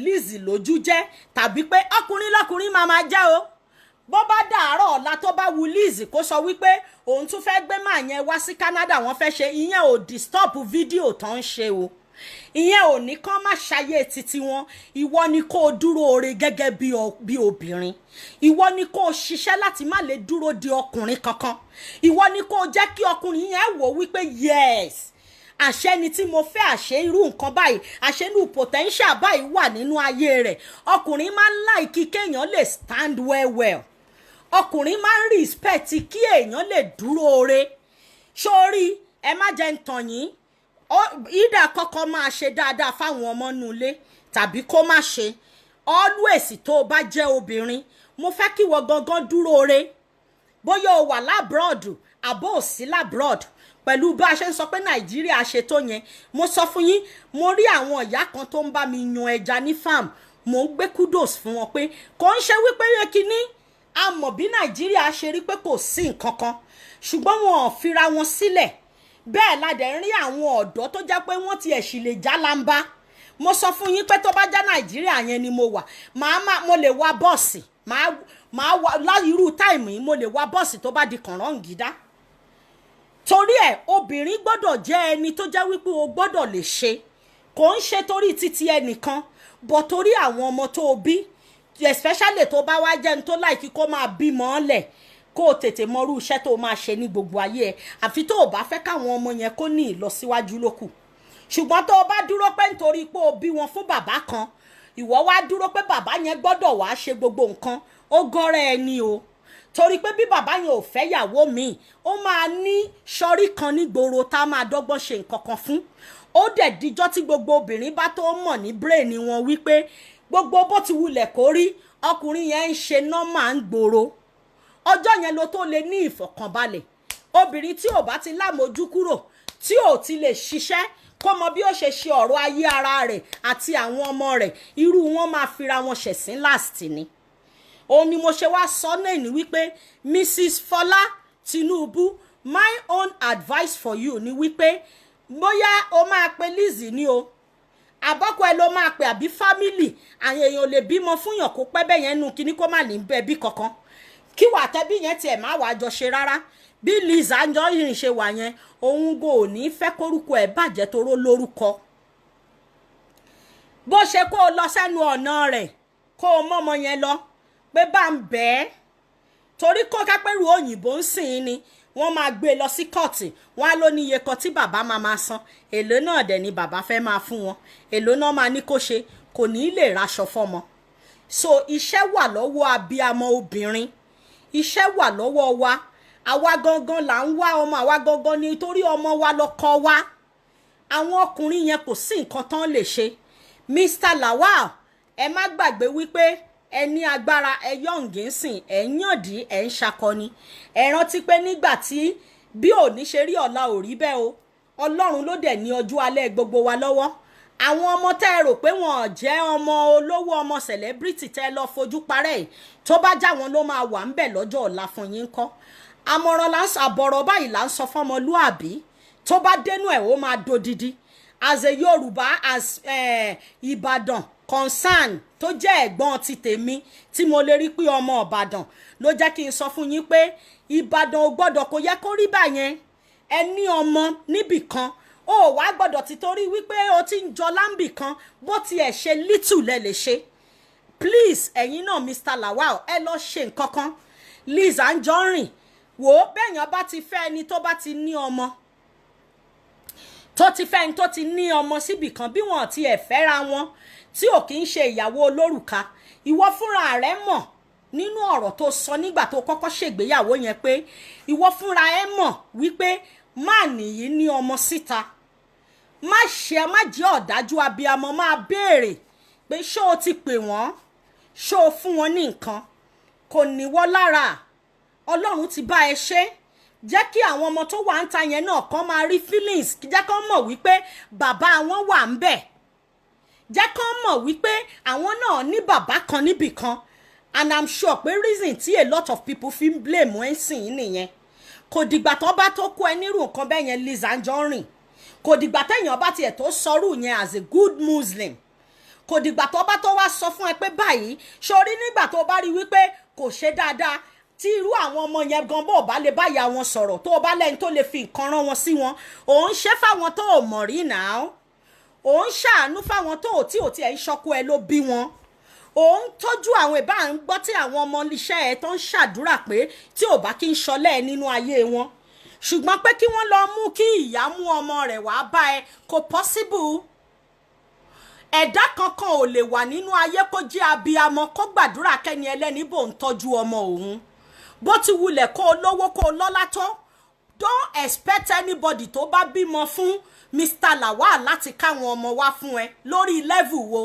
Lizzy lójú jẹ́ tàbí pé ọkùnrin lọ́kùnrin máa jẹ́ o. Bó bá dàárọ̀ ọ̀la tó bá wu Lizzy kó sọ wípé òun tún fẹ́ gbé màá yẹn wá sí Canada wọ́n fẹ́ ṣe ìyẹn ò disturb fídíò tó ń ṣe o. Ìyẹn ò ní kán má ṣayé títí wọn. Ìwọ ni kó dúró ore gẹ́gẹ́ bí obìnrin. Ìwọ ni kó ṣiṣẹ́ láti má lè dúró de ọkùnrin kankan. Ìwọ ni kó jẹ́ kí ọkùnrin yẹn wò wípé yes àṣẹ ni tí mo fẹ́ àṣẹ irú nǹkan báyìí àṣẹ irú potential báyìí wà nínú ayé rẹ̀. Ọkùnrin máa ń like kéèyàn lè stand well. Ọkùnrin máa ń respect kí èèyàn lè dúró ore. Sórí ẹ má jẹ́ ń tàn yín ìdá kọ́kọ́ máa ṣe dáadáa fáwọn ọmọ nulé tàbí kó má ṣe. Always tó bá jẹ́ obìnrin mo fẹ́ kí wọ́n gangan dúró ore. Bóyá o wà lábroad àbó ò sí lábroad pẹ̀lú bá a ṣe ń sọ pé Nàìjíríà ṣe tó yẹn mo sọ fún yín mo rí àwọn ìyá kan tó ń bá mi yan ẹja ní farm mo ń gbé kudos fún wọn pé kò ń ṣe wípé yẹ kíní a mọ̀ bí Nàìjíríà ṣe rí pé kò sí nǹkan kan ṣùgbọ́n wọn ò fira wọn sílẹ̀. Bẹ́ẹ̀ la dẹ̀ ń rí àwọn ọ̀dọ́ tó jẹ́ pé wọ́n ti ẹ̀ṣì lè já lamba. Mo sọ fún yín pé tó bá jẹ́ Nàìjíríà yẹn ni mo wà mo lè wá bọ́ọ̀sì máa wá láyìírú táìmù yìí mo lè wá bọ́ọ̀sì tó bá di kànrọ́ǹgídá. Torí ẹ̀ obìnrin gbọ́dọ̀ jẹ́ ẹni tó jẹ́ wípé o gbọ́dọ̀ lè ṣe kò ń ṣe torí títí ẹnìkan bọ̀ torí àwọn ọmọ tó o bí especially tó bá wá jẹ́ ní tó láìkí kó máa bímọ ọ́lẹ̀ kó o tètè mọrú iṣẹ́ tó máa ṣe ní gbogbo ayé ẹ̀ àfi tó o bá fẹ́ káwọn ọmọ yẹn kó ní ìlọsíwájú lókù. Ṣùgbọ́n tó o bá dúró pé nítorí pé o bí wọn fún bàbá kan ìwọ wá dúró pé bàbá yẹn gbọ́dọ̀ wá ṣe gbogbo nǹkan ó gọ́rẹ́ ẹni o. Torí pé bí bàbá yẹn ò fẹ́ yàwó mi ó máa ní sọrí kan nígboro tá a máa dọ́gbọ́n ṣe nǹkan kan fún. Ó dẹ̀ dijọ́ tí gbogbo obìnrin bá tó mọ̀ ní brain wọn wípé gbogbo bó ti wulẹ̀ kó rí ọkùnrin yẹn ń ṣe nọ́mà ń gbòòrò ọjọ́ yẹn ló tó lè ní ìfọ̀kànbalẹ̀. Obìnrin tí ò bá ti lámojú kúrò tí ò ti lè ṣiṣẹ́ kó mọ bí ó ṣe ṣe ọ̀rọ̀ ayé ara rẹ̀ àti àwọn ọmọ rẹ̀ irú wọn máa fira wọn ṣẹ̀sín last ni. Òun ni mo ṣe wá sọ náà ní wípé Mrs. Fola Tinubu my own advice for you ni wípé bóyá o máa pe Lizzy ni o àbọ́kọ ẹ ló máa pe àbí family àwọn èèyàn lè bímọ fún yàn kó pẹ́ bẹ́ẹ̀ yẹn nù kíní kó má lè bẹ́ẹ̀ bí kankan kí wà tẹ́bí yẹn tiẹ̀ má wàá jọ ṣe rárá. Bí Lizzy Anjorin ṣe wà yẹn òun go ní fẹ́ kórúkọ ẹ̀ bàjẹ́ toró lórúkọ. Bó ṣe kó o lọ sẹ́nu ọ̀nà rẹ̀ kó o mọ́mọ yẹn lọ pé bá ń bẹ́ẹ̀ torí kó kápẹ́rù òyìnbó ń sìn ni wọ́n máa gbé lọ sí kọ́ọ̀tì wọ́n á ló ní iye kan tí bàbá máa san èlò náà dẹ̀ ni bàbá fẹ́ máa fún wọn èlò náà máa ní kó ṣe kò ní lè raṣọ fọ́mọ. So iṣẹ́ wà lọ́wọ́ abiyamọ obìnrin iṣẹ́ wà lọ́wọ́ wa àwa gangan là ń wá ọmọ àwa gangan ni torí ọmọ wa lọ́kọ wa. Àwọn ọkùnrin yẹn kò sí nǹkan tán lè ṣe. Mr.Lawal ẹ má gbàgbé wípé ẹ ní agbára ẹ yọ̀ǹgì ń sìn ẹ ń yàndí ẹ ń ṣakọni. Ẹ rántí pé nígbà tí bí òní ṣe rí ọ̀la ò rí bẹ́ẹ̀ o Ọlọ́run ló dẹ̀ ní ọjọ́ alẹ́ gbogbo wa lọ́wọ́. Àwọn ọmọ tẹ́ ẹ rò pé wọ́n jẹ́ ọmọ olówó ọmọ celebrity tẹ́ ẹ lọ fojú parẹ́ ẹ̀ tó bá já wọn ló máa wà ń bẹ̀ lọ́jọ́ ọ̀la fún yín kọ́. Àmọ̀ràn àbọ̀rọ̀ báyìí là ń sọ fọ́mọlúàbí tó bá dénú ẹ̀ ó máa dodidi as a Yorùbá as Ìbàdàn concern tó jẹ́ ẹ̀gbọ́n ti tèmi tí mo lè rí pé ọmọ Ìbàdàn ló jẹ́ kí n sọ fún yín pé Ìbàdàn ò gbọ́dọ̀ kò yẹ kó rí báyẹn ẹ ní ọmọ níbì kan ó wá gbọ́dọ̀ ti torí wípé o ti ń jọ láǹbì kan bó tiẹ̀ ṣe little lẹ lè ṣe please ẹ̀yin náà Mr. Lawal ẹ lọ ṣe nǹkan kan Liz Anjorin wò ó bẹ́ẹ̀yàn bá ti fẹ́ ẹni tó bá ti ní ọmọ tó ti fẹ́ ẹni tó ti ní ọmọ síbì kan bí wọ́n ti ẹ̀ fẹ́ra wọn tí ò kí ń ṣe ìyàwó olórùka ìwọ fúnra rẹ mọ̀ nínú ọ̀rọ̀ tó sọ nígbà tó kọ́kọ́ ṣègbéyàwó yẹn pé ìwọ fúnra ẹ mọ̀ wípé má nìyí ní ọmọ síta má jẹ́ ọ̀dájú abiyamọ máa béèrè pé ṣó o ti pè wọ́n ṣó o fún wọn ní nǹkan kò níwọ́ lára Ọlọ́run ti bá ẹ ṣe jẹ́ kí àwọn ọmọ tó wà ń ta yẹn náà kàn máa rí feelings jẹ́ kán mọ̀ wípé bàbá wọn wà ń bẹ̀ jẹ́ kán mọ̀ wípé àwọn náà ní bàbá kan níbì kan and I'm sure pé reason tí a lot of people fi ń blame ẹ̀ sìn nìyẹn kò dìgbà tó bá tó kó ẹ nírú nǹkan bẹ́ẹ̀ yẹn Liz Anjorin kò dìgbà téèyàn bá tiẹ̀ tó sọrú yẹn as a good Muslim kò dìgbà tó bá tó wá sọ fún ẹ pé báyìí sórí nígbà tó bá rí wípé kò ṣe dáadáa tí irú àwọn ọmọ yẹn gan bó bá lè báyà wọn sọ̀rọ̀ tó bá lẹ́ni tó lè fi nǹkan rán wọn sí wọn òun ṣe fáwọn tó ò mọ̀ rí náà òun ṣàánú fáwọn tó ò tí ò tí ẹ̀ ń ṣọ́kú ẹ ló bí wọn òun tọ́jú àwọn ìbá ń gbọ́ tí àwọn ọmọ iṣẹ́ ẹ tó ń ṣàdúrà pé tí ò bá kí ń ṣọlẹ̀ nínú ayé wọn ṣùgbọ́n pé kí wọ́n lọ mú kí ìyá mú ọmọ rẹ̀ wá bá ẹ kò possible ẹ̀dá kankan ò lè wà nínú ayé kó jẹ́ abiyamọ kó gbàdúrà kẹ́ni ẹlẹ́ni bò ń tọ́jú ọmọ òun bó ti wulẹ̀ kó o lówó kó o lọ́lá tó don't expect anybody tó bá bímọ fún Mr. Lawal láti káwọn ọmọ wá fún ẹ lórí level wo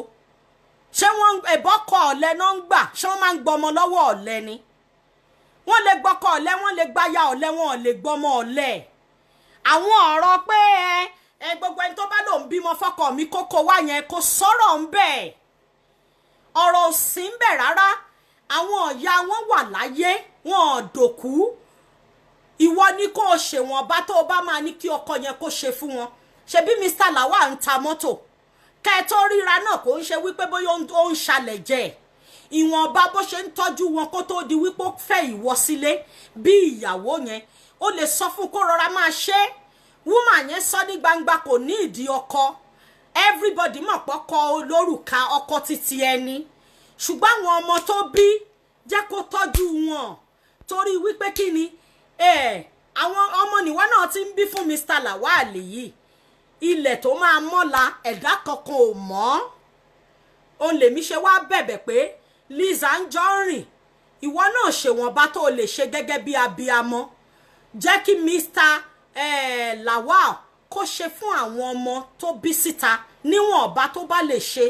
ṣé wọ́n ẹ̀bọ́kọ̀ ọ̀lẹ náà ń gbà ṣé wọ́n máa ń gbọmọ lọ́wọ́ ọ̀lẹ ni wọ́n lè gbọ́kọ̀ ọ̀lẹ wọ́n lè gbáyà ọ̀lẹ wọn ò lè gbọmọ ọ̀lẹ àwọn ọ̀rọ̀ pé gbogbo ẹni tó bá lòun bímọ fọ́kọ mi kókó wá yẹn kò sọ̀rọ̀ ń bẹ̀ ọ̀rọ̀ ò sí ń bẹ̀ rárá àwọn ọ̀yà wọn wà láyé wọn ò dòkú ìwọ ni kó o ṣèwọ̀nba tó o bá máa ní kí ọkọ yẹn kó ṣe fún wọn ṣebí Mr. Lawal ń ta mọ́tò kẹ́ẹ̀tọ́ ríra náà kò ń ṣe wípé bóyá ó ń ṣalẹ̀ jẹ́ ìwọ̀nba bó ṣe ń tọ́jú wọn kó tó di wípé ó fẹ́ ìwọ sílé bí ìyàwó yẹn ó lè sọ fún kó rọra máa ṣe woman yẹn sọ ní gbangba kò ní ìdí ọkọ everybody mọ̀ pọ́kọ olórùka ọkọ títí ẹni ṣùgbọ́n àwọn ọmọ tó bí jẹ́ kó tọ́jú wọn torí wípé kí ni àwọn ọmọ nìwọ náà ti ń bí fún Mr. Lawal yìí ilẹ̀ tó máa mọ́la ẹ̀dá kankan ò mọ́ òun lèmi ṣe wá bẹ̀bẹ̀ pé Liz Anjorin ìwọ náà ṣèwọ̀nba tó lè ṣe gẹ́gẹ́ bí abiyamọ jẹ́ kí Mr. Lawal kó ṣe fún àwọn ọmọ tó bí síta níwọ̀nba tó bá lè ṣe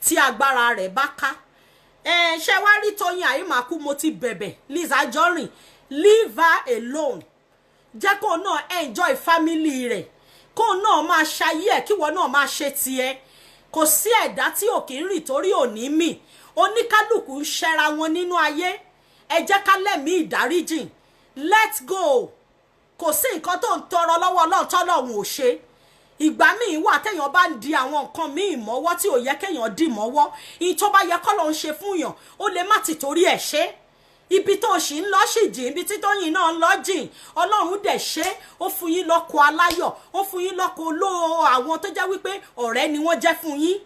tí agbára rẹ̀ bá ká ṣe wá rí Toyin Aiyemaku mo ti bẹ̀bẹ̀ Liz Anjorin leave her alone jẹ́ kó náà enjoy family rẹ̀ kó náà máa ṣayé ẹ̀ kíwọ náà máa ṣe tiẹ̀ kò sí ẹ̀dá tí ò kì í rìn torí òní mì oníkálùkù ń ṣẹra wọn nínú ayé ẹ jẹ́ ká lẹ́mìí ìdáríjìn let go kò sí nǹkan tó ń tọrọ lọ́wọ́ Ọlọ́run tọ́lọ́run ò ṣe ìgbà míì wà téèyàn bá ń di àwọn nǹkan míì mọ́wọ́ tí ò yẹ kéèyàn dì mọ́wọ́ ìyí tó bá yẹ k'Ọlọ́run ṣe fún yàn ó lè má ti torí ẹ̀ ṣe ibi tó ṣì ń lọ sì jìn ibi tí Tóyìn náà ń lọ jìn Ọlọ́run dẹ̀ ṣe ó fún yín lọ́kọ aláyọ̀ ó fún yín lọ́kọ olóò àwọn tó jẹ́ wípé ọ̀rẹ́ ni wọ́n jẹ́ fún yín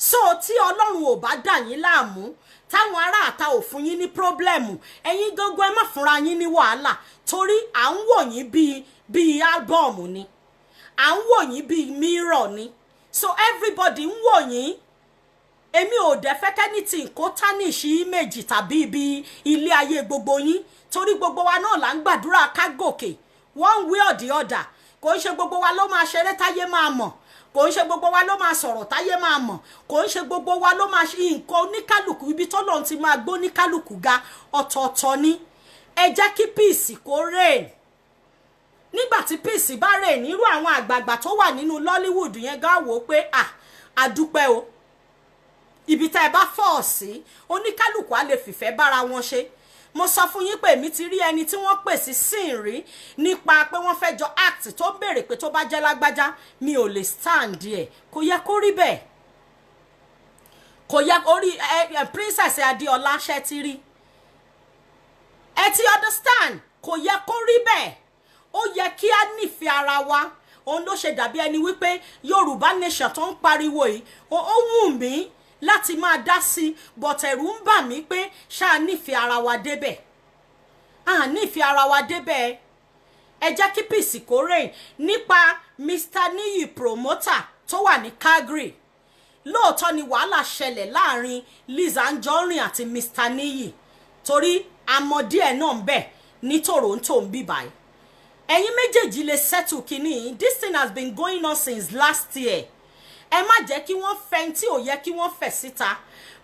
so tí Ọlọ́run ò bá dà yín láàmú táwọn ará àta ò fún yín ní pírọ́blẹ̀mù ẹ̀yin gangan ẹ má fúnra yín ní wàhálà torí à ń wò yín bíi álbọ̀mù ni à ń wò yín bíi mirror ni so everybody ń wò yín èmi ò dẹ̀ fẹ́ kẹ́nìtì kó tánìṣì méjì tàbí ibi ilé ayé gbogbo yín torí gbogbo wa náà là ń gbàdúrà ká gòkè one way or the other kò ń ṣe gbogbo wa ló máa ṣeré táyé máa mọ̀ kò ń ṣe gbogbo wa ló máa sọ̀rọ̀ táyé máa mọ̀ kò ń ṣe gbogbo wa ló máa ṣe nǹkan oníkálùkù ibi tó lọ́n ti máa gbó oníkálùkù ga ọ̀tọ̀ọ̀tọ̀ ni ẹ jẹ́ kí peace kó reign nígbà tí peace bá reign nírú àwọn àgbààgbà tó wà nínú Nollywood yẹn gá wò ó pé àdúpẹ́ o ibi tá ẹ bá fọ́ sí oníkálùkù á lè fìfẹ́ bára wọn ṣe mo sọ fún yín pé èmi ti rí ẹni tí wọ́n pè sí sin rí nípa pé wọ́n fẹ́ jọ act tó ń béèrè pé tó bá jẹ́ lágbájá mi ò lè stand ẹ̀ kò yẹ kó rí bẹ́ẹ̀ kò yẹ orí princess Adéọlá ṣe ti rí ẹ ti understand kò yẹ kó rí bẹ́ẹ̀ ó yẹ kí a nífẹ̀ẹ́ ara wa òun ló ṣe dàbí ẹni wípé Yorùbá nation tó ń pariwo yìí ó wù mí láti máa dá sí but ẹ̀rù ń bà mí pé ṣáà nífẹ̀ẹ́ ara wa débẹ̀ nífẹ̀ẹ́ ara wa débẹ̀ ẹ jẹ́ kí peace kó reign nípa Mr. Niyi promoter tó wà ní Calgary lóòótọ́ ni wàhálà ṣẹlẹ̀ láàrin Liz Anjorin àti Mr. Niyi torí amọ̀díẹ̀ náà ń bẹ ní Toronto ń bí báyìí ẹ̀yin méjèèjì lè settle kínní this thing has been going on since last year ẹ má jẹ́ kí wọ́n fẹ́ tí ò yẹ kí wọ́n fẹ́ síta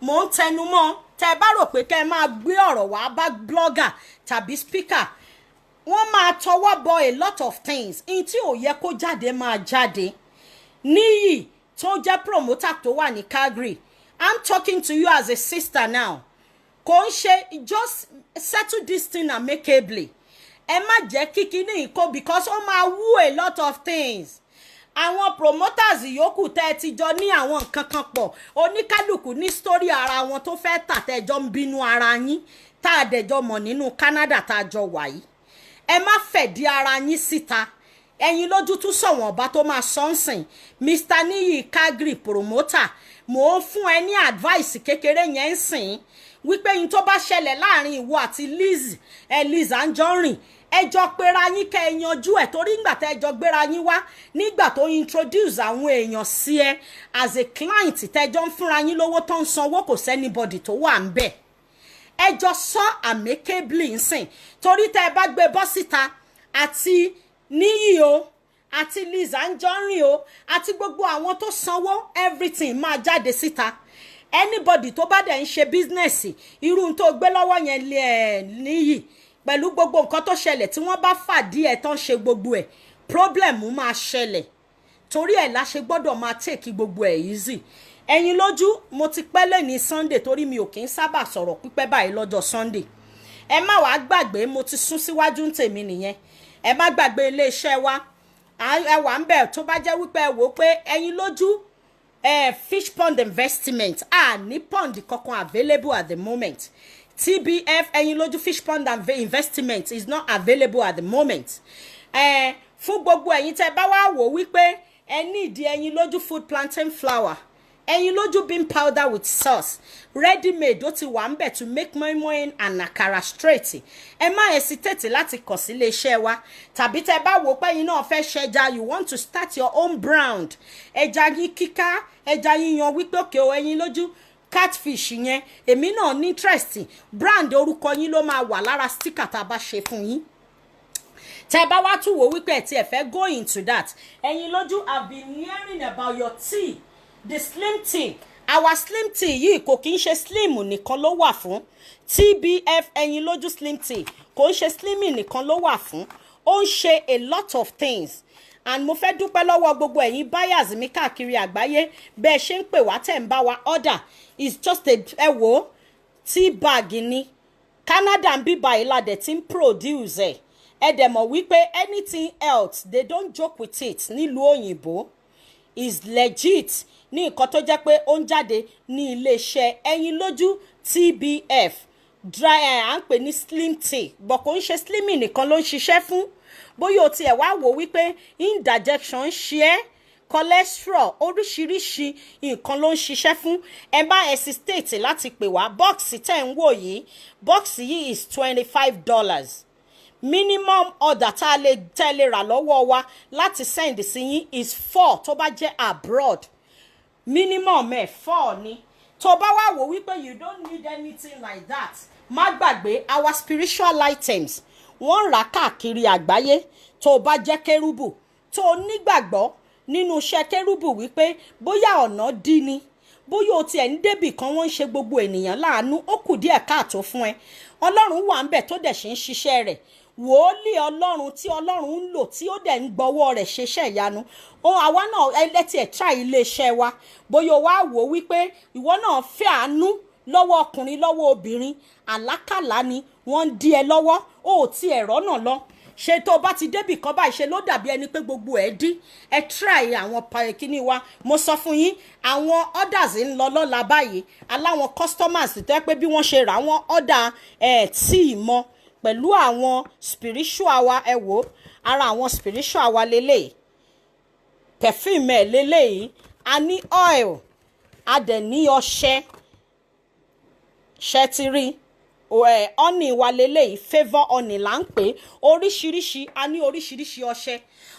mò ń tẹnu mọ́ tẹ́ ẹ bá rò pé kẹ́ ẹ máa gbé ọ̀rọ̀ wá bá blogger tàbí speaker wọ́n máa tọwọ́ bọ a lot of things in tí ò yẹ kó jáde máa jáde Niyi tó jẹ́ promoter tó wà ní Calgary I'm talking to you as a sister now kò ń ṣe just settle this thing amicably ẹ má jẹ́ kíkíní ìkó because ó máa wú a lot of things àwọn promoters yòókù tẹ́ ti jọ ní àwọn nǹkan kan pọ̀ oníkálùkù ní story ara wọn tó fẹ́ tà tẹ́jọ́ ń bínú ara yín tá a dẹ̀jọ́ mọ̀ nínú Canada tá a jọ wà yìí ẹ má fẹ̀dí ara yín síta Eyinloju tún sọ̀wọ́n ọba tó máa sọ́nsìn Mr. Niyi Calgary promoter mò ń fún ẹ ní advice kékeré yẹn ń sìn wípé yín tó bá ṣẹlẹ̀ láàrin ìwọ àti Liz Anjorin ẹjọ́ pera yín kẹ́ ẹ yanjú ẹ̀ torí ìgbà tẹ́ ẹjọ́ gbéra yín wá nígbà tó introduce àwọn èèyàn sí ẹ as a client tẹ́jọ́ ń fúnra yín lówó tó ń sanwó kò sẹ́nibọ̀dì tó wà ń bẹ̀ ẹjọ́ sọ amicably ń sìn torí tẹ́ ẹ bá gbé bọ́ síta àti Niyi o àti Liz Anjorin o àti gbogbo àwọn tó sanwó everything máa jáde síta anybody tó bá dẹ̀ ń ṣe business irú tó gbé lọ́wọ́ yẹn lé Niyi pẹ̀lú gbogbo nǹkan tó ṣẹlẹ̀ tí wọ́n bá fàdí ẹ̀ tán ṣe gbogbo ẹ̀ problem máa ṣẹlẹ̀ torí ẹ̀ la ṣe gbọ́dọ̀ máa take gbogbo ẹ̀ easy Eyinloju mo ti pẹ́ lẹ́ni Sunday torí mi ò kí ń sábà sọ̀rọ̀ pípẹ́ báyìí lọ́jọ́ Sunday ẹ má wàá gbàgbé mo ti sún síwájú ń tèmi nìyẹn ẹ má gbàgbé iléeṣẹ́ wa ẹ wà ń bẹ̀ tó bá jẹ́ wípé ẹ wò ó pé Eyinloju fish pond investment ní pond kankan available at the moment TBF Eyinloju fish pond and investment is not available at the moment fún gbogbo ẹ̀yin tẹ́ bá wá wò wípé ẹ need Eyinloju food plantain flour Eyinloju bean powder with sauce ready made ó ti wà ńbẹ̀ to make moinmoin and akara straight ẹ má hesitate láti kàn sí iléeṣẹ́ wa tàbí tẹ́ bá wò pé yín náà fẹ́ ṣẹja you want to start your own brand ẹja yín kíká ẹja yíyan wípé òkè o Eyinloju catfish yẹn èmi náà ní interest brand orúkọ yín ló máa wà lára sticker tá a bá ṣe fún yín tẹ́ bá wá tún wò wípé ẹ ti ẹ fẹ́ go into that Eyinloju have been hearing about your tea the slim tea our slim tea yìí kò kí ń ṣe slim nìkan ló wà fún TBF Eyinloju slim tea kò ń ṣe slimming nìkan ló wà fún ó ń ṣe a lot of things and mo fẹ́ dúpẹ́ lọ́wọ́ gbogbo ẹ̀yin buyers mi káàkiri àgbáyé bẹ́ẹ̀ ṣe ń pè wá tẹ̀ ń bá wa order is just a wò tea bag ni Canada ń bíbá ìlàdẹ̀ tí ń produce ẹ̀ dẹ̀ mọ̀ wípé anything else they don't joke with it nílùú òyìnbó is legit ní nǹkan tó jẹ́ pé ó ń jáde ní iléeṣẹ́ Eyinloju TBF dry à ń pè ní slim tea bọ̀ kò ń ṣe slimming nìkan ló ń ṣiṣẹ́ fún bóyá o tiẹ̀ wá wò wípé indigestion ń ṣe ẹ́ cholesterol oríṣiríṣi nǹkan ló ń ṣiṣẹ́ fún ẹ má hesitate láti pè wá bọ́ọ̀sì tẹ̀ ń wò yìí bọ́ọ̀sì yìí is $25 minimum order tá a lè tẹ́lẹ̀ rà lọ́wọ́ wa láti send sí yín is 4 tó bá jẹ́ abroad minimum 4 ni tó bá wá wò wípé you don't need anything like that má gbàgbé our spiritual items wọ́n rà káàkiri àgbáyé tó bá jẹ́ kérúbù tó nígbàgbọ́ nínú iṣẹ́ kérúbù wípé bóyá ọ̀nà dí ni bóyá o tiẹ̀ ń débì kan wọ́n ń ṣe gbogbo ènìyàn láàánú ó kù díẹ̀ káàtó fún ẹ ọlọ́run wà ń bẹ̀ tó dẹ̀ ṣe ń ṣiṣẹ́ rẹ̀ wòólì ọlọ́run tí ọlọ́run ń lò tí ó dẹ̀ ń gbọ́wọ́ rẹ̀ ṣeṣẹ́ ìyanu àwa náà ẹlẹ́tì ẹ̀ try iléeṣẹ́ wa bóyá o wá wò wípé ìwọ náà fẹ́ àánú lọ́wọ́ ọkùnrin lọ́wọ́ obìnrin àlákàlà ni wọ́n ń dí ẹ lọ́wọ́ ó ti ẹ̀rọ náà lọ ṣe tó bá ti débì kan báyìí ṣe ló dàbí ẹni pé gbogbo ẹ̀ dí. Ẹ try àwọn kíní wa, mo sọ fún yín àwọn orders ń lọ lọ́la báyìí, aláwọn customers tó yẹ pé bí wọ́n ṣe rà wọ́n order tíì mọ́ pẹ̀lú àwọn spiritual wa. Ẹ wò ara àwọn spiritual wa lélẹ́yìí, perfume ẹ̀ lélẹ́yìí, a ní oil, a dẹ̀ ní ọṣẹ, ṣe ti rí honey wa lélẹ́yìí, favour honey là ń pè, oríṣiríṣi, a ní oríṣiríṣi ọṣẹ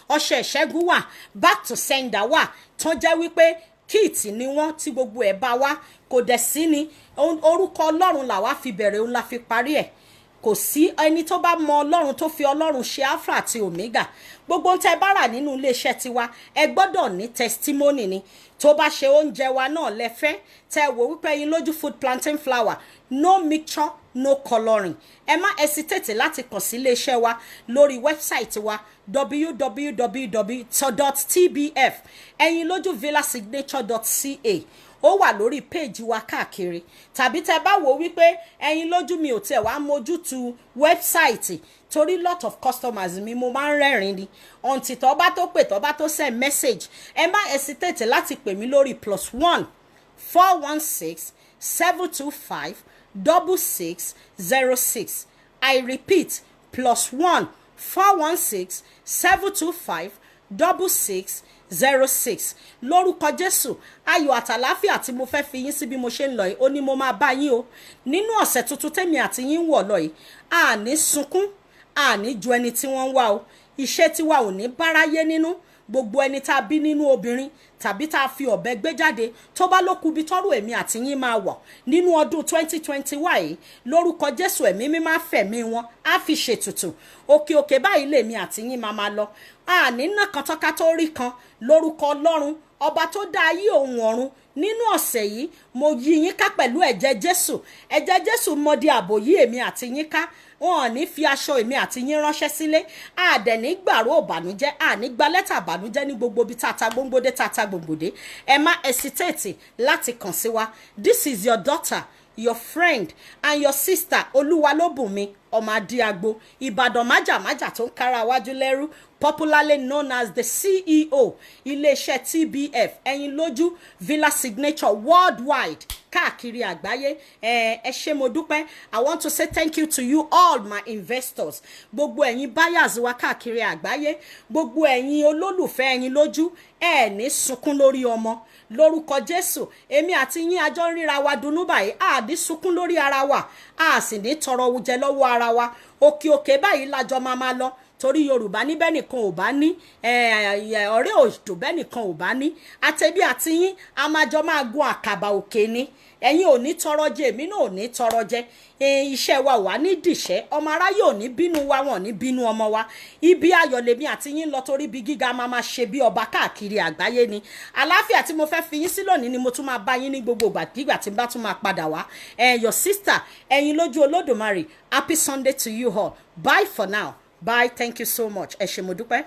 ìṣẹ́gun wà, back to sender wà, tó jẹ́ wípé kíìtì ni wọ́n tí gbogbo ẹ̀ bá wá, kò dẹ̀ sí ni orúkọ Ọlọ́run làwa fi bẹ̀rẹ̀, òun la fi parí ẹ̀. Kò sí ẹni tó bá mọ Ọlọ́run tó fi Ọlọ́run ṣe alpha àti omega. Gbogbo tẹ́ bá rà nínú iléeṣẹ́ tiwa ẹ gbọ́dọ̀ ní testimony ni. Tó bá ṣe oúnjẹ wa náà lẹ́fẹ́ tẹ́ wò wípé Eyinloju food plantain flour, no mixture no colouring. Ẹ má hesitate láti kàn sí iléeṣẹ́ wa lórí wẹ́bsáìtì wa www.tbf eyinlojuvillasignature.ca. Ó wà lórí péèjì wa káàkiri, tàbí tẹ́ bá wò wípé Eyinloju mi ò tiẹ̀ wá mójútu wẹ́bsáìtì torí lot of customers mi mo máa ń rẹ́rìn ni until tó bá tó pè tó bá tó send message. Ẹ má hesitate láti pè mí lórí +1 416 725 6606. I repeat, +1 416 725 6606. Lórúkọ Jésù, ayọ̀ àtàláfíà tí mo fẹ́ fi yín sí bí mo ṣe ń lọ yìí, ó ní mo máa bá yín o. Nínú ọ̀sẹ̀ tuntun tèmi àti yín wọ̀ lọ yìí, a ní sunkún, a ní ju ẹni tí wọ́n ń wá o. Iṣẹ́ tiwa ò ní báráyé nínú. Gbogbo ẹni tá a bí nínú obìnrin tàbí tá a fi ọ̀bẹ gbé jáde tó bá ló kubi tọ́rù èmi àti yín máa wọ̀ nínú ọdún 2021 yìí, lórúkọ Jésù ẹ̀mí mi máa fẹ̀mí wọn á fi ṣètùtù. Òkè òkè báyìí lèmi àti yín máa lọ. A ní ná kan tọ́ka tó rí kan lórúkọ Ọlọ́run ọba tó dá ayé òun ọ̀run. Nínú ọ̀sẹ̀ yìí mo yí yín ká pẹ̀lú ẹ̀jẹ̀ Jésù. Ẹ̀jẹ̀ Jésù mọdí ààbò yí èmi àti yín ká. Wọn ò ní fi aṣọ èmi àti yín ránṣẹ́ sílé. A dẹ̀ ní gbàrú ìbànújẹ́, a ní gba lẹ́tà ìbànújẹ́ ní gbogbo bí tata gbòǹgbòdé. Ẹ má hesitate láti kàn sí wa. This is your daughter, your friend and your sister Olúwalóbùnmi ọmọ Adíagbo, Ìbàdàn májàmájà tó ń kára wájú lẹ́rú, popularly known as the CEO iléeṣẹ́ TBF Eyinloju Villa Signature worldwide káàkiri àgbáyé. Ẹ ṣé mo dúpẹ́. I want to say thank you to you all my investors, gbogbo ẹ̀yin buyers wa káàkiri àgbáyé, gbogbo ẹ̀yin olólùfẹ́ Eyinloju. Ẹ ní sunkún lórí ọmọ lórúkọ Jésù. Èmi àti yín àjọ ń ríra wa dunnú báyìí, a ní sunkún lórí ara wa, a sì ní tọrọ oúnjẹ lọ́wọ́ ara wa. Òkè òkè báyìí lájọ máa lọ torí Yorùbá ní bẹ́ẹ̀ nìkan ò bá ní, ọ̀rẹ́ òjò bẹ́ẹ̀ nìkan ò bá ní. Àtẹ̀bí àti yín a máa jọ máa gun àkàbà òkè ni. Ẹ̀yin ò ní tọrọ jẹ, èmi náà ò ní tọrọ jẹ. Iṣẹ́ wa wà ní dìṣẹ́, ọmọ aráyé ò ní bínú wa, wọn ò ní bínú ọmọ wa. Ibi ayọ̀ lèmi àti yín lọ torí bí gíga máa ṣe bí ọba káàkiri àgbáyé ni. Àlàáfíà tí mo fẹ́ fi yín sí lónìí ni mo tún máa bá yín ní gbogbo ìgbà tí n bá tún máa padà wá. Your sister Eyinloju Olodumare. Happy Sunday to you all. Bye for now. Bye. Thank you so much. Ẹ ṣé mo dúpẹ́.